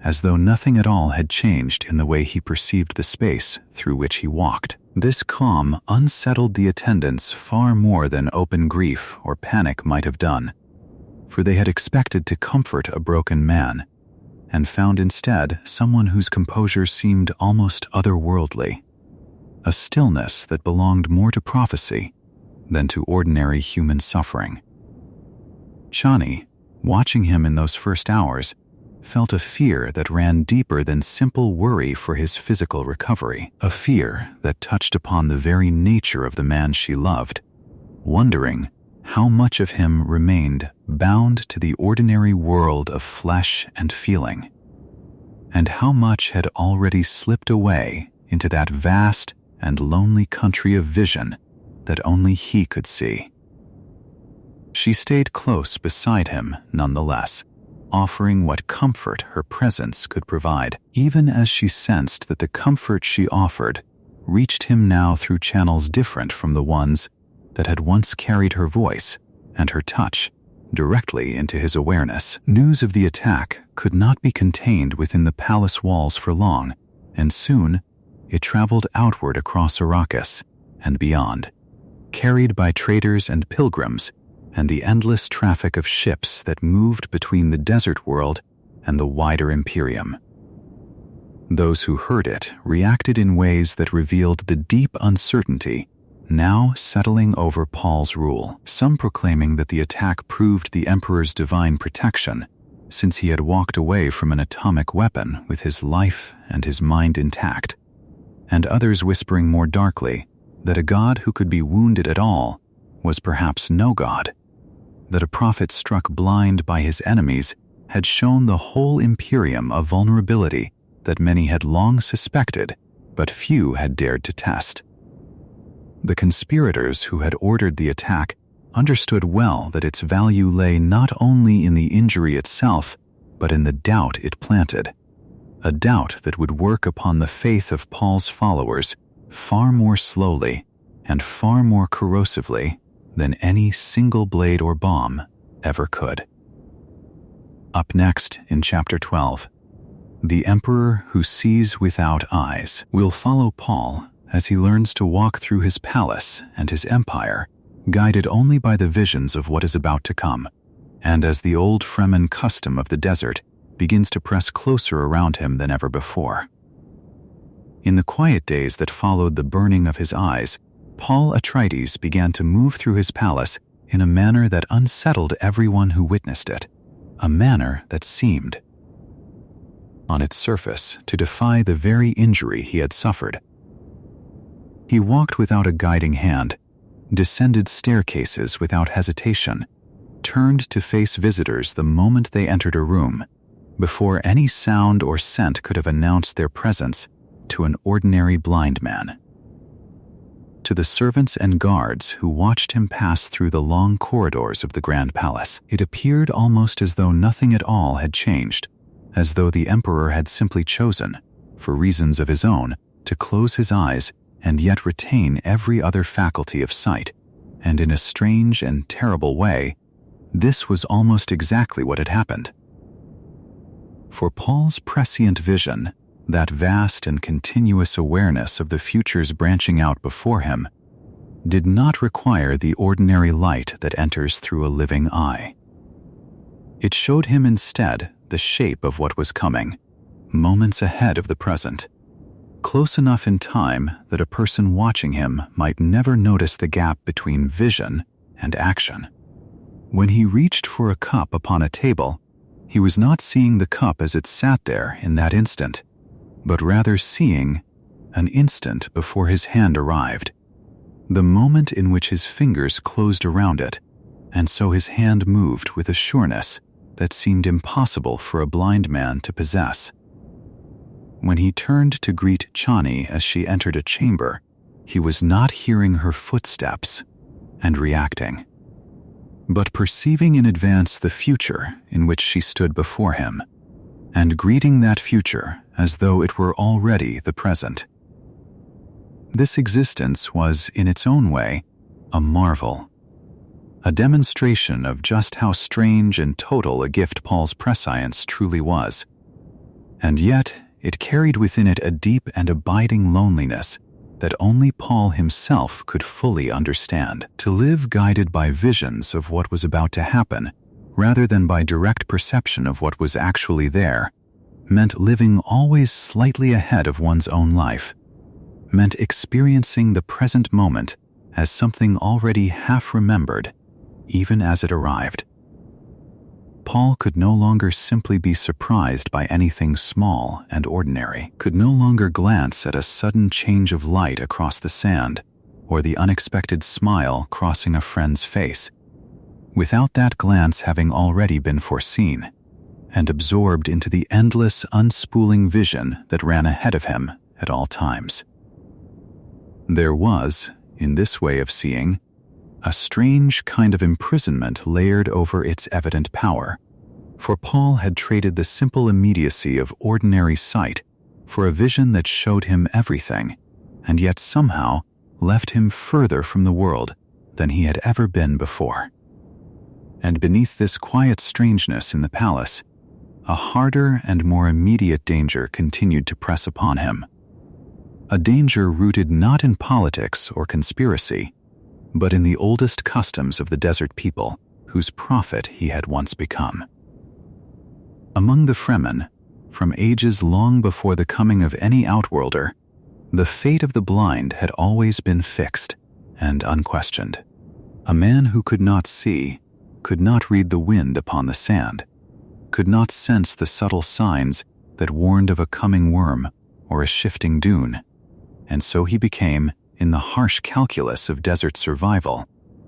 as though nothing at all had changed in the way he perceived the space through which he walked. This calm unsettled the attendants far more than open grief or panic might have done, for they had expected to comfort a broken man, and found instead someone whose composure seemed almost otherworldly, a stillness that belonged more to prophecy than to ordinary human suffering. Chani, watching him in those first hours, felt a fear that ran deeper than simple worry for his physical recovery, a fear that touched upon the very nature of the man she loved, wondering how much of him remained bound to the ordinary world of flesh and feeling, and how much had already slipped away into that vast and lonely country of vision that only he could see. She stayed close beside him nonetheless, offering what comfort her presence could provide, even as she sensed that the comfort she offered reached him now through channels different from the ones that had once carried her voice and her touch directly into his awareness. News of the attack could not be contained within the palace walls for long, and soon it traveled outward across Arrakis and beyond, carried by traders and pilgrims and the endless traffic of ships that moved between the desert world and the wider Imperium. Those who heard it reacted in ways that revealed the deep uncertainty now settling over Paul's rule, some proclaiming that the attack proved the Emperor's divine protection, since he had walked away from an atomic weapon with his life and his mind intact, and others whispering more darkly that a god who could be wounded at all was perhaps no god, that a prophet struck blind by his enemies had shown the whole Imperium a vulnerability that many had long suspected, but few had dared to test. The conspirators who had ordered the attack understood well that its value lay not only in the injury itself, but in the doubt it planted, a doubt that would work upon the faith of Paul's followers far more slowly and far more corrosively than any single blade or bomb ever could. Up next in Chapter 12, The Emperor Who Sees Without Eyes. We'll follow Paul as he learns to walk through his palace and his empire, guided only by the visions of what is about to come, and as the old Fremen custom of the desert begins to press closer around him than ever before. In the quiet days that followed the burning of his eyes, Paul Atreides began to move through his palace in a manner that unsettled everyone who witnessed it, a manner that seemed, on its surface, to defy the very injury he had suffered. He walked without a guiding hand, descended staircases without hesitation, turned to face visitors the moment they entered a room, before any sound or scent could have announced their presence to an ordinary blind man. To the servants and guards who watched him pass through the long corridors of the Grand Palace, it appeared almost as though nothing at all had changed, as though the Emperor had simply chosen, for reasons of his own, to close his eyes and yet retain every other faculty of sight, and in a strange and terrible way, this was almost exactly what had happened. For Paul's prescient vision, that vast and continuous awareness of the futures branching out before him, did not require the ordinary light that enters through a living eye. It showed him instead the shape of what was coming, moments ahead of the present, close enough in time that a person watching him might never notice the gap between vision and action. When he reached for a cup upon a table, he was not seeing the cup as it sat there in that instant, but rather seeing an instant before his hand arrived, the moment in which his fingers closed around it, and so his hand moved with a sureness that seemed impossible for a blind man to possess. When he turned to greet Chani as she entered a chamber, he was not hearing her footsteps and reacting, but perceiving in advance the future in which she stood before him, and greeting that future as though it were already the present. This existence was, in its own way, a marvel, a demonstration of just how strange and total a gift Paul's prescience truly was. And yet, it carried within it a deep and abiding loneliness that only Paul himself could fully understand. To live guided by visions of what was about to happen, rather than by direct perception of what was actually there, meant living always slightly ahead of one's own life, meant experiencing the present moment as something already half remembered, even as it arrived. Paul could no longer simply be surprised by anything small and ordinary, could no longer glance at a sudden change of light across the sand or the unexpected smile crossing a friend's face, without that glance having already been foreseen and absorbed into the endless, unspooling vision that ran ahead of him at all times. There was, in this way of seeing, a strange kind of imprisonment layered over its evident power, for Paul had traded the simple immediacy of ordinary sight for a vision that showed him everything, and yet somehow left him further from the world than he had ever been before. And beneath this quiet strangeness in the palace, a harder and more immediate danger continued to press upon him. A danger rooted not in politics or conspiracy, but in the oldest customs of the desert people, whose prophet he had once become. Among the Fremen, from ages long before the coming of any outworlder, the fate of the blind had always been fixed and unquestioned. A man who could not see, could not read the wind upon the sand, could not sense the subtle signs that warned of a coming worm or a shifting dune, and so he became, in the harsh calculus of desert survival,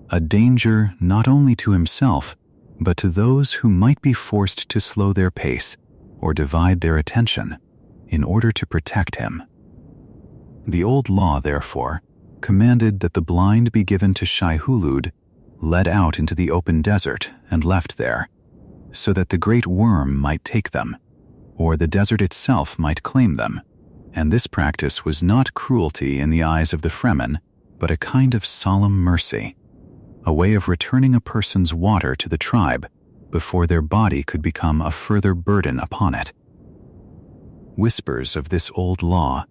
a danger not only to himself, but to those who might be forced to slow their pace or divide their attention in order to protect him. The old law, therefore, commanded that the blind be given to Shai-Hulud, led out into the open desert and left there, so that the great worm might take them, or the desert itself might claim them. And this practice was not cruelty in the eyes of the Fremen, but a kind of solemn mercy, a way of returning a person's water to the tribe before their body could become a further burden upon it. Whispers of this old law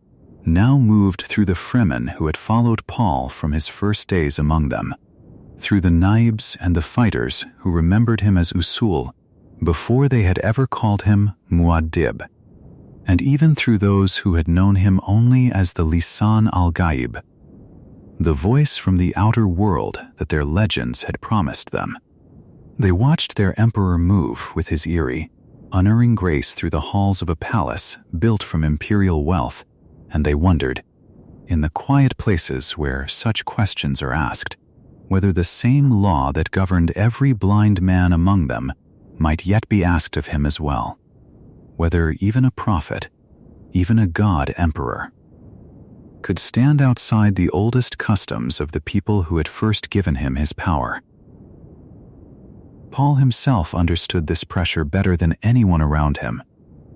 now moved through the Fremen who had followed Paul from his first days among them, through the naibs and the fighters who remembered him as Usul before they had ever called him muad'dib, and even through those who had known him only as the Lisan al-Gaib, the voice from the outer world that their legends had promised them. They watched their emperor move with his eerie, unerring grace through the halls of a palace built from imperial wealth, and they wondered, in the quiet places where such questions are asked, whether the same law that governed every blind man among them might yet be asked of him as well, whether even a prophet, even a god emperor, could stand outside the oldest customs of the people who had first given him his power. Paul himself understood this pressure better than anyone around him,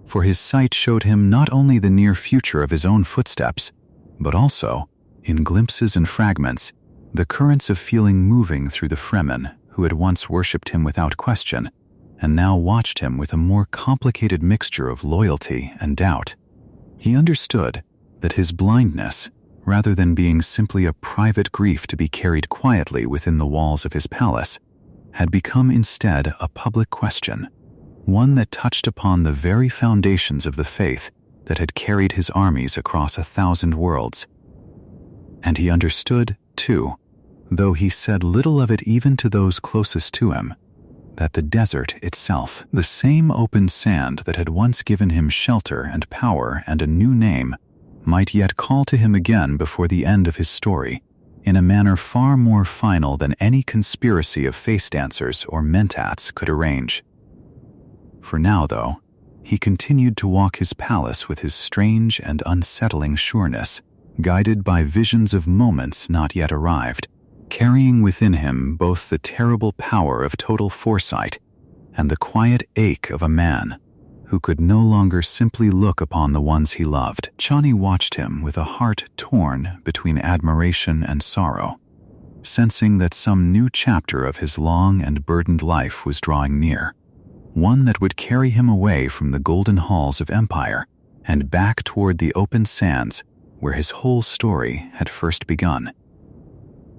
for his sight showed him not only the near future of his own footsteps, but also, in glimpses and fragments, the currents of feeling moving through the Fremen who had once worshipped him without question, and now watched him with a more complicated mixture of loyalty and doubt. He understood that his blindness, rather than being simply a private grief to be carried quietly within the walls of his palace, had become instead a public question, one that touched upon the very foundations of the faith that had carried his armies across 1,000 worlds. And he understood, too, though he said little of it even to those closest to him, that the desert itself, the same open sand that had once given him shelter and power and a new name, might yet call to him again before the end of his story, in a manner far more final than any conspiracy of face dancers or mentats could arrange. For now, though, he continued to walk his palace with his strange and unsettling sureness, guided by visions of moments not yet arrived, carrying within him both the terrible power of total foresight and the quiet ache of a man who could no longer simply look upon the ones he loved. Chani watched him with a heart torn between admiration and sorrow, sensing that some new chapter of his long and burdened life was drawing near, one that would carry him away from the golden halls of empire and back toward the open sands where his whole story had first begun.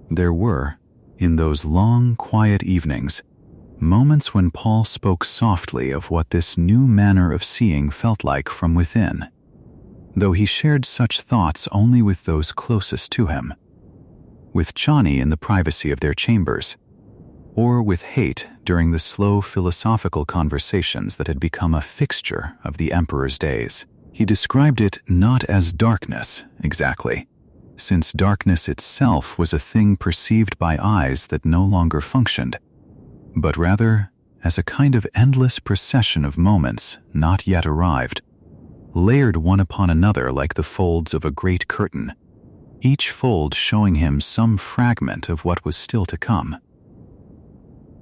There were, in those long, quiet evenings, moments when Paul spoke softly of what this new manner of seeing felt like from within, though he shared such thoughts only with those closest to him, with Chani in the privacy of their chambers, or with Hate during the slow philosophical conversations that had become a fixture of the emperor's days. He described it not as darkness, exactly, since darkness itself was a thing perceived by eyes that no longer functioned, but rather as a kind of endless procession of moments not yet arrived, layered one upon another like the folds of a great curtain, each fold showing him some fragment of what was still to come.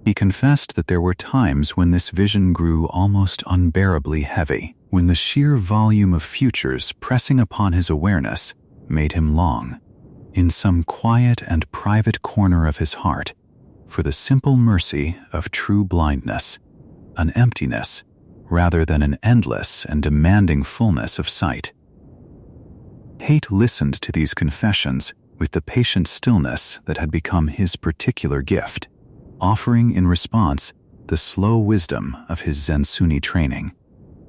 He confessed that there were times when this vision grew almost unbearably heavy, when the sheer volume of futures pressing upon his awareness made him long, in some quiet and private corner of his heart, for the simple mercy of true blindness, an emptiness rather than an endless and demanding fullness of sight. Hate listened to these confessions with the patient stillness that had become his particular gift, offering in response the slow wisdom of his Zensuni training,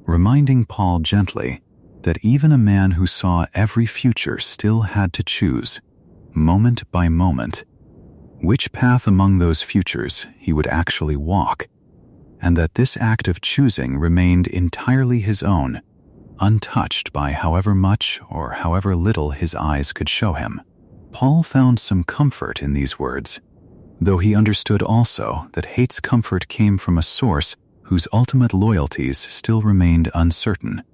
reminding Paul gently that even a man who saw every future still had to choose, moment by moment, which path among those futures he would actually walk, and that this act of choosing remained entirely his own, untouched by however much or however little his eyes could show him. Paul found some comfort in these words, though he understood also that Hate's comfort came from a source whose ultimate loyalties still remained uncertain,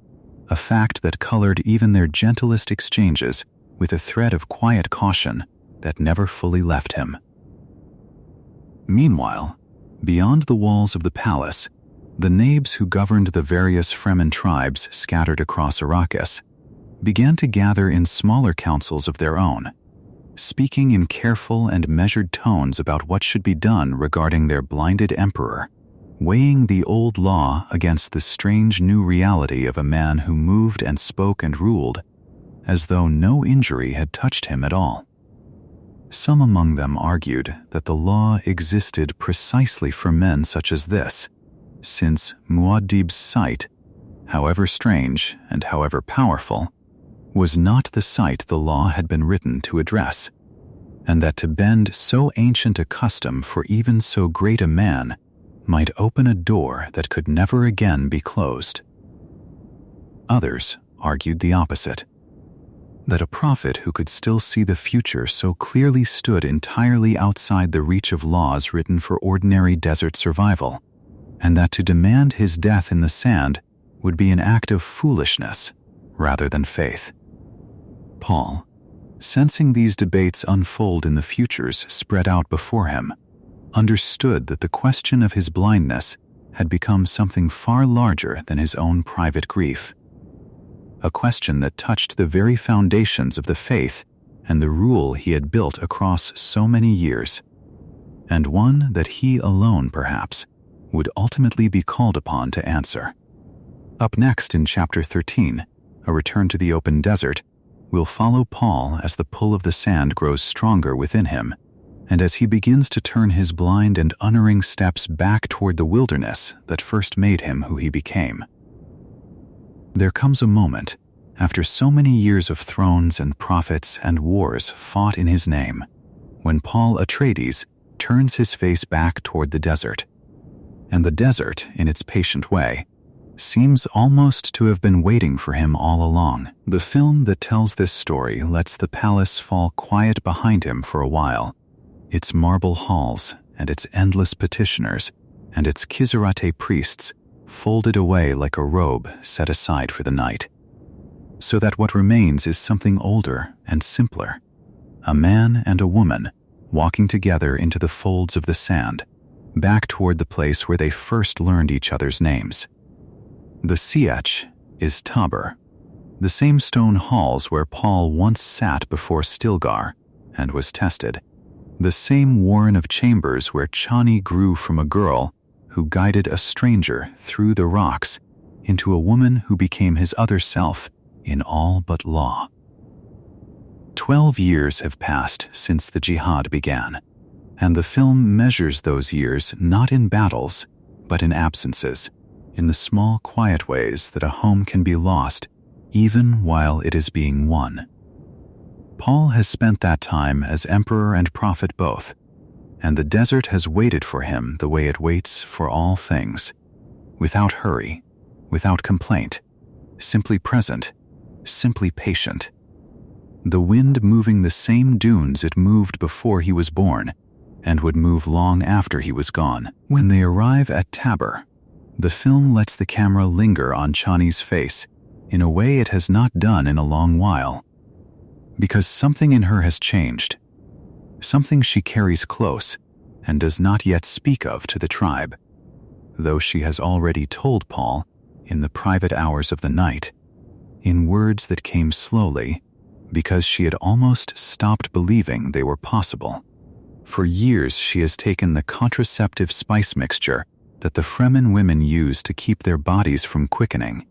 a fact that colored even their gentlest exchanges with a thread of quiet caution that never fully left him. Meanwhile, beyond the walls of the palace, the Nabes who governed the various Fremen tribes scattered across Arrakis began to gather in smaller councils of their own, speaking in careful and measured tones about what should be done regarding their blinded emperor, weighing the old law against the strange new reality of a man who moved and spoke and ruled as though no injury had touched him at all. Some among them argued that the law existed precisely for men such as this, since muad'dib's sight, however strange and however powerful, was not the sight the law had been written to address, and that to bend so ancient a custom for even so great a man might open a door that could never again be closed. Others argued the opposite, that a prophet who could still see the future so clearly stood entirely outside the reach of laws written for ordinary desert survival, and that to demand his death in the sand would be an act of foolishness rather than faith. Paul, sensing these debates unfold in the futures spread out before him, understood that the question of his blindness had become something far larger than his own private grief, a question that touched the very foundations of the faith and the rule he had built across so many years, and one that he alone, perhaps, would ultimately be called upon to answer. Up next in Chapter 13, A Return to the Open Desert, we'll follow Paul as the pull of the sand grows stronger within him, and as he begins to turn his blind and unerring steps back toward the wilderness that first made him who he became. There comes a moment, after so many years of thrones and prophets and wars fought in his name, when Paul Atreides turns his face back toward the desert. And the desert, in its patient way, seems almost to have been waiting for him all along. The film that tells this story lets the palace fall quiet behind him for a while, its marble halls and its endless petitioners and its Kizarate priests folded away like a robe set aside for the night, so that what remains is something older and simpler, a man and a woman walking together into the folds of the sand, back toward the place where they first learned each other's names. The Sietch is Tabor, the same stone halls where Paul once sat before Stilgar and was tested, The same warren of chambers where Chani grew from a girl who guided a stranger through the rocks into a woman who became his other self in all but law. 12 years have passed since the jihad began, and the film measures those years not in battles, but in absences, in the small, quiet ways that a home can be lost even while it is being won. Paul has spent that time as emperor and prophet both, and the desert has waited for him the way it waits for all things, without hurry, without complaint, simply present, simply patient. The wind moving the same dunes it moved before he was born, and would move long after he was gone. When they arrive at Tabor, the film lets the camera linger on Chani's face in a way it has not done in a long while, because something in her has changed, something she carries close and does not yet speak of to the tribe, though she has already told Paul in the private hours of the night, in words that came slowly because she had almost stopped believing they were possible. For years she has taken the contraceptive spice mixture that the Fremen women use to keep their bodies from quickening,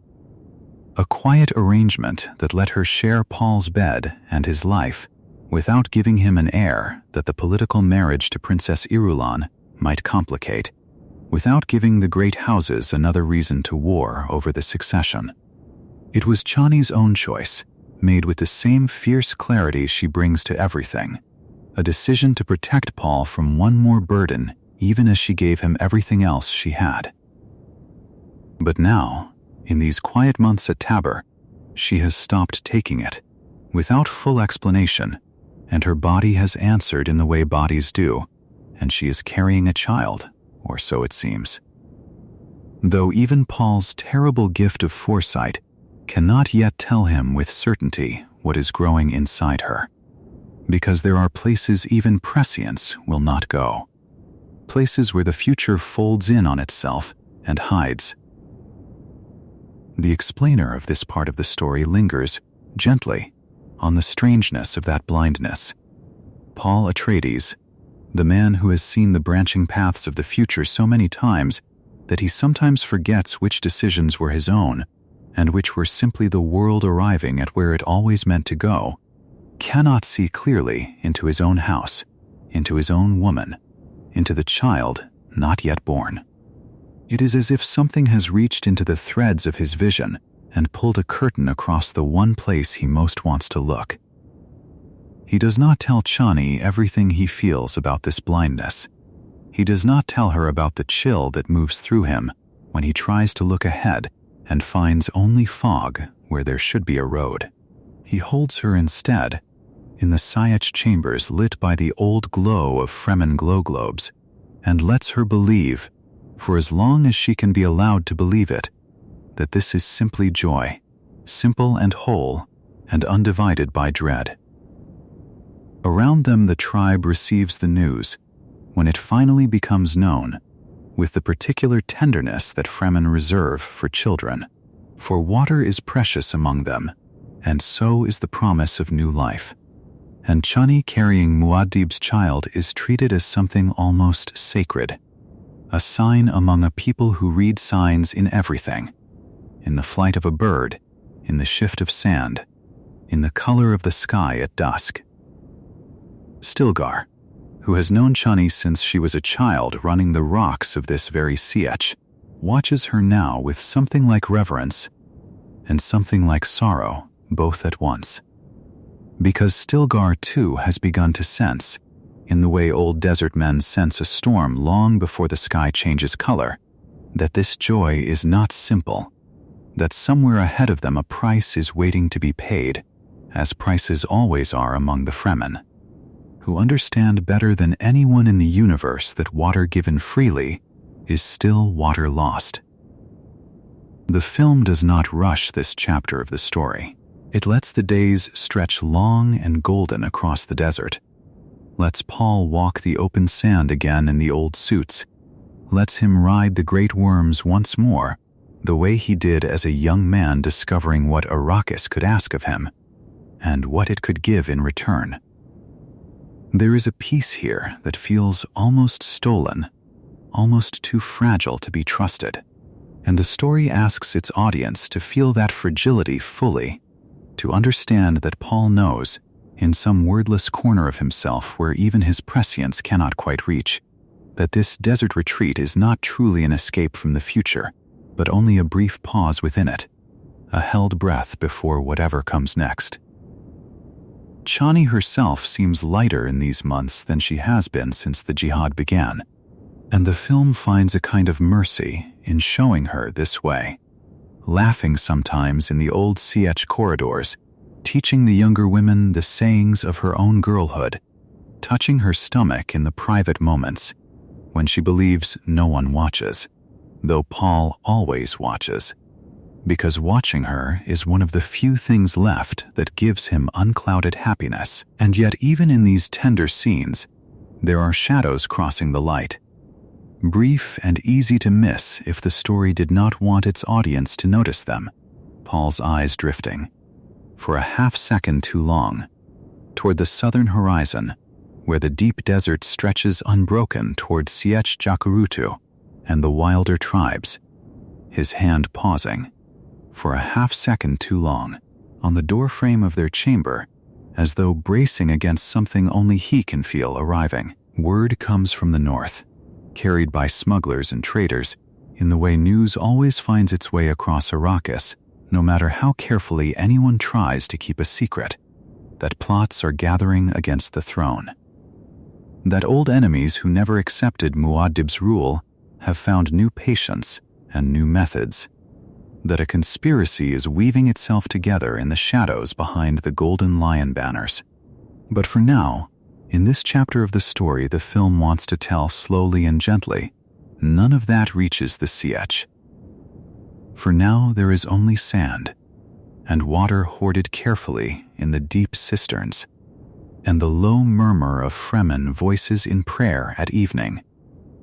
a quiet arrangement that let her share Paul's bed and his life without giving him an heir that the political marriage to Princess Irulan might complicate, without giving the great houses another reason to war over the succession. It was Chani's own choice, made with the same fierce clarity she brings to everything, a decision to protect Paul from one more burden even as she gave him everything else she had. But now, in these quiet months at Tabor, she has stopped taking it, without full explanation, and her body has answered in the way bodies do, and she is carrying a child, or so it seems. Though even Paul's terrible gift of foresight cannot yet tell him with certainty what is growing inside her, because there are places even prescience will not go, places where the future folds in on itself and hides. The explainer of this part of the story lingers, gently, on the strangeness of that blindness. Paul Atreides, the man who has seen the branching paths of the future so many times that he sometimes forgets which decisions were his own and which were simply the world arriving at where it always meant to go, cannot see clearly into his own house, into his own woman, into the child not yet born. It is as if something has reached into the threads of his vision and pulled a curtain across the one place he most wants to look. He does not tell Chani everything he feels about this blindness. He does not tell her about the chill that moves through him when he tries to look ahead and finds only fog where there should be a road. He holds her instead in the Sayach chambers lit by the old glow of Fremen glow globes, and lets her believe, for as long as she can be allowed to believe it, that this is simply joy, simple and whole, and undivided by dread. Around them the tribe receives the news, when it finally becomes known, with the particular tenderness that Fremen reserve for children, for water is precious among them, and so is the promise of new life. And Chani carrying Muad'dib's child is treated as something almost sacred, a sign among a people who read signs in everything, in the flight of a bird, in the shift of sand, in the color of the sky at dusk. Stilgar, who has known Chani since she was a child running the rocks of this very Sayach, watches her now with something like reverence and something like sorrow both at once. Because Stilgar too has begun to sense, in the way old desert men sense a storm long before the sky changes color, that this joy is not simple, that somewhere ahead of them a price is waiting to be paid, as prices always are among the Fremen, who understand better than anyone in the universe that water given freely is still water lost. The film does not rush this chapter of the story. It lets the days stretch long and golden across the desert, lets Paul walk the open sand again in the old suits, lets him ride the great worms once more, the way he did as a young man discovering what Arrakis could ask of him, and what it could give in return. There is a peace here that feels almost stolen, almost too fragile to be trusted. And the story asks its audience to feel that fragility fully, to understand that Paul knows, in some wordless corner of himself where even his prescience cannot quite reach, that this desert retreat is not truly an escape from the future, but only a brief pause within it, a held breath before whatever comes next. Chani herself seems lighter in these months than she has been since the jihad began, and the film finds a kind of mercy in showing her this way, laughing sometimes in the old CH corridors, teaching the younger women the sayings of her own girlhood, touching her stomach in the private moments when she believes no one watches, though Paul always watches, because watching her is one of the few things left that gives him unclouded happiness. And yet even in these tender scenes, there are shadows crossing the light, brief and easy to miss if the story did not want its audience to notice them. Paul's eyes drifting, for a half-second too long, toward the southern horizon, where the deep desert stretches unbroken toward Sietch Jacurutu and the wilder tribes, his hand pausing, for a half-second too long, on the doorframe of their chamber, as though bracing against something only he can feel arriving. Word comes from the north, carried by smugglers and traders, in the way news always finds its way across Arrakis, no matter how carefully anyone tries to keep a secret, that plots are gathering against the throne. That old enemies who never accepted Muad'dib's rule have found new patience and new methods, that a conspiracy is weaving itself together in the shadows behind the golden lion banners. But for now, in this chapter of the story the film wants to tell slowly and gently, none of that reaches the Sietch. For now there is only sand, and water hoarded carefully in the deep cisterns, and the low murmur of Fremen voices in prayer at evening,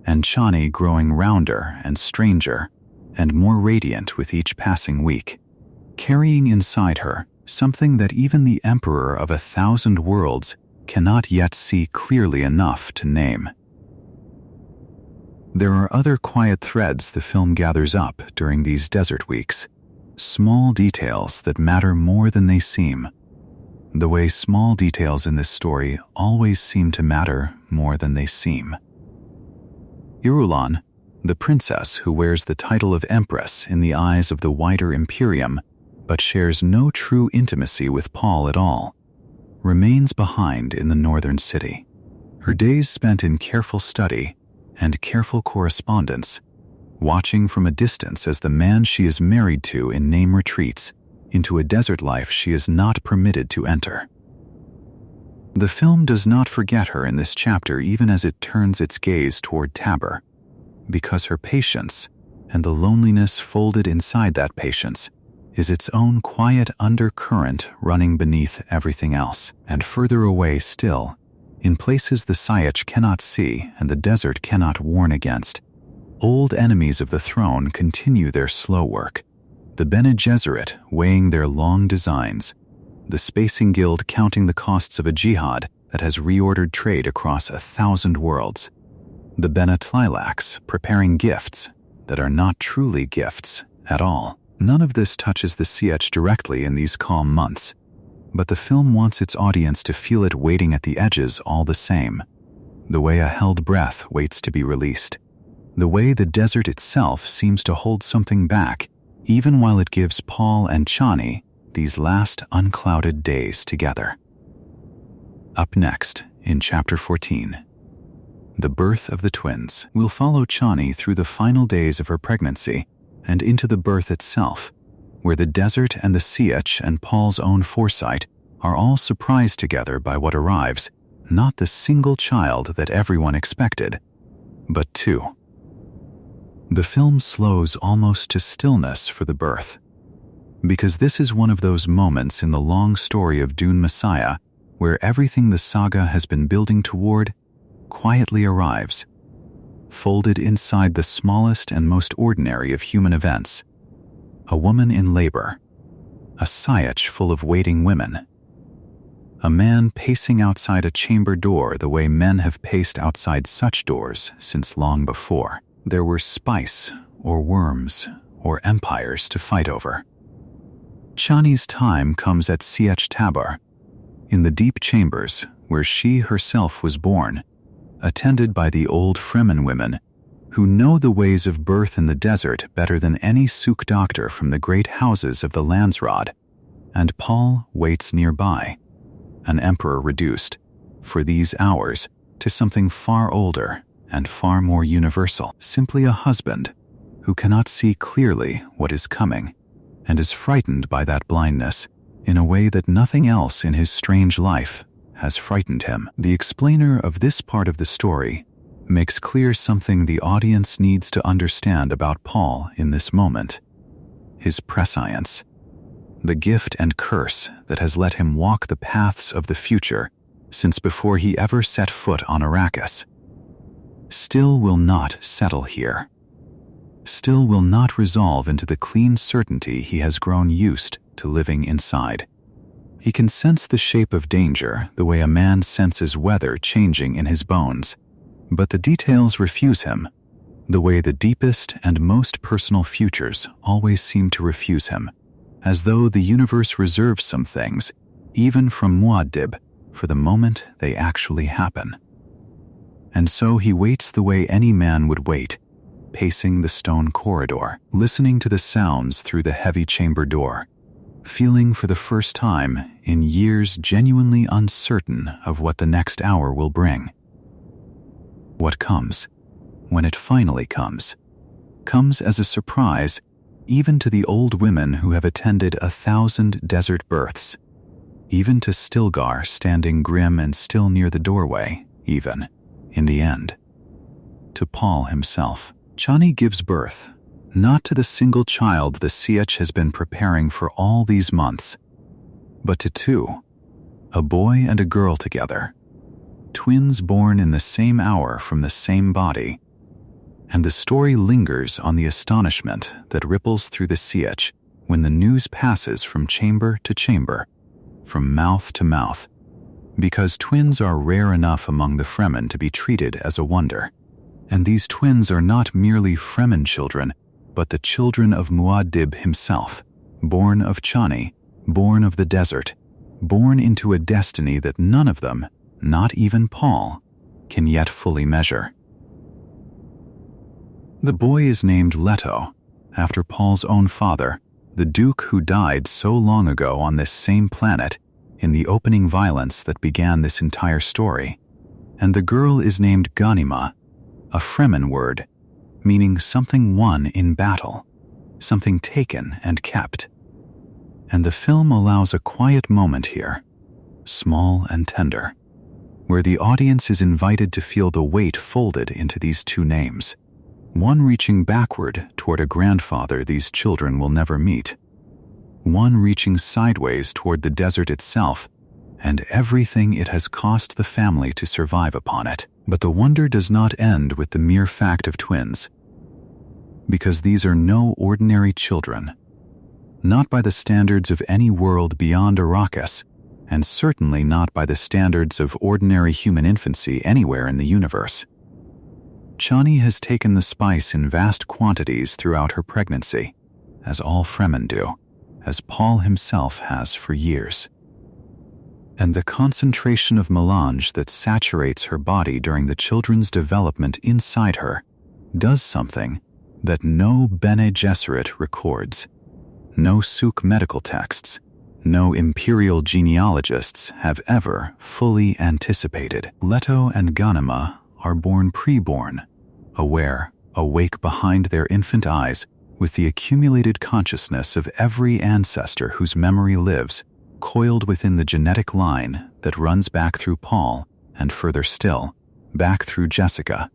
and Chani growing rounder and stranger and more radiant with each passing week, carrying inside her something that even the Emperor of 1,000 worlds cannot yet see clearly enough to name. There are other quiet threads the film gathers up during these desert weeks, small details that matter more than they seem, the way small details in this story always seem to matter more than they seem. Irulan, the princess who wears the title of Empress in the eyes of the wider Imperium, but shares no true intimacy with Paul at all, remains behind in the northern city. Her days spent in careful study and careful correspondence, watching from a distance as the man she is married to in name retreats into a desert life she is not permitted to enter. The film does not forget her in this chapter even as it turns its gaze toward Tabor, because her patience, and the loneliness folded inside that patience, is its own quiet undercurrent running beneath everything else. And further away still, in places the Sietch cannot see and the desert cannot warn against, old enemies of the throne continue their slow work, the Bene Gesserit weighing their long designs, the Spacing Guild counting the costs of a jihad that has reordered trade across 1,000 worlds, the Bene Tlilax preparing gifts that are not truly gifts at all. None of this touches the Sietch directly in these calm months, but the film wants its audience to feel it waiting at the edges all the same, the way a held breath waits to be released, the way the desert itself seems to hold something back, even while it gives Paul and Chani these last unclouded days together. Up next, in Chapter 14, The Birth of the Twins, we'll follow Chani through the final days of her pregnancy and into the birth itself, where the desert and the Sietch and Paul's own foresight are all surprised together by what arrives, not the single child that everyone expected, but two. The film slows almost to stillness for the birth, because this is one of those moments in the long story of Dune Messiah where everything the saga has been building toward quietly arrives, folded inside the smallest and most ordinary of human events. A woman in labor, a Sietch full of waiting women, a man pacing outside a chamber door the way men have paced outside such doors since long before. There were spice, or worms, or empires to fight over. Chani's time comes at Sietch Tabor, in the deep chambers where she herself was born, attended by the old Fremen women who know the ways of birth in the desert better than any souk doctor from the great houses of the Landsraad, and Paul waits nearby, an emperor reduced, for these hours, to something far older and far more universal, simply a husband who cannot see clearly what is coming and is frightened by that blindness in a way that nothing else in his strange life has frightened him. The explainer of this part of the story makes clear something the audience needs to understand about Paul in this moment: his prescience, the gift and curse that has let him walk the paths of the future since before he ever set foot on Arrakis. Still will not settle here. Still will not resolve into the clean certainty he has grown used to living inside. He can sense the shape of danger the way a man senses weather changing in his bones, but the details refuse him, the way the deepest and most personal futures always seem to refuse him, as though the universe reserves some things, even from muad'dib, for the moment they actually happen. And so he waits the way any man would wait, pacing the stone corridor, listening to the sounds through the heavy chamber door, feeling for the first time in years genuinely uncertain of what the next hour will bring. What comes, when it finally comes as a surprise even to the old women who have attended 1,000 desert births, even to Stilgar standing grim and still near the doorway, even, in the end. To Paul himself, Chani gives birth, not to the single child the Sietch has been preparing for all these months, but to two, a boy and a girl together, twins born in the same hour from the same body. And the story lingers on the astonishment that ripples through the Sietch when the news passes from chamber to chamber, from mouth to mouth, because twins are rare enough among the Fremen to be treated as a wonder. And these twins are not merely Fremen children, but the children of Muad'dib himself, born of Chani, born of the desert, born into a destiny that none of them, not even Paul, can yet fully measure. The boy is named Leto, after Paul's own father, the Duke who died so long ago on this same planet in the opening violence that began this entire story. And the girl is named Ganima, a Fremen word, meaning something won in battle, something taken and kept. And the film allows a quiet moment here, small and tender, where the audience is invited to feel the weight folded into these two names, one reaching backward toward a grandfather these children will never meet, one reaching sideways toward the desert itself and everything it has cost the family to survive upon it. But the wonder does not end with the mere fact of twins, because these are no ordinary children, not by the standards of any world beyond Arrakis, and certainly not by the standards of ordinary human infancy anywhere in the universe. Chani has taken the spice in vast quantities throughout her pregnancy, as all Fremen do, as Paul himself has for years. And the concentration of melange that saturates her body during the children's development inside her does something that no Bene Gesserit records, no souk medical texts, no imperial genealogists have ever fully anticipated. Leto and Ganima are born preborn, aware, awake behind their infant eyes with the accumulated consciousness of every ancestor whose memory lives, coiled within the genetic line that runs back through Paul and further still, back through Jessica,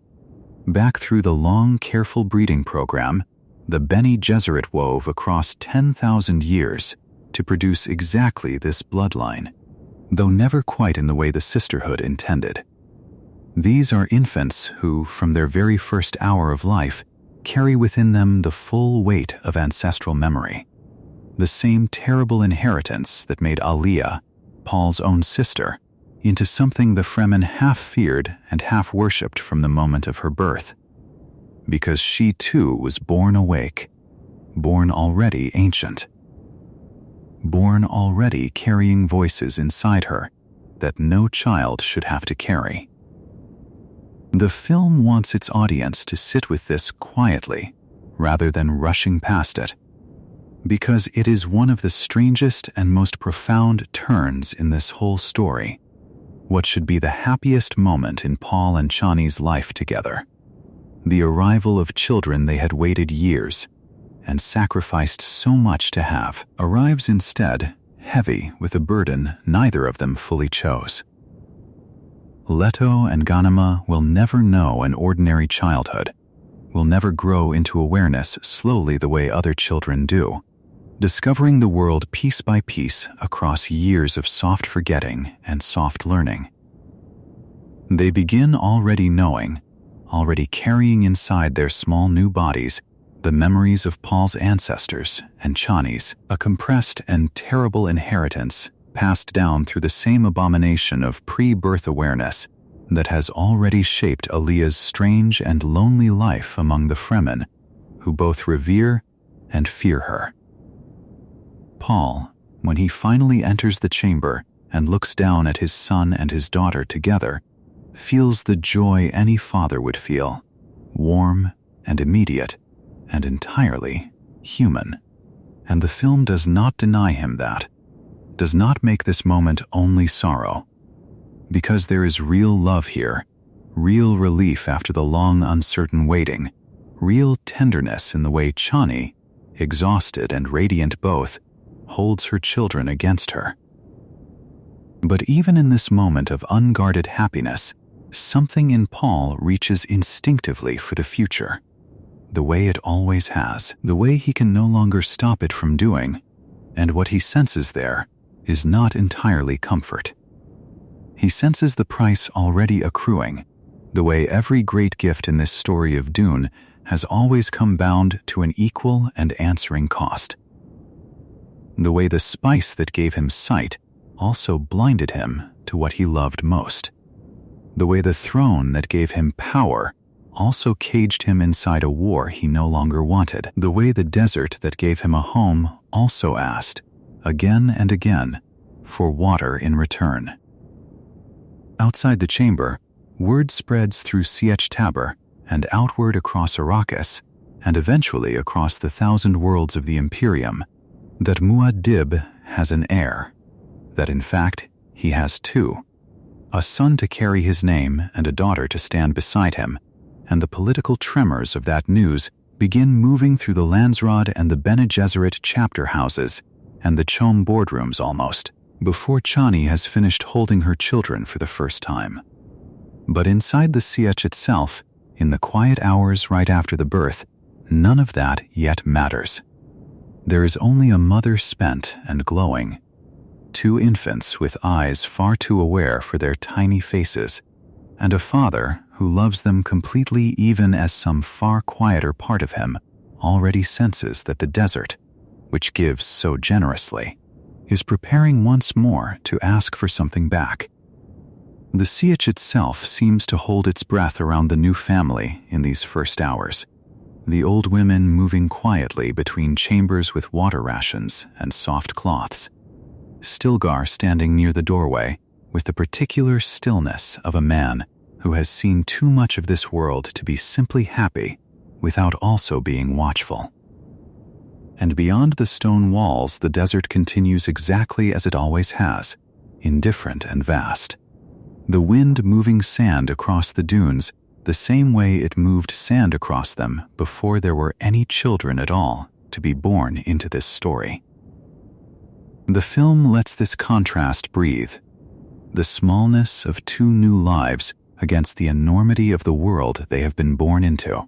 back through the long, careful breeding program the Bene Gesserit wove across 10,000 years to produce exactly this bloodline, though never quite in the way the sisterhood intended. These are infants who, from their very first hour of life, carry within them the full weight of ancestral memory, the same terrible inheritance that made Aliyah, Paul's own sister, into something the Fremen half feared and half worshipped from the moment of her birth. Because she too was born awake, born already ancient, born already carrying voices inside her that no child should have to carry. The film wants its audience to sit with this quietly rather than rushing past it, because it is one of the strangest and most profound turns in this whole story. What should be the happiest moment in Paul and Chani's life together, the arrival of children they had waited years and sacrificed so much to have, arrives instead heavy with a burden neither of them fully chose. Leto and Ghanima will never know an ordinary childhood, will never grow into awareness slowly the way other children do, discovering the world piece by piece across years of soft forgetting and soft learning. They begin already knowing, already carrying inside their small new bodies the memories of Paul's ancestors and Chani's, a compressed and terrible inheritance passed down through the same abomination of pre-birth awareness that has already shaped Aaliyah's strange and lonely life among the Fremen, who both revere and fear her. Paul, when he finally enters the chamber and looks down at his son and his daughter together, feels the joy any father would feel, warm and immediate and entirely human. And the film does not deny him that, does not make this moment only sorrow, because there is real love here, real relief after the long uncertain waiting, real tenderness in the way Chani, exhausted and radiant both, holds her children against her. But even in this moment of unguarded happiness, something in Paul reaches instinctively for the future, the way it always has, the way he can no longer stop it from doing, and what he senses there is not entirely comfort. He senses the price already accruing, the way every great gift in this story of Dune has always come bound to an equal and answering cost. The way the spice that gave him sight also blinded him to what he loved most. The way the throne that gave him power also caged him inside a war he no longer wanted. The way the desert that gave him a home also asked, again and again, for water in return. Outside the chamber, word spreads through Sietch Tabr and outward across Arrakis, and eventually across the 1,000 worlds of the Imperium, that Muad'dib has an heir, that in fact he has two, a son to carry his name and a daughter to stand beside him, and the political tremors of that news begin moving through the Landsraad and the Bene Gesserit chapter houses and the Chom boardrooms almost, before Chani has finished holding her children for the first time. But inside the Sietch itself, in the quiet hours right after the birth, none of that yet matters. There is only a mother spent and glowing, two infants with eyes far too aware for their tiny faces, and a father who loves them completely even as some far quieter part of him already senses that the desert, which gives so generously, is preparing once more to ask for something back. The Sietch itself seems to hold its breath around the new family in these first hours, the old women moving quietly between chambers with water rations and soft cloths, Stilgar standing near the doorway with the particular stillness of a man who has seen too much of this world to be simply happy without also being watchful. And beyond the stone walls, the desert continues exactly as it always has, indifferent and vast. The wind moving sand across the dunes the same way it moved sand across them before there were any children at all to be born into this story. The film lets this contrast breathe, the smallness of two new lives against the enormity of the world they have been born into,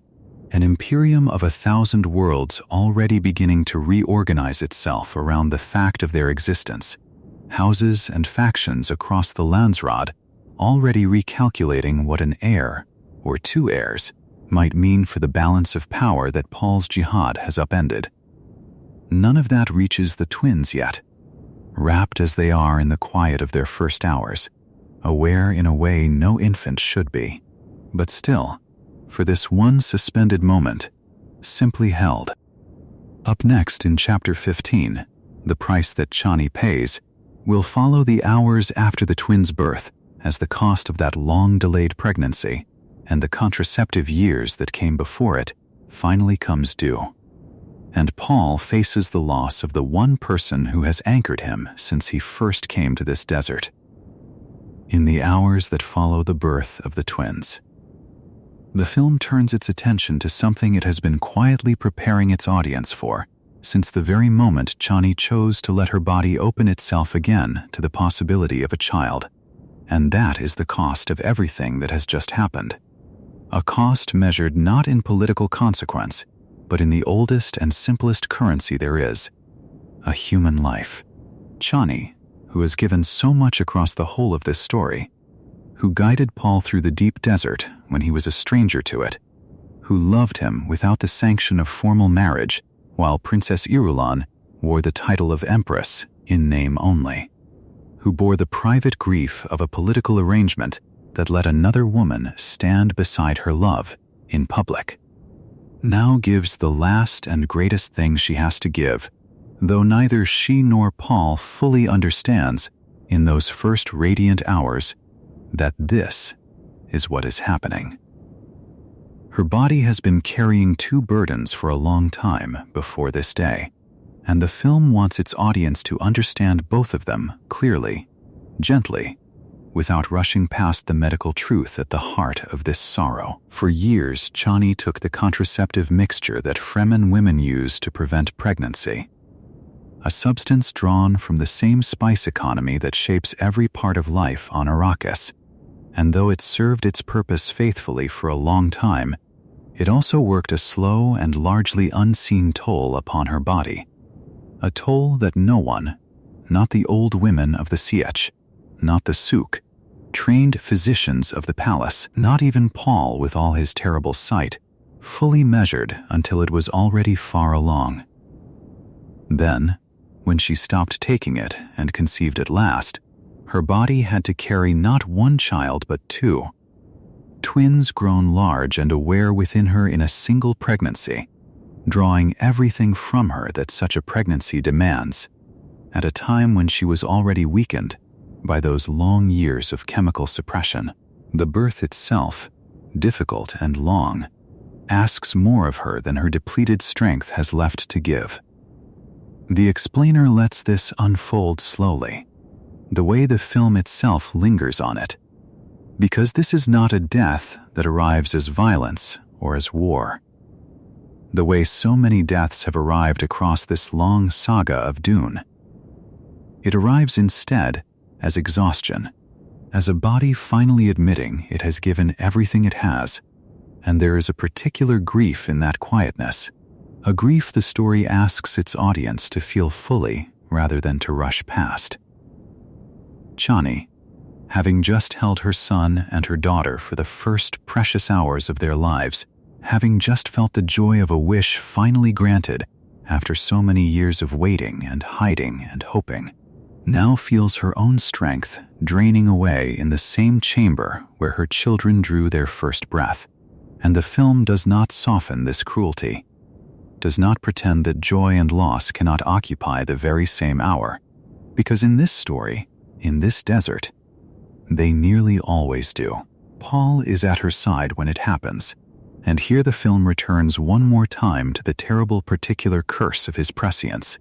an imperium of 1,000 worlds already beginning to reorganize itself around the fact of their existence, houses and factions across the Landsraad already recalculating what an heir, or two heirs, might mean for the balance of power that Paul's jihad has upended. None of that reaches the twins yet. wrapped as they are in the quiet of their first hours, aware in a way no infant should be, but still, for this one suspended moment, simply held. Up next in Chapter 15, The Price That Chani Pays, we'll follow the hours after the twins' birth as the cost of that long-delayed pregnancy and the contraceptive years that came before it finally comes due. And Paul faces the loss of the one person who has anchored him since he first came to this desert. In the hours that follow the birth of the twins, the film turns its attention to something it has been quietly preparing its audience for since the very moment Chani chose to let her body open itself again to the possibility of a child. And that is the cost of everything that has just happened. A cost measured not in political consequence, but in the oldest and simplest currency there is, a human life. Chani, who has given so much across the whole of this story, who guided Paul through the deep desert when he was a stranger to it, who loved him without the sanction of formal marriage, while Princess Irulan wore the title of Empress in name only, who bore the private grief of a political arrangement that let another woman stand beside her love in public, now gives the last and greatest thing she has to give, though neither she nor Paul fully understands in those first radiant hours that this is what is happening. Her body has been carrying two burdens for a long time before this day, and the film wants its audience to understand both of them clearly, gently, without rushing past the medical truth at the heart of this sorrow. For years, Chani took the contraceptive mixture that Fremen women use to prevent pregnancy, a substance drawn from the same spice economy that shapes every part of life on Arrakis. And though it served its purpose faithfully for a long time, it also worked a slow and largely unseen toll upon her body. A toll that no one, not the old women of the Sietch, not the Souk, trained physicians of the palace, not even Paul with all his terrible sight, fully measured until it was already far along. Then, when she stopped taking it and conceived at last, her body had to carry not one child but two, twins grown large and aware within her in a single pregnancy, drawing everything from her that such a pregnancy demands, at a time when she was already weakened by those long years of chemical suppression. The birth itself, difficult and long, asks more of her than her depleted strength has left to give. The explainer lets this unfold slowly, the way the film itself lingers on it, because this is not a death that arrives as violence or as war. The way so many deaths have arrived across this long saga of Dune. It arrives instead as exhaustion, as a body finally admitting it has given everything it has, and there is a particular grief in that quietness, a grief the story asks its audience to feel fully rather than to rush past. Chani, having just held her son and her daughter for the first precious hours of their lives, having just felt the joy of a wish finally granted after so many years of waiting and hiding and hoping, now feels her own strength draining away in the same chamber where her children drew their first breath. And the film does not soften this cruelty, does not pretend that joy and loss cannot occupy the very same hour, because in this story, in this desert, they nearly always do. Paul is at her side when it happens, and here the film returns one more time to the terrible particular curse of his prescience,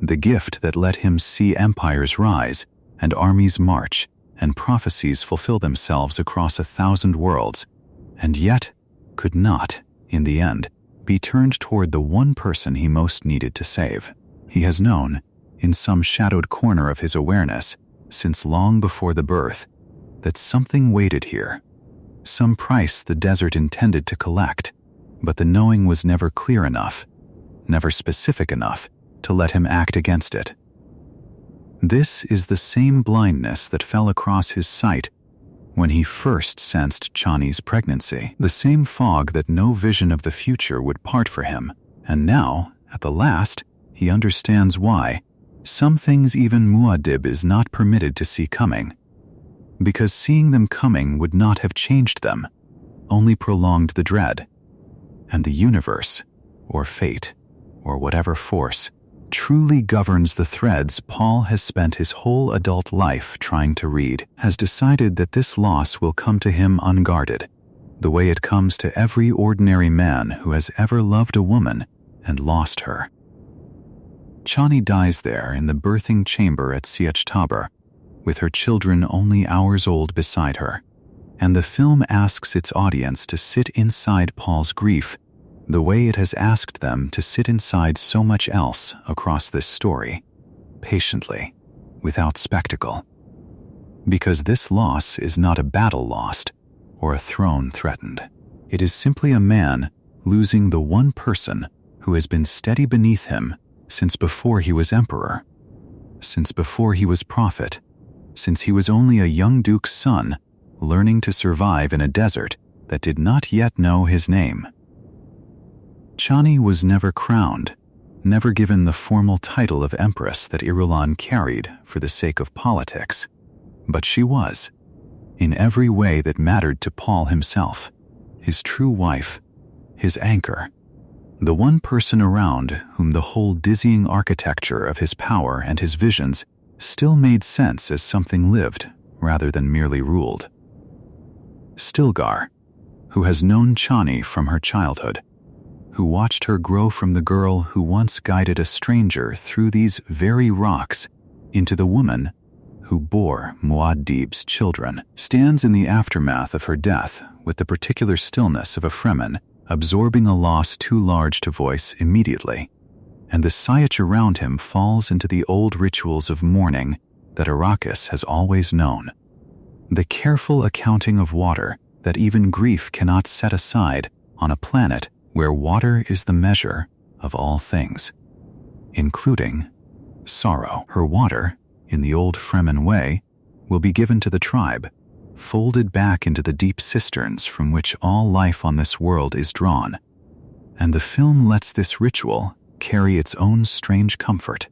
the gift that let him see empires rise and armies march and prophecies fulfill themselves across 1,000 worlds, and yet could not, in the end, be turned toward the one person he most needed to save. He has known, in some shadowed corner of his awareness, since long before the birth, that something waited here, some price the desert intended to collect, but the knowing was never clear enough, never specific enough to let him act against it. This is the same blindness that fell across his sight when he first sensed Chani's pregnancy, the same fog that no vision of the future would part for him, and now, at the last, he understands why, Some things even muad'dib is not permitted to see coming, because seeing them coming would not have changed them, only prolonged the dread. And the universe, or fate, or whatever force, truly governs the threads Paul has spent his whole adult life trying to read, has decided that this loss will come to him unguarded, the way it comes to every ordinary man who has ever loved a woman and lost her. Chani dies there in the birthing chamber at Sietch Tabor, with her children only hours old beside her, and the film asks its audience to sit inside Paul's grief the way it has asked them to sit inside so much else across this story, patiently, without spectacle. Because this loss is not a battle lost or a throne threatened. It is simply a man losing the one person who has been steady beneath him since before he was emperor, since before he was prophet, since he was only a young duke's son learning to survive in a desert that did not yet know his name. Chani was never crowned, never given the formal title of empress that Irulan carried for the sake of politics, but she was, in every way that mattered to Paul himself, his true wife, his anchor, the one person around whom the whole dizzying architecture of his power and his visions still made sense as something lived rather than merely ruled. Stilgar, who has known Chani from her childhood, who watched her grow from the girl who once guided a stranger through these very rocks into the woman who bore Muad'dib's children, stands in the aftermath of her death with the particular stillness of a Fremen, absorbing a loss too large to voice immediately, and the Sietch around him falls into the old rituals of mourning that Arrakis has always known. The careful accounting of water that even grief cannot set aside on a planet where water is the measure of all things, including sorrow. Her water, in the old Fremen way, will be given to the tribe, folded back into the deep cisterns from which all life on this world is drawn, and the film lets this ritual carry its own strange comfort.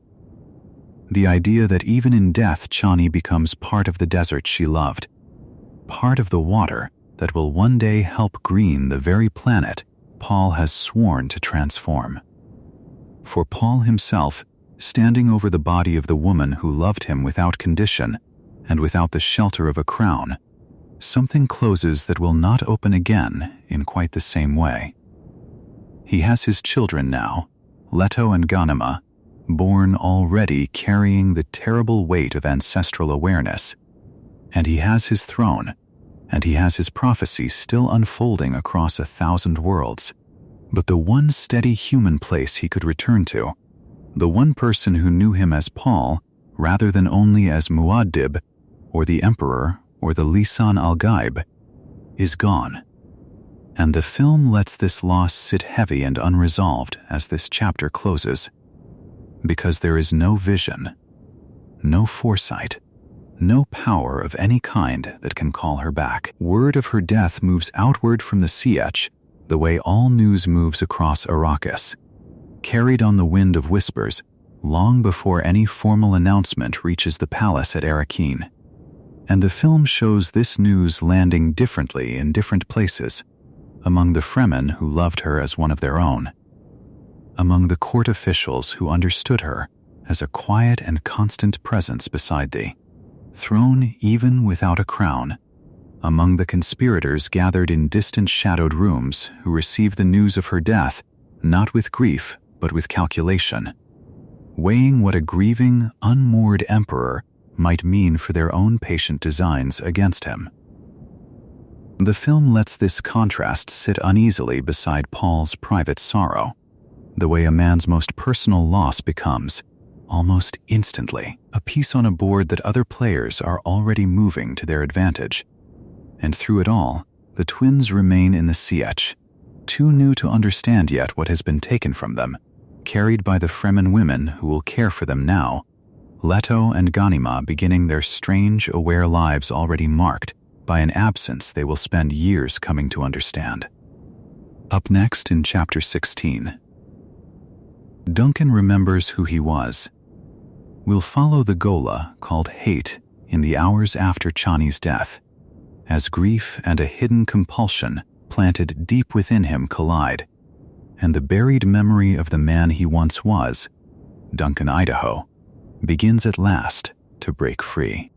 The idea that even in death Chani becomes part of the desert she loved, part of the water that will one day help green the very planet Paul has sworn to transform. For Paul himself, standing over the body of the woman who loved him without condition and without the shelter of a crown, something closes that will not open again in quite the same way. He has his children now, Leto and Ghanima, born already carrying the terrible weight of ancestral awareness, and he has his throne, and he has his prophecy still unfolding across 1,000 worlds. But the one steady human place he could return to, the one person who knew him as Paul rather than only as Muad'dib or the Emperor or the Lisan al-Gaib, is gone. And the film lets this loss sit heavy and unresolved as this chapter closes, because there is no vision, no foresight, no power of any kind that can call her back. Word of her death moves outward from the Sietch the way all news moves across Arrakis, carried on the wind of whispers long before any formal announcement reaches the palace at Arrakeen. And the film shows this news landing differently in different places, among the Fremen who loved her as one of their own, among the court officials who understood her as a quiet and constant presence beside the throne even without a crown, among the conspirators gathered in distant shadowed rooms who received the news of her death not with grief but with calculation, weighing what a grieving, unmoored emperor might mean for their own patient designs against him. The film lets this contrast sit uneasily beside Paul's private sorrow, the way a man's most personal loss becomes, almost instantly, a piece on a board that other players are already moving to their advantage. And through it all, the twins remain in the Sietch, too new to understand yet what has been taken from them, carried by the Fremen women who will care for them now, Leto and Ghanima beginning their strange, aware lives already marked by an absence they will spend years coming to understand. Up next in Chapter 16, Duncan remembers who he was. We'll follow the Gola called hate in the hours after Chani's death, as grief and a hidden compulsion planted deep within him collide, and the buried memory of the man he once was, Duncan Idaho, begins at last to break free.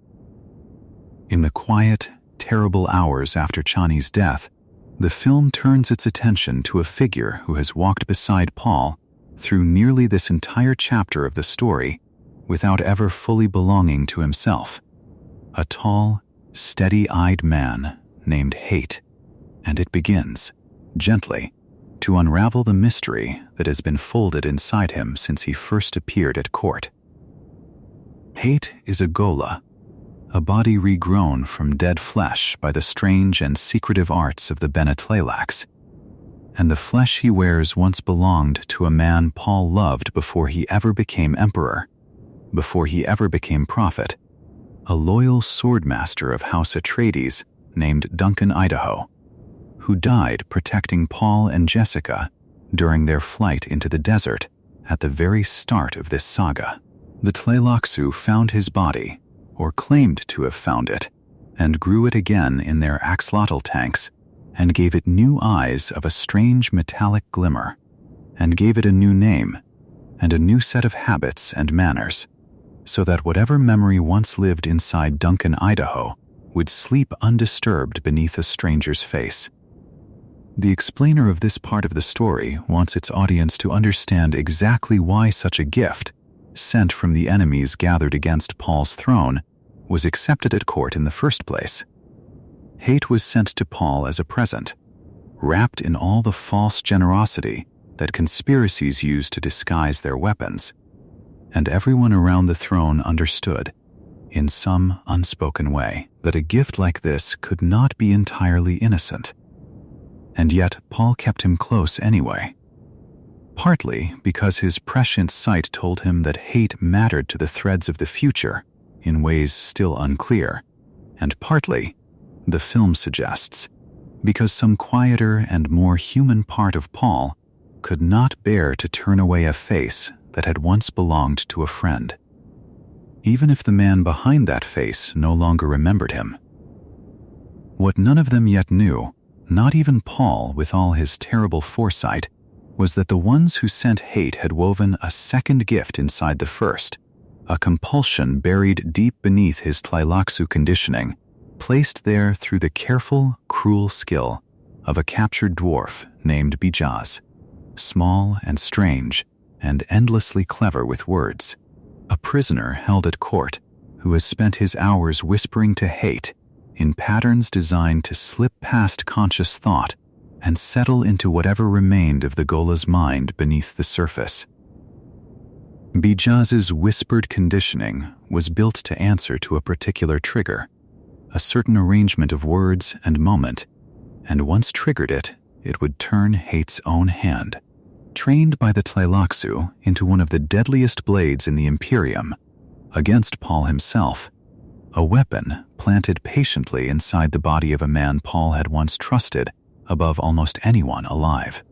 In the quiet, terrible hours after Chani's death, the film turns its attention to a figure who has walked beside Paul through nearly this entire chapter of the story without ever fully belonging to himself. A tall, steady-eyed man named Hate, and it begins, gently, to unravel the mystery that has been folded inside him since he first appeared at court. Hate is a Gola, a body regrown from dead flesh by the strange and secretive arts of the Bene Gesserit, and the flesh he wears once belonged to a man Paul loved before he ever became emperor, before he ever became prophet, a loyal swordmaster of House Atreides named Duncan Idaho, who died protecting Paul and Jessica during their flight into the desert at the very start of this saga. The Tleilaxu found his body, or claimed to have found it, and grew it again in their axolotl tanks, and gave it new eyes of a strange metallic glimmer, and gave it a new name, and a new set of habits and manners, so that whatever memory once lived inside Duncan Idaho would sleep undisturbed beneath a stranger's face. The explainer of this part of the story wants its audience to understand exactly why such a gift, sent from the enemies gathered against Paul's throne, was accepted at court in the first place. Hate was sent to Paul as a present, wrapped in all the false generosity that conspiracies use to disguise their weapons, and everyone around the throne understood, in some unspoken way, that a gift like this could not be entirely innocent. And yet Paul kept him close anyway, partly because his prescient sight told him that hate mattered to the threads of the future in ways still unclear, and partly, the film suggests, because some quieter and more human part of Paul could not bear to turn away a face that had once belonged to a friend, even if the man behind that face no longer remembered him. What none of them yet knew, not even Paul with all his terrible foresight, was that the ones who sent hate had woven a second gift inside the first, a compulsion buried deep beneath his Tleilaxu conditioning, placed there through the careful, cruel skill of a captured dwarf named Bijaz, small and strange and endlessly clever with words, a prisoner held at court who has spent his hours whispering to hate in patterns designed to slip past conscious thought and settle into whatever remained of the Gola's mind beneath the surface. Bijaz's whispered conditioning was built to answer to a particular trigger, a certain arrangement of words and moment, and once triggered it, it would turn hate's own hand, trained by the Tleilaxu into one of the deadliest blades in the Imperium, against Paul himself, a weapon planted patiently inside the body of a man Paul had once trusted above almost anyone alive.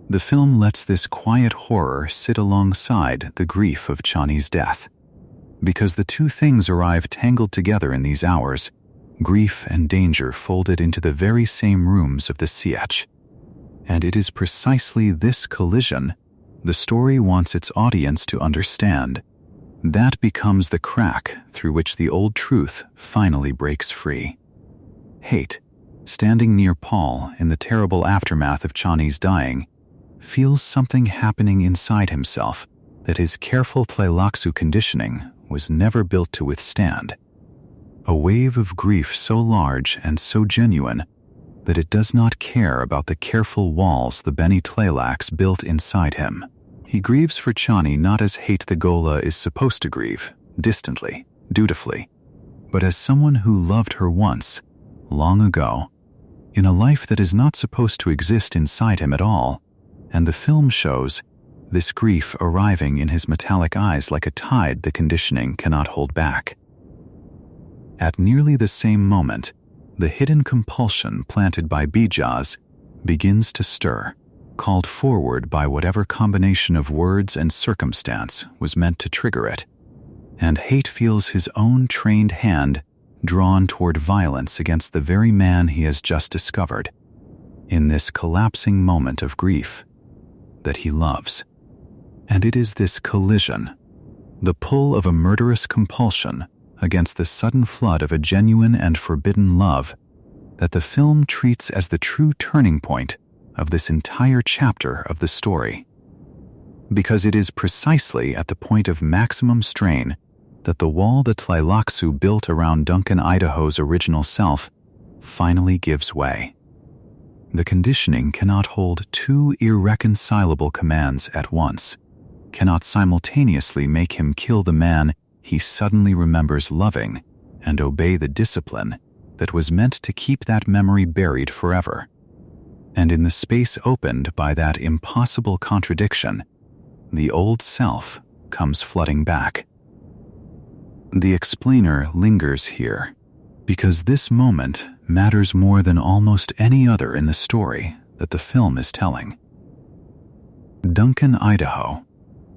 The film lets this quiet horror sit alongside the grief of Chani's death, because the two things arrive tangled together in these hours, grief and danger folded into the very same rooms of the Sietch. And it is precisely this collision the story wants its audience to understand. That becomes the crack through which the old truth finally breaks free. Hate, standing near Paul in the terrible aftermath of Chani's dying, feels something happening inside himself that his careful Tleilaxu conditioning was never built to withstand. A wave of grief so large and so genuine that it does not care about the careful walls the Bene Tleilax built inside him. He grieves for Chani not as hate the Gola is supposed to grieve, distantly, dutifully, but as someone who loved her once, long ago, in a life that is not supposed to exist inside him at all, and the film shows this grief arriving in his metallic eyes like a tide the conditioning cannot hold back. At nearly the same moment, the hidden compulsion planted by Bijaz begins to stir, called forward by whatever combination of words and circumstance was meant to trigger it. and hate feels his own trained hand drawn toward violence against the very man he has just discovered, in this collapsing moment of grief, that he loves. And it is this collision, the pull of a murderous compulsion against the sudden flood of a genuine and forbidden love, that the film treats as the true turning point of this entire chapter of the story. Because it is precisely at the point of maximum strain that the wall that Tleilaxu built around Duncan Idaho's original self finally gives way. The conditioning cannot hold two irreconcilable commands at once, cannot simultaneously make him kill the man he suddenly remembers loving and obey the discipline that was meant to keep that memory buried forever. And in the space opened by that impossible contradiction, the old self comes flooding back. The explainer lingers here, because this moment matters more than almost any other in the story that the film is telling. Duncan Idaho,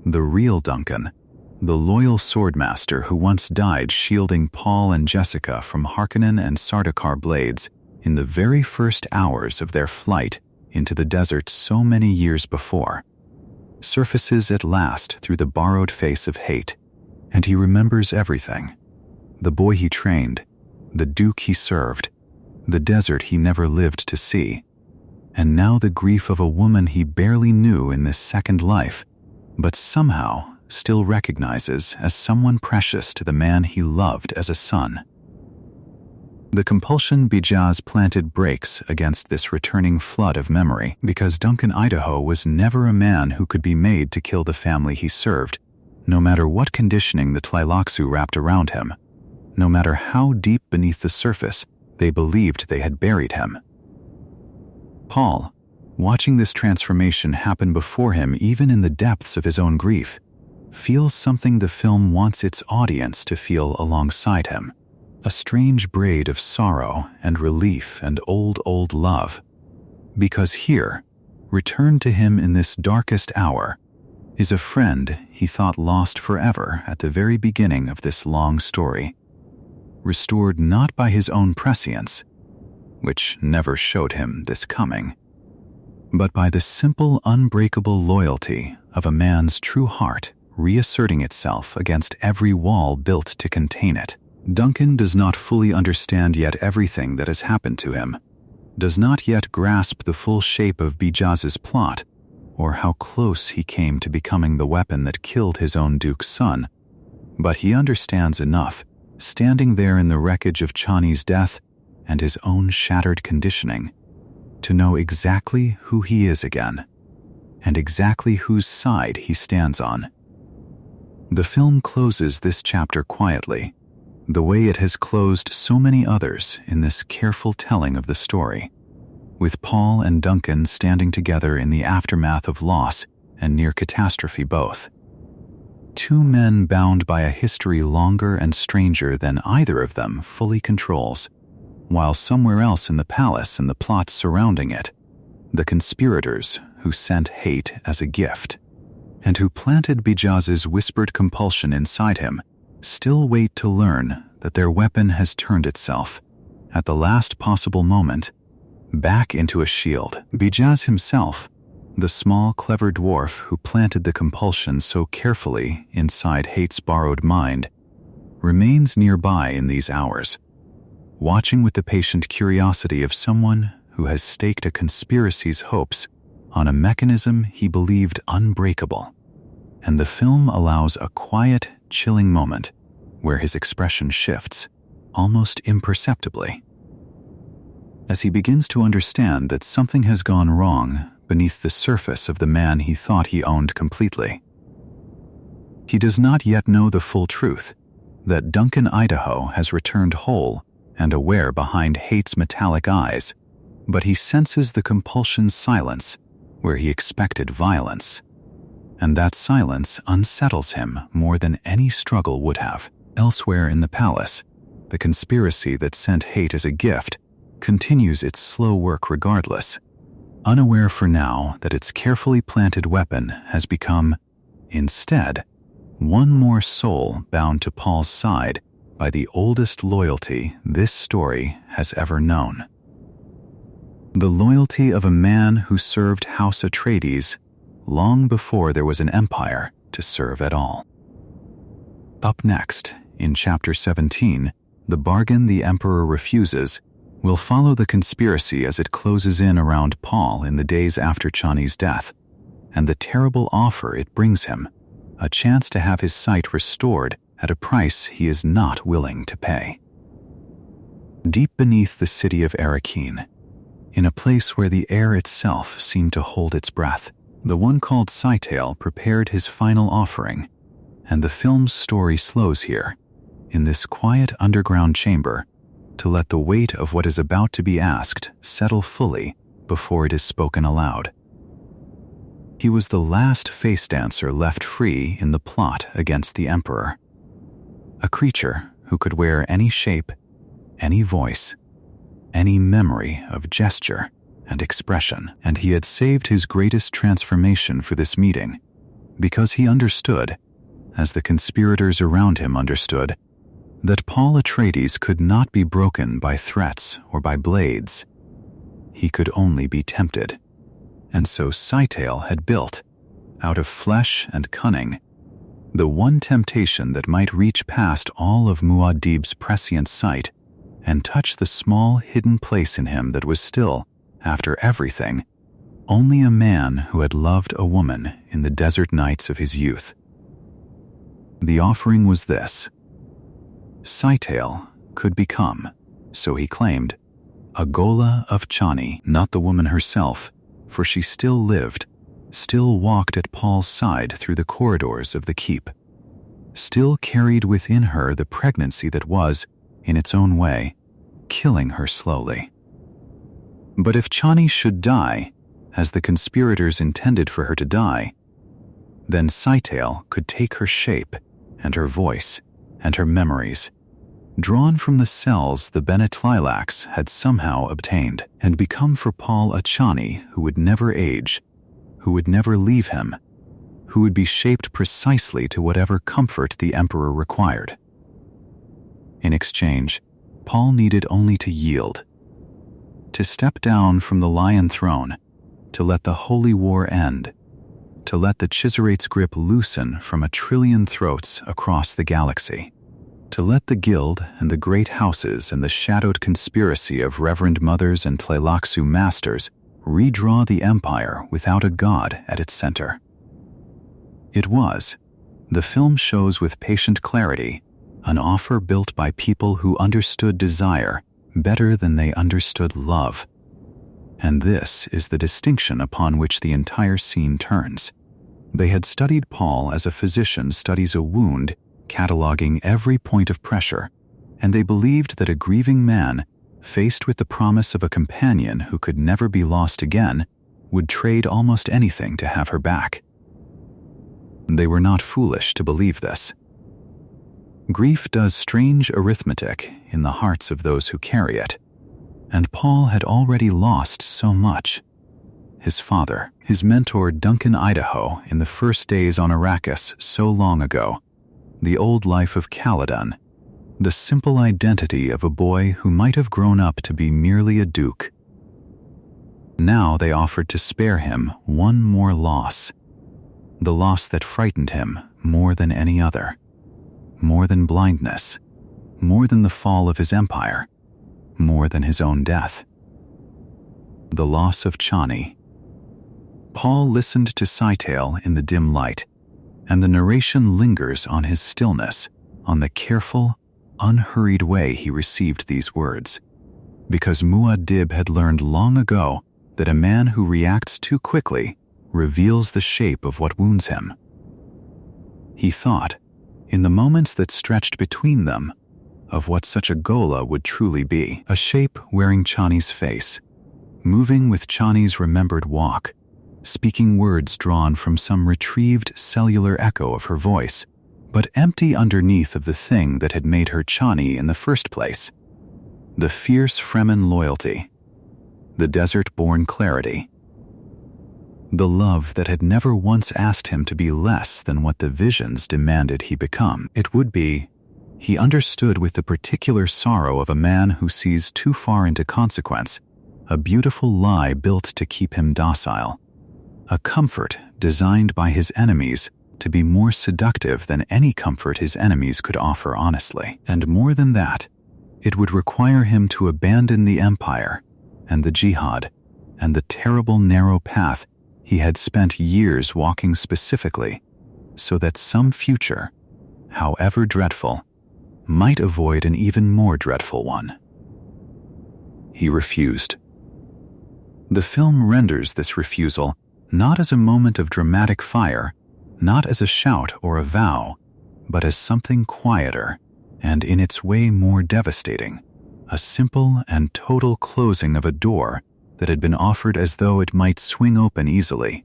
the real Duncan, the loyal swordmaster who once died shielding Paul and Jessica from Harkonnen and Sardaukar blades in the very first hours of their flight into the desert so many years before, surfaces at last through the borrowed face of hate, and he remembers everything. The boy he trained, the duke he served, the desert he never lived to see, and now the grief of a woman he barely knew in this second life, but somehow still recognizes as someone precious to the man he loved as a son. The compulsion Bijaz planted brakes against this returning flood of memory because Duncan Idaho was never a man who could be made to kill the family he served, no matter what conditioning the Tleilaxu wrapped around him, no matter how deep beneath the surface they believed they had buried him. Paul, watching this transformation happen before him even in the depths of his own grief, feels something the film wants its audience to feel alongside him. A strange braid of sorrow and relief and old love. Because here, returned to him in this darkest hour, is a friend he thought lost forever at the very beginning of this long story, restored not by his own prescience, which never showed him this coming, but by the simple, unbreakable loyalty of a man's true heart reasserting itself against every wall built to contain it. Duncan does not fully understand yet everything that has happened to him, does not yet grasp the full shape of Bijaz's plot, or how close he came to becoming the weapon that killed his own duke's son, but he understands enough, standing there in the wreckage of Chani's death and his own shattered conditioning, to know exactly who he is again, and exactly whose side he stands on. The film closes this chapter quietly, the way it has closed so many others in this careful telling of the story, with Paul and Duncan standing together in the aftermath of loss and near catastrophe both. Two men bound by a history longer and stranger than either of them fully controls, while somewhere else in the palace and the plots surrounding it, the conspirators who sent hate as a gift, and who planted Bijaz's whispered compulsion inside him, still wait to learn that their weapon has turned itself, at the last possible moment, back into a shield. Bijaz himself, the small, clever dwarf who planted the compulsion so carefully inside hate's borrowed mind, remains nearby in these hours, watching with the patient curiosity of someone who has staked a conspiracy's hopes on a mechanism he believed unbreakable. And the film allows a quiet, chilling moment where his expression shifts, almost imperceptibly, as he begins to understand that something has gone wrong beneath the surface of the man he thought he owned completely. He does not yet know the full truth, that Duncan Idaho has returned whole and aware behind hate's metallic eyes, but he senses the compulsion's silence where he expected violence, and that silence unsettles him more than any struggle would have. Elsewhere in the palace, the conspiracy that sent hate as a gift continues its slow work regardless, unaware for now that its carefully planted weapon has become, instead, One more soul bound to Paul's side by the oldest loyalty this story has ever known. The loyalty of a man who served House Atreides long before there was an empire to serve at all. Up next, in Chapter 17, The Bargain the Emperor Refuses, we'll follow the conspiracy as it closes in around Paul in the days after Chani's death, and the terrible offer it brings him, a chance to have his sight restored at a price he is not willing to pay. Deep beneath the city of Arrakeen, in a place where the air itself seemed to hold its breath, the one called Scytale prepared his final offering, and the film's story slows here, in this quiet underground chamber, to let the weight of what is about to be asked settle fully before it is spoken aloud. He was the last face dancer left free in the plot against the Emperor, a creature who could wear any shape, any voice, any memory of gesture and expression, and he had saved his greatest transformation for this meeting because he understood, as the conspirators around him understood, that Paul Atreides could not be broken by threats or by blades. He could only be tempted, and so Scytale had built, out of flesh and cunning, the one temptation that might reach past all of Muad'dib's prescient sight and touch the small hidden place in him that was still, after everything, only a man who had loved a woman in the desert nights of his youth. The offering was this: Scytale could become, so he claimed, a Ghola of Chani, not the woman herself, for she still lived, still walked at Paul's side through the corridors of the keep, still carried within her the pregnancy that was, in its own way, killing her slowly. But if Chani should die, as the conspirators intended for her to die, then Scytale could take her shape and her voice and her memories, drawn from the cells the Bene Gesserit had somehow obtained, and become for Paul a Chani who would never age, who would never leave him, who would be shaped precisely to whatever comfort the Emperor required. In exchange, Paul needed only to yield, to step down from the Lion Throne, to let the holy war end, to let the Chisserate's grip loosen from 1,000,000,000 throats across the galaxy, to let the Guild and the great houses and the shadowed conspiracy of Reverend Mothers and Tleilaxu masters redraw the empire without a god at its center. It was, the film shows with patient clarity, an offer built by people who understood desire better than they understood love. And this is the distinction upon which the entire scene turns. They had studied Paul as a physician studies a wound, cataloging every point of pressure, and they believed that a grieving man, faced with the promise of a companion who could never be lost again, would trade almost anything to have her back. They were not foolish to believe this. Grief does strange arithmetic in the hearts of those who carry it, and Paul had already lost so much. His father, his mentor Duncan Idaho in the first days on Arrakis so long ago, the old life of Caladan, the simple identity of a boy who might have grown up to be merely a duke. Now they offered to spare him one more loss, the loss that frightened him more than any other, more than blindness, more than the fall of his empire, more than his own death. The loss of Chani. Paul listened to Scytale in the dim light, and the narration lingers on his stillness, on the careful, unhurried way he received these words, because Muad'dib had learned long ago that a man who reacts too quickly reveals the shape of what wounds him. He thought, in the moments that stretched between them, of what such a Ghola would truly be, a shape wearing Chani's face, moving with Chani's remembered walk, speaking words drawn from some retrieved cellular echo of her voice, but empty underneath of the thing that had made her Chani in the first place, the fierce Fremen loyalty, the desert-born clarity. the love that had never once asked him to be less than what the visions demanded he become. It would be, he understood with the particular sorrow of a man who sees too far into consequence, a beautiful lie built to keep him docile, a comfort designed by his enemies to be more seductive than any comfort his enemies could offer honestly. And more than that, it would require him to abandon the empire and the jihad and the terrible narrow path he had spent years walking specifically so that some future, however dreadful, might avoid an even more dreadful one. He refused. The film renders this refusal not as a moment of dramatic fire, not as a shout or a vow, but as something quieter and in its way more devastating, a simple and total closing of a door that had been offered as though it might swing open easily.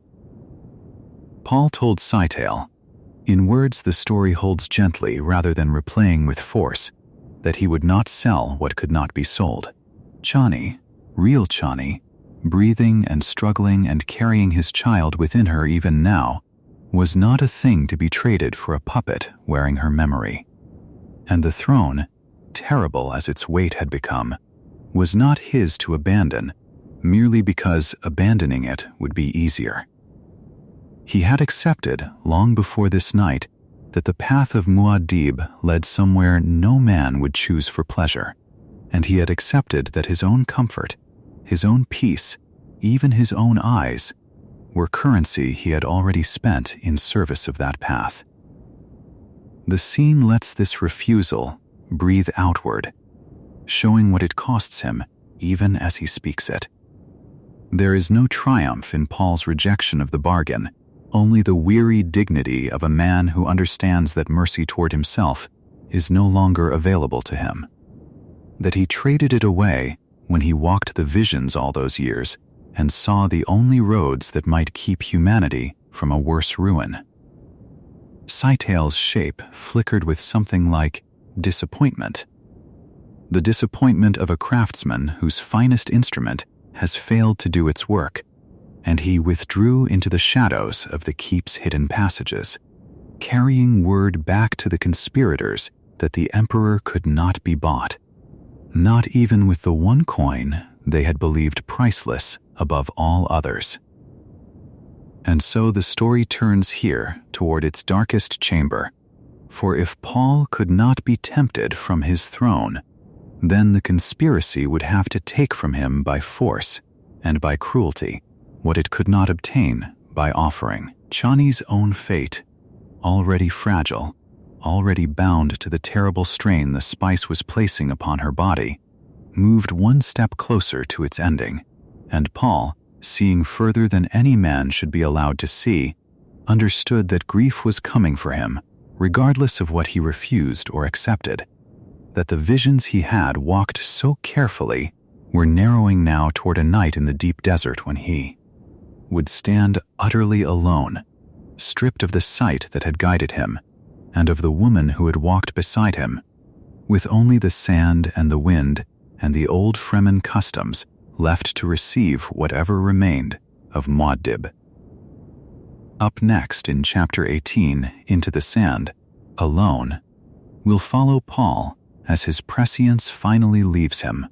Paul told Scytale, in words the story holds gently rather than replaying with force, that he would not sell what could not be sold. Chani, real Chani, breathing and struggling and carrying his child within her even now, was not a thing to be traded for a puppet wearing her memory. And the throne, terrible as its weight had become, was not his to abandon, merely because abandoning it would be easier. He had accepted, long before this night, that the path of muad'dib led somewhere no man would choose for pleasure, and he had accepted that his own comfort, his own peace, even his own eyes, were currency he had already spent in service of that path. The scene lets this refusal breathe outward, showing what it costs him even as he speaks it. There is no triumph in Paul's rejection of the bargain, only the weary dignity of a man who understands that mercy toward himself is no longer available to him, that he traded it away when he walked the visions all those years and saw the only roads that might keep humanity from a worse ruin. Scytale's shape flickered with something like disappointment. The disappointment of a craftsman whose finest instrument has failed to do its work, and he withdrew into the shadows of the keep's hidden passages, carrying word back to the conspirators that the emperor could not be bought, not even with the one coin they had believed priceless above all others. And so the story turns here toward its darkest chamber, for if Paul could not be tempted from his throne, then the conspiracy would have to take from him by force and by cruelty what it could not obtain by offering. Chani's own fate, already fragile, already bound to the terrible strain the spice was placing upon her body, moved one step closer to its ending, and Paul, seeing further than any man should be allowed to see, understood that grief was coming for him, regardless of what he refused or accepted, that the visions he had walked so carefully were narrowing now toward a night in the deep desert when he would stand utterly alone, stripped of the sight that had guided him, and of the woman who had walked beside him, with only the sand and the wind and the old Fremen customs left to receive whatever remained of muad'dib. Up next in Chapter 18, Into the Sand, Alone, we'll follow Paul as his prescience finally leaves him,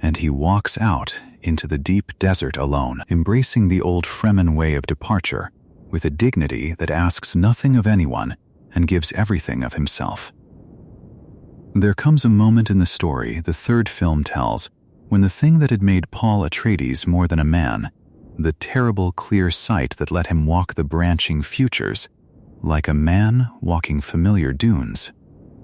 and he walks out into the deep desert alone, embracing the old Fremen way of departure with a dignity that asks nothing of anyone and gives everything of himself. There comes a moment in the story the third film tells when the thing that had made Paul Atreides more than a man, the terrible clear sight that let him walk the branching futures, like a man walking familiar dunes,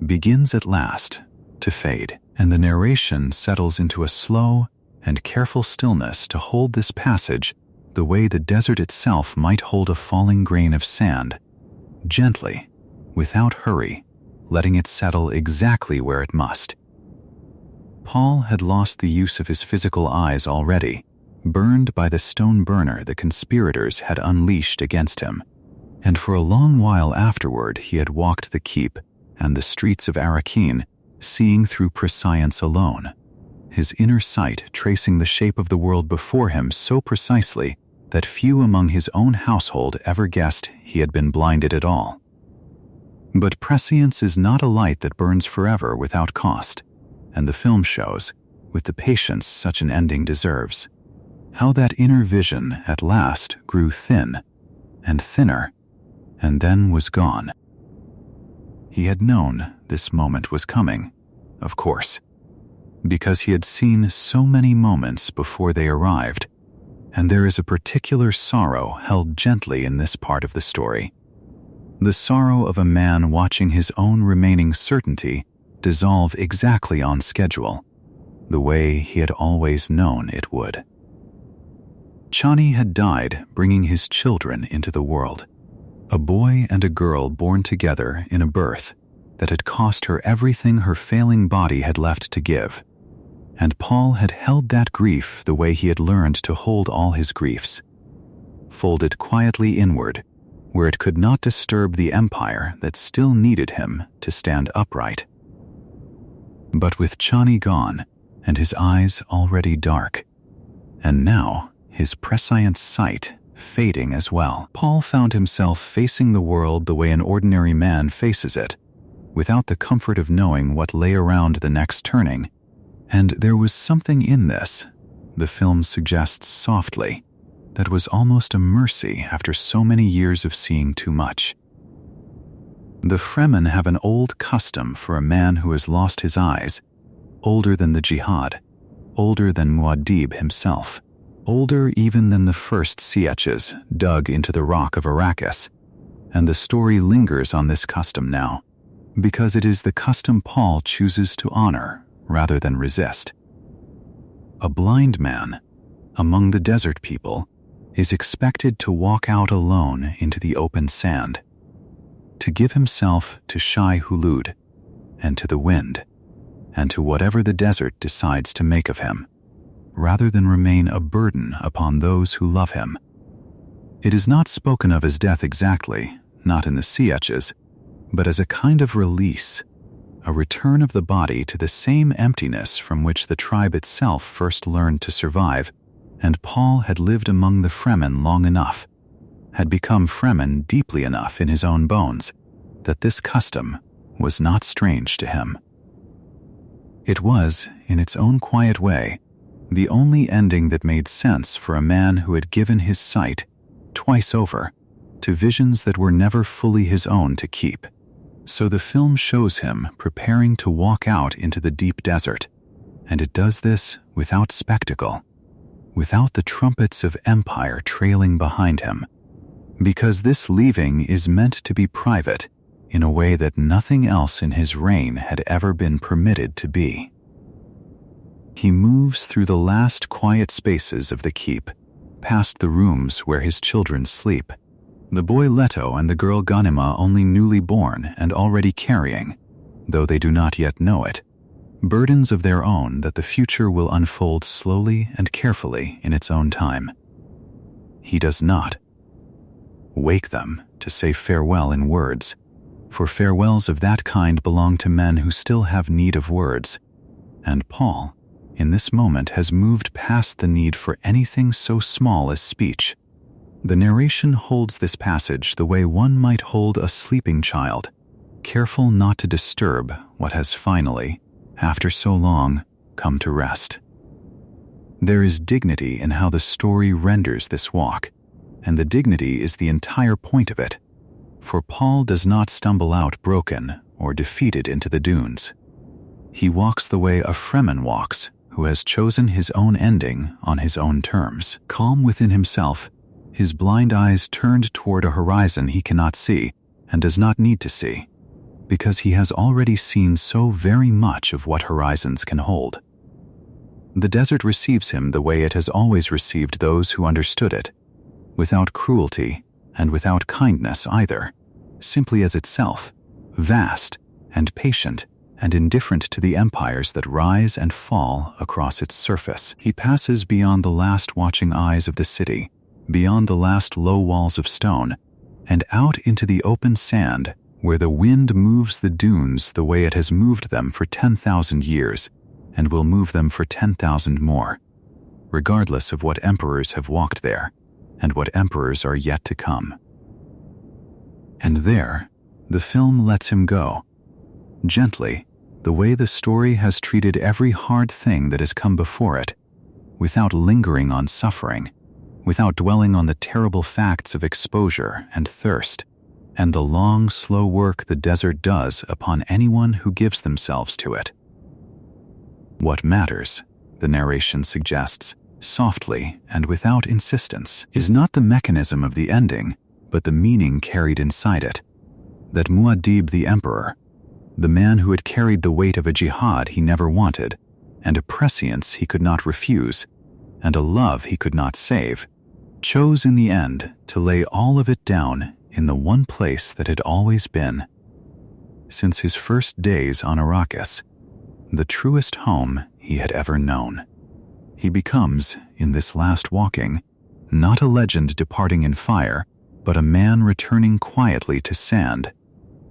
begins at last to fade, and the narration settles into a slow and careful stillness to hold this passage the way the desert itself might hold a falling grain of sand, gently, without hurry, letting it settle exactly where it must. Paul had lost the use of his physical eyes already, burned by the stone burner the conspirators had unleashed against him, and for a long while afterward he had walked the keep and the streets of Arrakeen, seeing through prescience alone, his inner sight tracing the shape of the world before him so precisely that few among his own household ever guessed he had been blinded at all. But prescience is not a light that burns forever without cost, and the film shows, with the patience such an ending deserves, how that inner vision at last grew thin and thinner, and then was gone. He had known this moment was coming, of course, because he had seen so many moments before they arrived, and there is a particular sorrow held gently in this part of the story. The sorrow of a man watching his own remaining certainty dissolve exactly on schedule, the way he had always known it would. Chani had died bringing his children into the world, a boy and a girl born together in a birth that had cost her everything her failing body had left to give, and Paul had held that grief the way he had learned to hold all his griefs, folded quietly inward, where it could not disturb the empire that still needed him to stand upright. But with Chani gone, and his eyes already dark, and now his prescient sight fading as well, Paul found himself facing the world the way an ordinary man faces it, without the comfort of knowing what lay around the next turning. And there was something in this, the film suggests softly, that was almost a mercy after so many years of seeing too much. The Fremen have an old custom for a man who has lost his eyes, older than the jihad, older than Muad'dib himself, older even than the first sietches dug into the rock of Arrakis, and the story lingers on this custom now, because it is the custom Paul chooses to honor rather than resist. A blind man, among the desert people, is expected to walk out alone into the open sand, to give himself to Shai Hulud, and to the wind, and to whatever the desert decides to make of him, rather than remain a burden upon those who love him. It is not spoken of as death exactly, not in the sietches, but as a kind of release, a return of the body to the same emptiness from which the tribe itself first learned to survive, and Paul had lived among the Fremen long enough, had become Fremen deeply enough in his own bones, that this custom was not strange to him. It was, in its own quiet way, the only ending that made sense for a man who had given his sight, twice over, to visions that were never fully his own to keep. So the film shows him preparing to walk out into the deep desert, and it does this without spectacle, without the trumpets of empire trailing behind him, because this leaving is meant to be private in a way that nothing else in his reign had ever been permitted to be. He moves through the last quiet spaces of the keep, past the rooms where his children sleep, the boy Leto and the girl Ghanima only newly born and already carrying, though they do not yet know it, burdens of their own that the future will unfold slowly and carefully in its own time. He does not wake them to say farewell in words, for farewells of that kind belong to men who still have need of words, and Paul, in this moment, has moved past the need for anything so small as speech. The narration holds this passage the way one might hold a sleeping child, careful not to disturb what has finally, after so long, come to rest. There is dignity in how the story renders this walk, and the dignity is the entire point of it, for Paul does not stumble out broken or defeated into the dunes. He walks the way a Fremen walks, who has chosen his own ending on his own terms, calm within himself, his blind eyes turned toward a horizon he cannot see and does not need to see, because he has already seen so very much of what horizons can hold. The desert receives him the way it has always received those who understood it, without cruelty and without kindness either, simply as itself, vast and patient and indifferent to the empires that rise and fall across its surface. He passes beyond the last watching eyes of the city, beyond the last low walls of stone, and out into the open sand where the wind moves the dunes the way it has moved them for 10,000 years and will move them for 10,000 more, regardless of what emperors have walked there, and what emperors are yet to come. And there, the film lets him go, gently, the way the story has treated every hard thing that has come before it, without lingering on suffering, without dwelling on the terrible facts of exposure and thirst, and the long, slow work the desert does upon anyone who gives themselves to it. What matters, the narration suggests, softly and without insistence, is not the mechanism of the ending, but the meaning carried inside it. That Muad'dib the emperor, the man who had carried the weight of a jihad he never wanted, and a prescience he could not refuse, and a love he could not save, chose in the end to lay all of it down in the one place that had always been, since his first days on Arrakis, the truest home he had ever known. He becomes, in this last walking, not a legend departing in fire, but a man returning quietly to sand,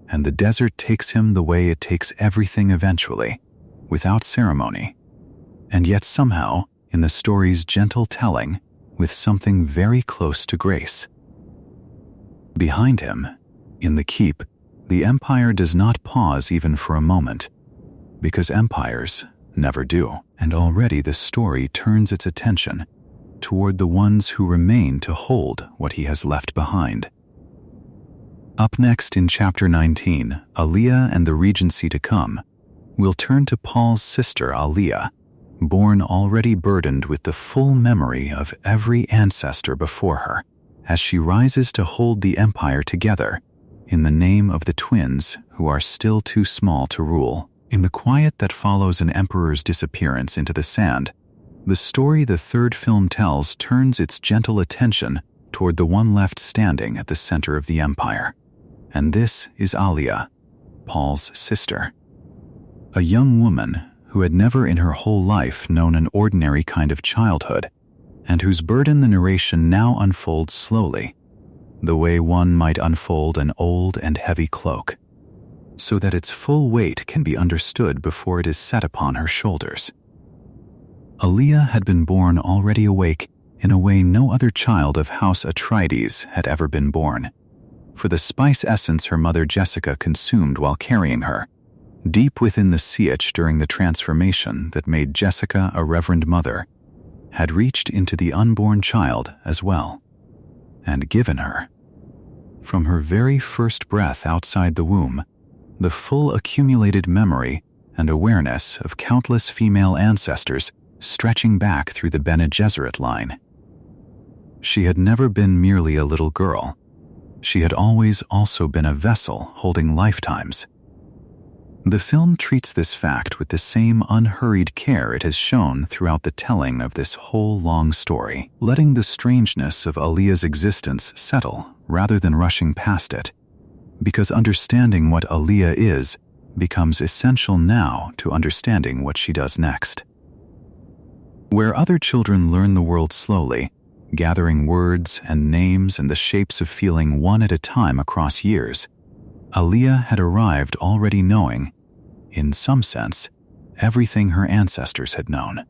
and the desert takes him the way it takes everything eventually, without ceremony, and yet somehow, in the story's gentle telling, with something very close to grace. Behind him, in the keep, the Empire does not pause even for a moment, because empires never do, and already the story turns its attention toward the ones who remain to hold what he has left behind. Up next in Chapter 19, Aliyah and the Regency to Come, we'll turn to Paul's sister Aliyah, born already burdened with the full memory of every ancestor before her, as she rises to hold the empire together in the name of the twins who are still too small to rule. In the quiet that follows an emperor's disappearance into the sand, the story the third film tells turns its gentle attention toward the one left standing at the center of the empire. And this is Aliyah, Paul's sister. A young woman who had never in her whole life known an ordinary kind of childhood, and whose burden the narration now unfolds slowly, the way one might unfold an old and heavy cloak, so that its full weight can be understood before it is set upon her shoulders. Aliyah had been born already awake in a way no other child of House Atreides had ever been born, for the spice essence her mother Jessica consumed while carrying her, deep within the sietch during the transformation that made Jessica a reverend mother, had reached into the unborn child as well, and given her, from her very first breath outside the womb, the full accumulated memory and awareness of countless female ancestors stretching back through the Bene Gesserit line. She had never been merely a little girl. She had always also been a vessel holding lifetimes. The film treats this fact with the same unhurried care it has shown throughout the telling of this whole long story, letting the strangeness of Aliyah's existence settle rather than rushing past it, because understanding what Aliyah is becomes essential now to understanding what she does next. Where other children learn the world slowly, gathering words and names and the shapes of feeling one at a time across years, Aliyah had arrived already knowing, in some sense, everything her ancestors had known,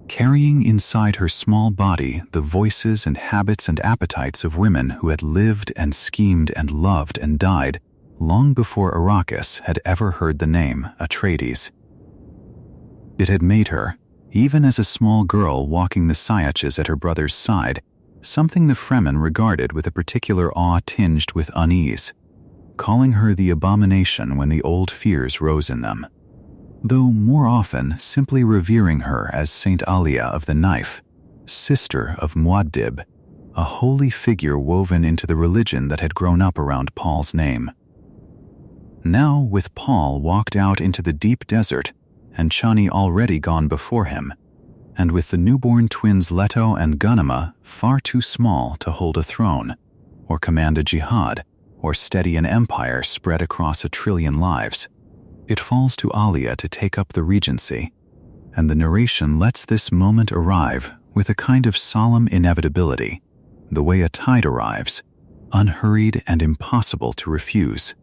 carrying inside her small body the voices and habits and appetites of women who had lived and schemed and loved and died long before Arrakis had ever heard the name Atreides. It had made her, even as a small girl walking the sietches at her brother's side, something the Fremen regarded with a particular awe tinged with unease, calling her the abomination when the old fears rose in them, though more often simply revering her as Saint Aliyah of the Knife, sister of Muad'dib, a holy figure woven into the religion that had grown up around Paul's name. Now, with Paul walked out into the deep desert and Chani already gone before him, and with the newborn twins Leto and Gunima far too small to hold a throne, or command a jihad, or steady an empire spread across 1 trillion lives, it falls to Aliyah to take up the regency, and the narration lets this moment arrive with a kind of solemn inevitability, the way a tide arrives, unhurried and impossible to refuse.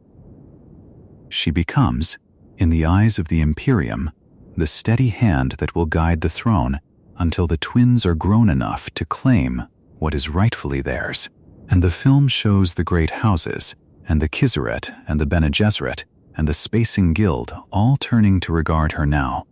She becomes, in the eyes of the Imperium, the steady hand that will guide the throne until the twins are grown enough to claim what is rightfully theirs. And the film shows the great houses, and the Gesserit, and the Bene Gesserit, and the Spacing Guild all turning to regard her now.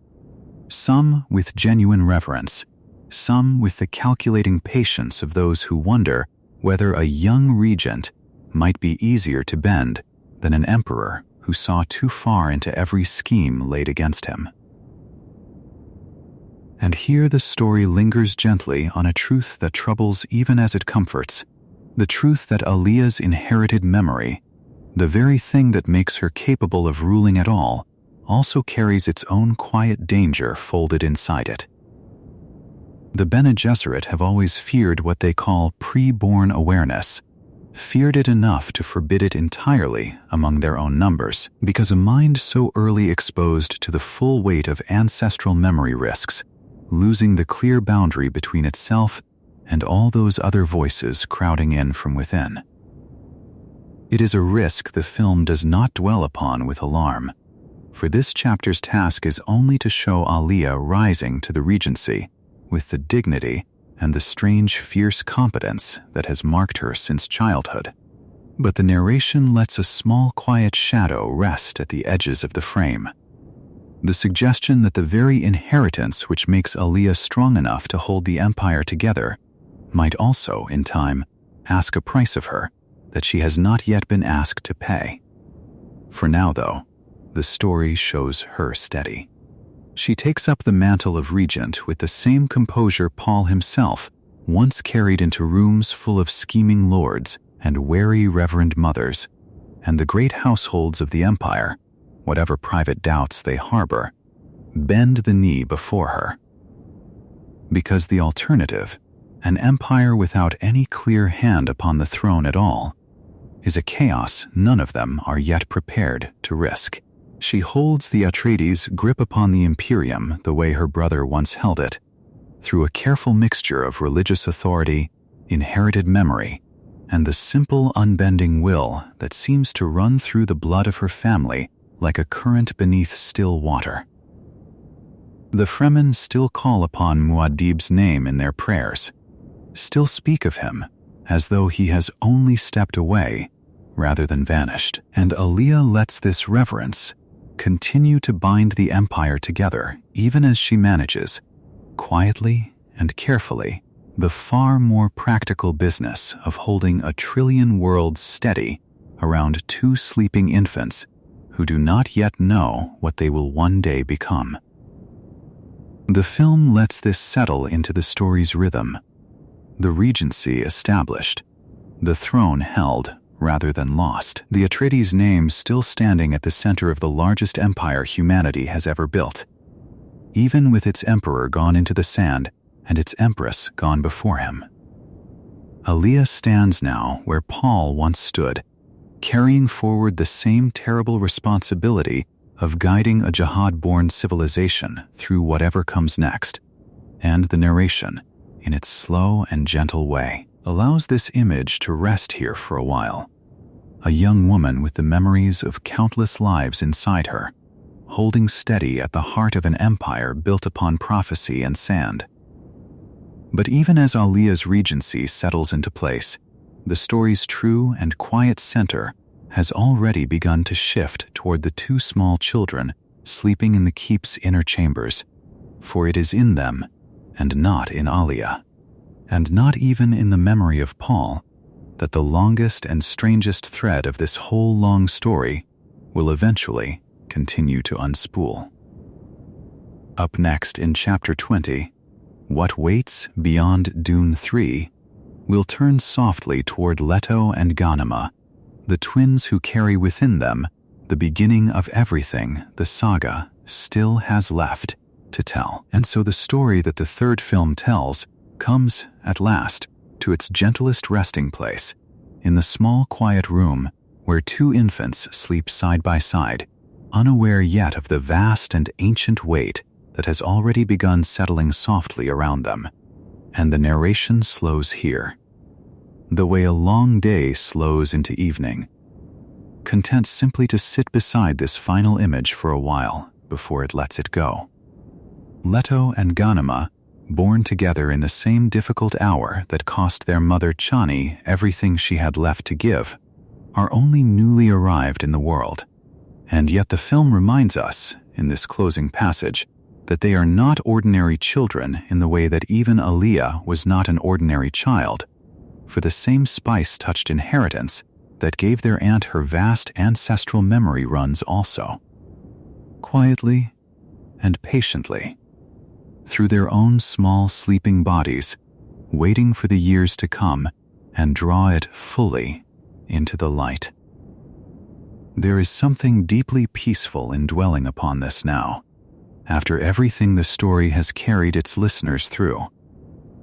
Some with genuine reverence, some with the calculating patience of those who wonder whether a young regent might be easier to bend than an emperor who saw too far into every scheme laid against him. And here the story lingers gently on a truth that troubles even as it comforts, the truth that Alia's inherited memory, the very thing that makes her capable of ruling at all, also carries its own quiet danger folded inside it. The Bene Gesserit have always feared what they call pre-born awareness, feared it enough to forbid it entirely among their own numbers, because a mind so early exposed to the full weight of ancestral memory risks, losing the clear boundary between itself and all those other voices crowding in from within. It is a risk the film does not dwell upon with alarm, for this chapter's task is only to show Alia rising to the regency with the dignity and the strange, fierce competence that has marked her since childhood. But the narration lets a small, quiet shadow rest at the edges of the frame. The suggestion that the very inheritance which makes Alia strong enough to hold the empire together might also, in time, ask a price of her that she has not yet been asked to pay. For now, though, the story shows her steady. She takes up the mantle of regent with the same composure Paul himself once carried into rooms full of scheming lords and wary reverend mothers, and the great households of the empire, whatever private doubts they harbor, bend the knee before her. Because the alternative, an empire without any clear hand upon the throne at all, is a chaos none of them are yet prepared to risk. She holds the Atreides' grip upon the Imperium the way her brother once held it, through a careful mixture of religious authority, inherited memory, and the simple unbending will that seems to run through the blood of her family like a current beneath still water. The Fremen still call upon Muad'dib's name in their prayers, still speak of him as though he has only stepped away rather than vanished, and Alia lets this reverence continue to bind the empire together even as she manages, quietly and carefully, the far more practical business of holding 1,000,000,000,000 worlds steady around 2 sleeping infants who do not yet know what they will one day become. The film lets this settle into the story's rhythm, the regency established, the throne held rather than lost, the Atreides' name still standing at the center of the largest empire humanity has ever built, even with its emperor gone into the sand and its empress gone before him. Alia stands now where Paul once stood, carrying forward the same terrible responsibility of guiding a jihad-born civilization through whatever comes next, and the narration, in its slow and gentle way, allows this image to rest here for a while. A young woman with the memories of countless lives inside her, holding steady at the heart of an empire built upon prophecy and sand. But even as Alia's regency settles into place, the story's true and quiet center has already begun to shift toward the 2 small children sleeping in the keep's inner chambers, for it is in them, and not in Alia, and not even in the memory of Paul, that the longest and strangest thread of this whole long story will eventually continue to unspool. Up next in Chapter 20, What Waits Beyond Dune 3, we'll turn softly toward Leto and Ghanima, the twins who carry within them the beginning of everything the saga still has left to tell. And so the story that the 3rd film tells comes, at last, to its gentlest resting place, in the small quiet room where 2 infants sleep side by side, unaware yet of the vast and ancient weight that has already begun settling softly around them. And the narration slows here, the way a long day slows into evening, content simply to sit beside this final image for a while before it lets it go. Leto and Ghanima born together in the same difficult hour that cost their mother Chani everything she had left to give, are only newly arrived in the world. And yet the film reminds us, in this closing passage, that they are not ordinary children in the way that even Aaliyah was not an ordinary child, for the same spice-touched inheritance that gave their aunt her vast ancestral memory runs also. Quietly and patiently, through their own small sleeping bodies, waiting for the years to come and draw it fully into the light. There is something deeply peaceful in dwelling upon this now, after everything the story has carried its listeners through.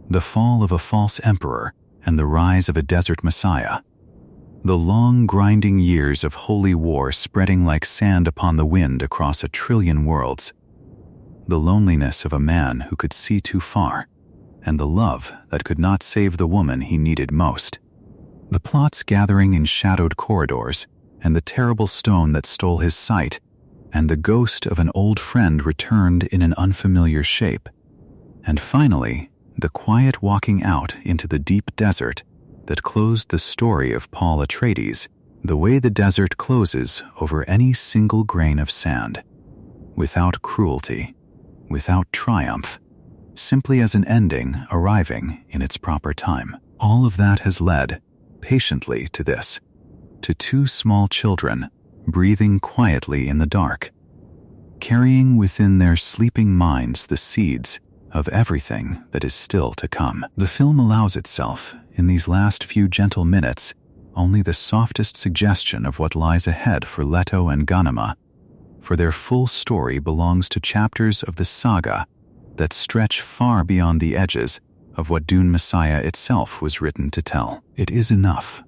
The fall of a false emperor and the rise of a desert messiah. The long grinding years of holy war spreading like sand upon the wind across 1 trillion worlds. The loneliness of a man who could see too far, and the love that could not save the woman he needed most. The plots gathering in shadowed corridors, and the terrible stone that stole his sight, and the ghost of an old friend returned in an unfamiliar shape. And finally, the quiet walking out into the deep desert that closed the story of Paul Atreides, the way the desert closes over any single grain of sand, without cruelty, without triumph, simply as an ending arriving in its proper time. All of that has led, patiently, to this, to 2 small children breathing quietly in the dark, carrying within their sleeping minds the seeds of everything that is still to come. The film allows itself, in these last few gentle minutes, only the softest suggestion of what lies ahead for Leto and Ghanima, for their full story belongs to chapters of the saga that stretch far beyond the edges of what Dune Messiah itself was written to tell. It is enough,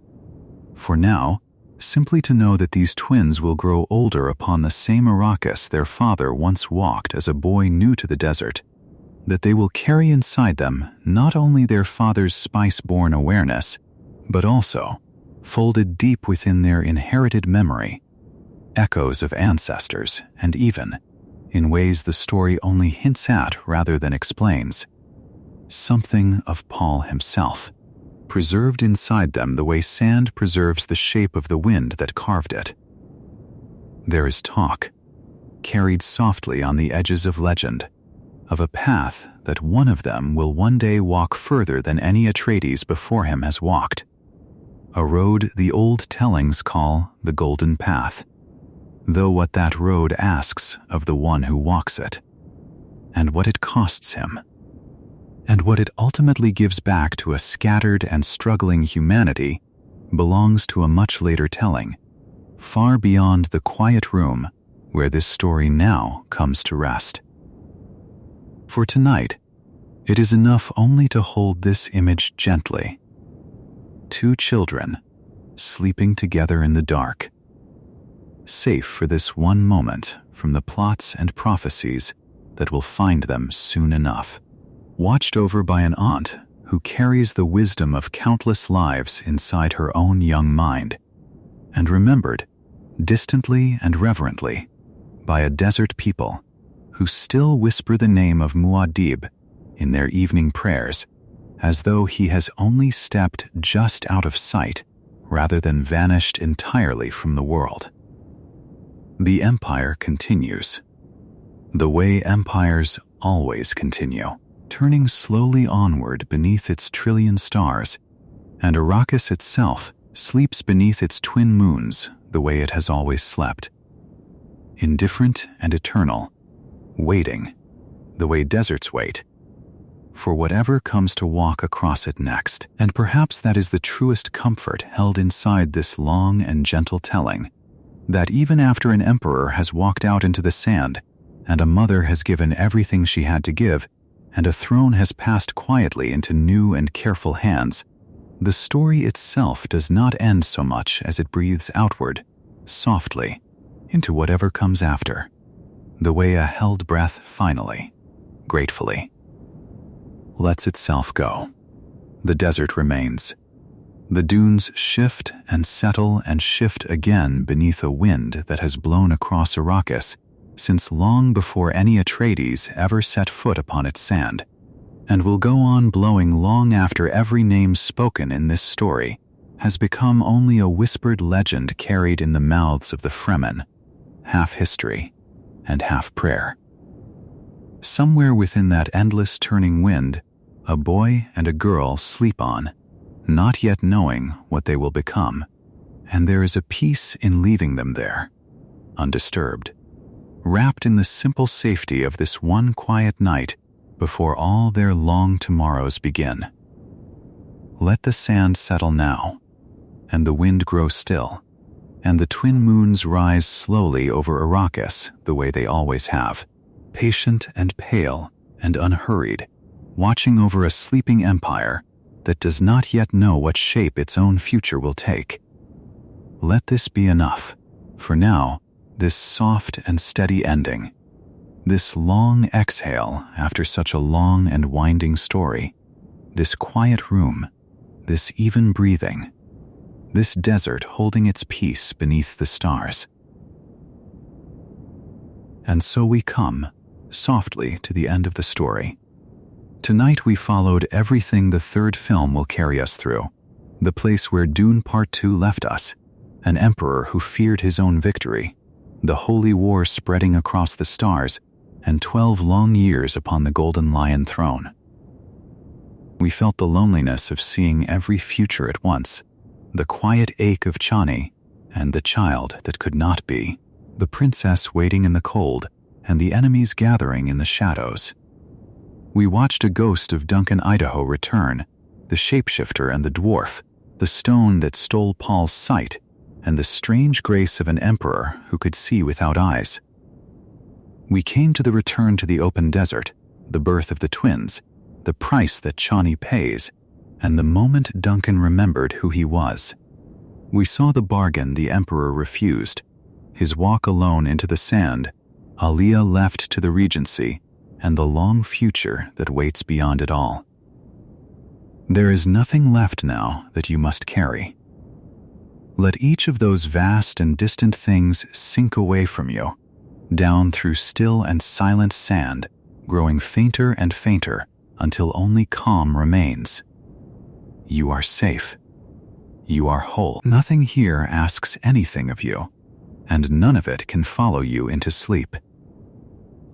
for now, simply to know that these twins will grow older upon the same Arrakis their father once walked as a boy new to the desert, that they will carry inside them not only their father's spice-born awareness, but also, folded deep within their inherited memory, echoes of ancestors, and even, in ways the story only hints at rather than explains, something of Paul himself, preserved inside them the way sand preserves the shape of the wind that carved it. There is talk, carried softly on the edges of legend, of a path that one of them will one day walk further than any Atreides before him has walked, a road the old tellings call the Golden Path, though what that road asks of the one who walks it, and what it costs him, and what it ultimately gives back to a scattered and struggling humanity, belongs to a much later telling, far beyond the quiet room where this story now comes to rest. For tonight, it is enough only to hold this image gently. 2 children, sleeping together in the dark, safe for this one moment from the plots and prophecies that will find them soon enough. Watched over by an aunt who carries the wisdom of countless lives inside her own young mind, and remembered, distantly and reverently, by a desert people who still whisper the name of Muad'dib in their evening prayers, as though he has only stepped just out of sight rather than vanished entirely from the world. The Empire continues, the way empires always continue, turning slowly onward beneath its trillion stars, and Arrakis itself sleeps beneath its twin moons the way it has always slept, indifferent and eternal, waiting, the way deserts wait, for whatever comes to walk across it next. And perhaps that is the truest comfort held inside this long and gentle telling, that even after an emperor has walked out into the sand, and a mother has given everything she had to give, and a throne has passed quietly into new and careful hands, the story itself does not end so much as it breathes outward, softly, into whatever comes after, the way a held breath finally, gratefully, lets itself go. The desert remains. The dunes shift and settle and shift again beneath a wind that has blown across Arrakis since long before any Atreides ever set foot upon its sand, and will go on blowing long after every name spoken in this story has become only a whispered legend carried in the mouths of the Fremen, half history and half prayer. Somewhere within that endless turning wind, a boy and a girl sleep on, not yet knowing what they will become, and there is a peace in leaving them there, undisturbed, wrapped in the simple safety of this one quiet night before all their long tomorrows begin. Let the sand settle now, and the wind grow still, and the twin moons rise slowly over Arrakis the way they always have, patient and pale and unhurried, watching over a sleeping empire that does not yet know what shape its own future will take. Let this be enough, for now, this soft and steady ending, this long exhale after such a long and winding story, this quiet room, this even breathing, this desert holding its peace beneath the stars. And so we come, softly, to the end of the story. Tonight we followed everything the third film will carry us through, the place where Dune Part Two left us, an emperor who feared his own victory, the holy war spreading across the stars, and 12 long years upon the Golden Lion throne. We felt the loneliness of seeing every future at once, the quiet ache of Chani, and the child that could not be, the princess waiting in the cold, and the enemies gathering in the shadows. We watched a ghost of Duncan Idaho return, the shapeshifter and the dwarf, the stone that stole Paul's sight, and the strange grace of an emperor who could see without eyes. We came to the return to the open desert, the birth of the twins, the price that Chani pays, and the moment Duncan remembered who he was. We saw the bargain the emperor refused, his walk alone into the sand, Aliyah left to the regency, and the long future that waits beyond it all. There is nothing left now that you must carry. Let each of those vast and distant things sink away from you, down through still and silent sand, growing fainter and fainter until only calm remains. You are safe. You are whole. Nothing here asks anything of you, and none of it can follow you into sleep.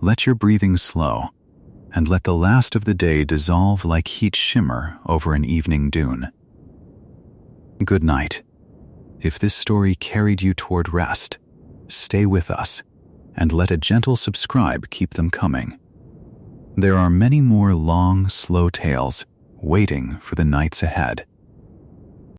Let your breathing slow, and let the last of the day dissolve like heat shimmer over an evening dune. Good night. If this story carried you toward rest, stay with us, and let a gentle subscribe keep them coming. There are many more long, slow tales waiting for the nights ahead.